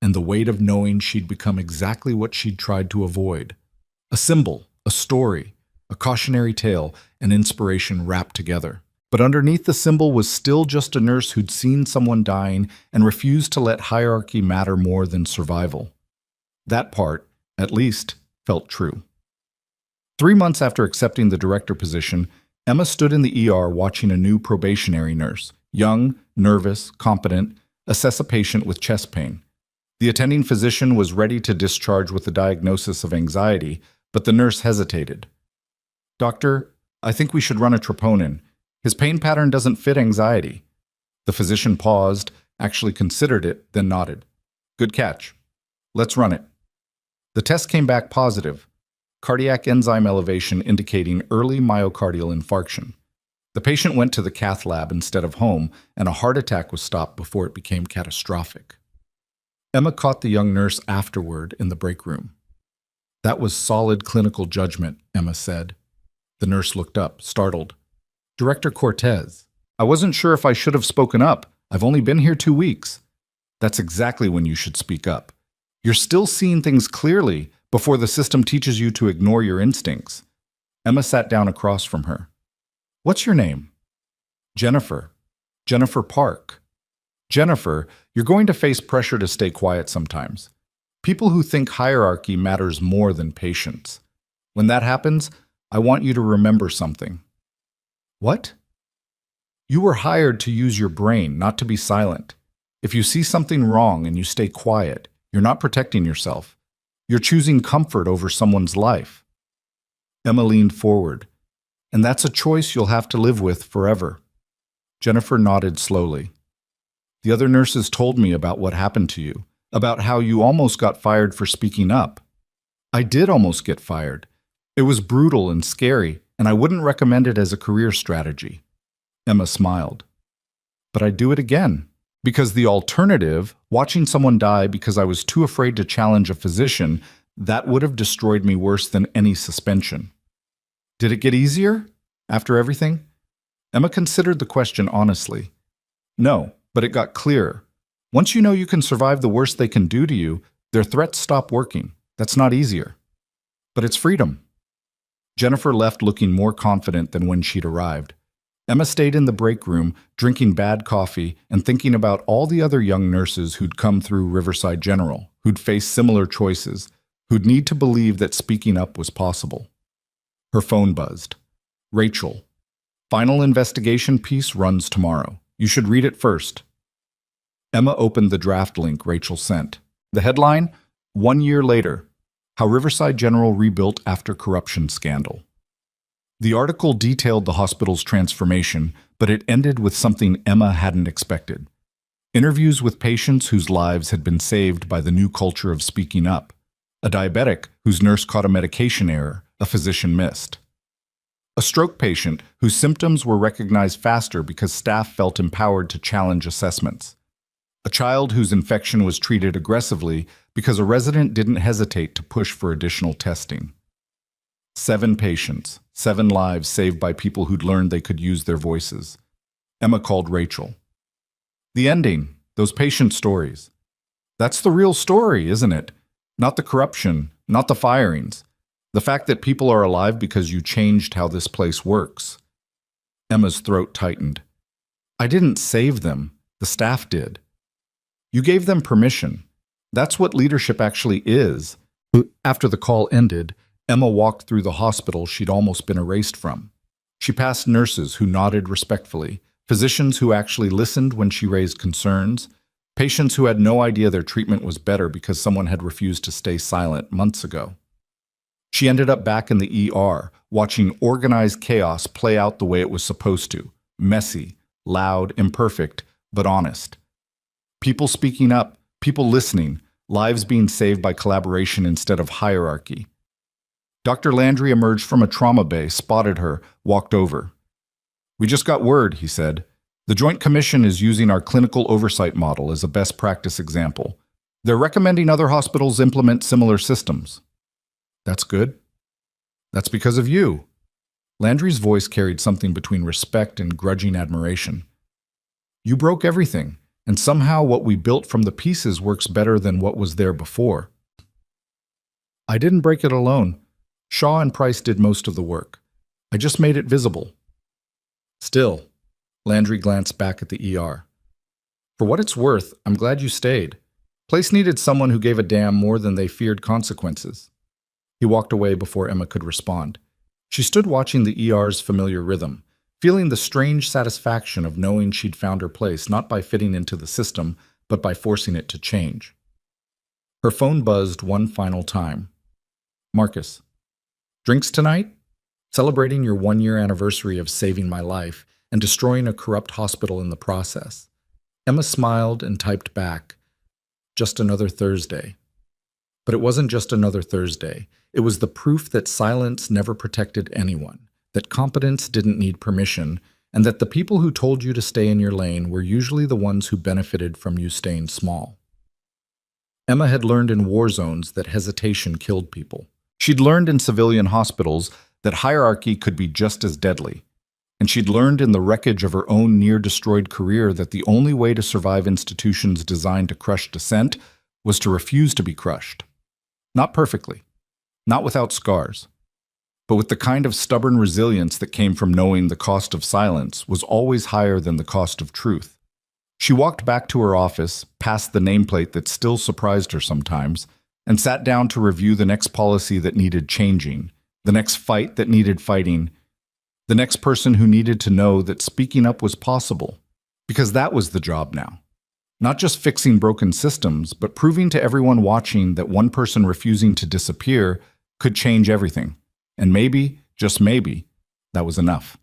and the weight of knowing she'd become exactly what she'd tried to avoid. A symbol, a story, a cautionary tale, an inspiration wrapped together. But underneath the symbol was still just a nurse who'd seen someone dying and refused to let hierarchy matter more than survival. That part, at least, felt true. 3 months after accepting the director position, Emma stood in the ER watching a new probationary nurse, young, nervous, competent, assess a patient with chest pain. The attending physician was ready to discharge with a diagnosis of anxiety, but the nurse hesitated. "Doctor, I think we should run a troponin. His pain pattern doesn't fit anxiety." The physician paused, actually considered it, then nodded. "Good catch. Let's run it." The test came back positive. Cardiac enzyme elevation indicating early myocardial infarction. The patient went to the cath lab instead of home, and a heart attack was stopped before it became catastrophic. Emma caught the young nurse afterward in the break room. "That was solid clinical judgment," Emma said. The nurse looked up, startled. "Director Cortez, I wasn't sure if I should have spoken up. I've only been here 2 weeks." "That's exactly when you should speak up. You're still seeing things clearly before the system teaches you to ignore your instincts." Emma sat down across from her. "What's your name?" "Jennifer. Jennifer Park." "Jennifer, you're going to face pressure to stay quiet sometimes. People who think hierarchy matters more than patience. When that happens, I want you to remember something. What? You were hired to use your brain, not to be silent. If you see something wrong and you stay quiet, you're not protecting yourself. You're choosing comfort over someone's life. Emma leaned forward. And that's a choice you'll have to live with forever. Jennifer nodded slowly. The other nurses told me about what happened to you, about how you almost got fired for speaking up. I did almost get fired. It was brutal and scary, and I wouldn't recommend it as a career strategy. Emma smiled. But I'd do it again, because the alternative, watching someone die because I was too afraid to challenge a physician, that would have destroyed me worse than any suspension. Did it get easier after everything? Emma considered the question honestly. No, but it got clearer. Once you know you can survive the worst they can do to you, their threats stop working. That's not easier. But it's freedom. Jennifer left looking more confident than when she'd arrived. Emma stayed in the break room, drinking bad coffee and thinking about all the other young nurses who'd come through Riverside General, who'd face similar choices, who'd need to believe that speaking up was possible. Her phone buzzed. Rachel. Final investigation piece runs tomorrow. You should read it first. Emma opened the draft link Rachel sent. The headline, 1 year later, How Riverside General Rebuilt After Corruption Scandal. The article detailed the hospital's transformation, but it ended with something Emma hadn't expected. Interviews with patients whose lives had been saved by the new culture of speaking up. A diabetic whose nurse caught a medication error a physician missed. A stroke patient whose symptoms were recognized faster because staff felt empowered to challenge assessments. A child whose infection was treated aggressively because a resident didn't hesitate to push for additional testing. 7 patients, 7 lives saved by people who'd learned they could use their voices. Emma called Rachel. The ending, those patient stories. That's the real story, isn't it? Not the corruption, not the firings. The fact that people are alive because you changed how this place works. Emma's throat tightened. I didn't save them. The staff did. You gave them permission. That's what leadership actually is. After the call ended, Emma walked through the hospital she'd almost been erased from. She passed nurses who nodded respectfully, physicians who actually listened when she raised concerns, patients who had no idea their treatment was better because someone had refused to stay silent months ago. She ended up back in the ER, watching organized chaos play out the way it was supposed to. Messy, loud, imperfect, but honest. People speaking up, people listening, lives being saved by collaboration instead of hierarchy. Dr. Landry emerged from a trauma bay, spotted her, walked over. We just got word, he said. The Joint Commission is using our clinical oversight model as a best practice example. They're recommending other hospitals implement similar systems. That's good. That's because of you. Landry's voice carried something between respect and grudging admiration. You broke everything, and somehow what we built from the pieces works better than what was there before. I didn't break it alone. Shaw and Price did most of the work. I just made it visible. Still, Landry glanced back at the ER. For what it's worth, I'm glad you stayed. Place needed someone who gave a damn more than they feared consequences. He walked away before Emma could respond. She stood watching the ER's familiar rhythm, feeling the strange satisfaction of knowing she'd found her place not by fitting into the system, but by forcing it to change. Her phone buzzed one final time. Marcus. Drinks tonight? Celebrating your 1-year anniversary of saving my life and destroying a corrupt hospital in the process. Emma smiled and typed back, just another Thursday. But it wasn't just another Thursday. It was the proof that silence never protected anyone, that competence didn't need permission, and that the people who told you to stay in your lane were usually the ones who benefited from you staying small. Emma had learned in war zones that hesitation killed people. She'd learned in civilian hospitals that hierarchy could be just as deadly. And she'd learned in the wreckage of her own near-destroyed career that the only way to survive institutions designed to crush dissent was to refuse to be crushed. Not perfectly, not without scars, but with the kind of stubborn resilience that came from knowing the cost of silence was always higher than the cost of truth. She walked back to her office, past the nameplate that still surprised her sometimes, and sat down to review the next policy that needed changing, the next fight that needed fighting, The next person who needed to know that speaking up was possible. Because that was the job now. Not just fixing broken systems, but proving to everyone watching that one person refusing to disappear could change everything. And maybe, just maybe, that was enough.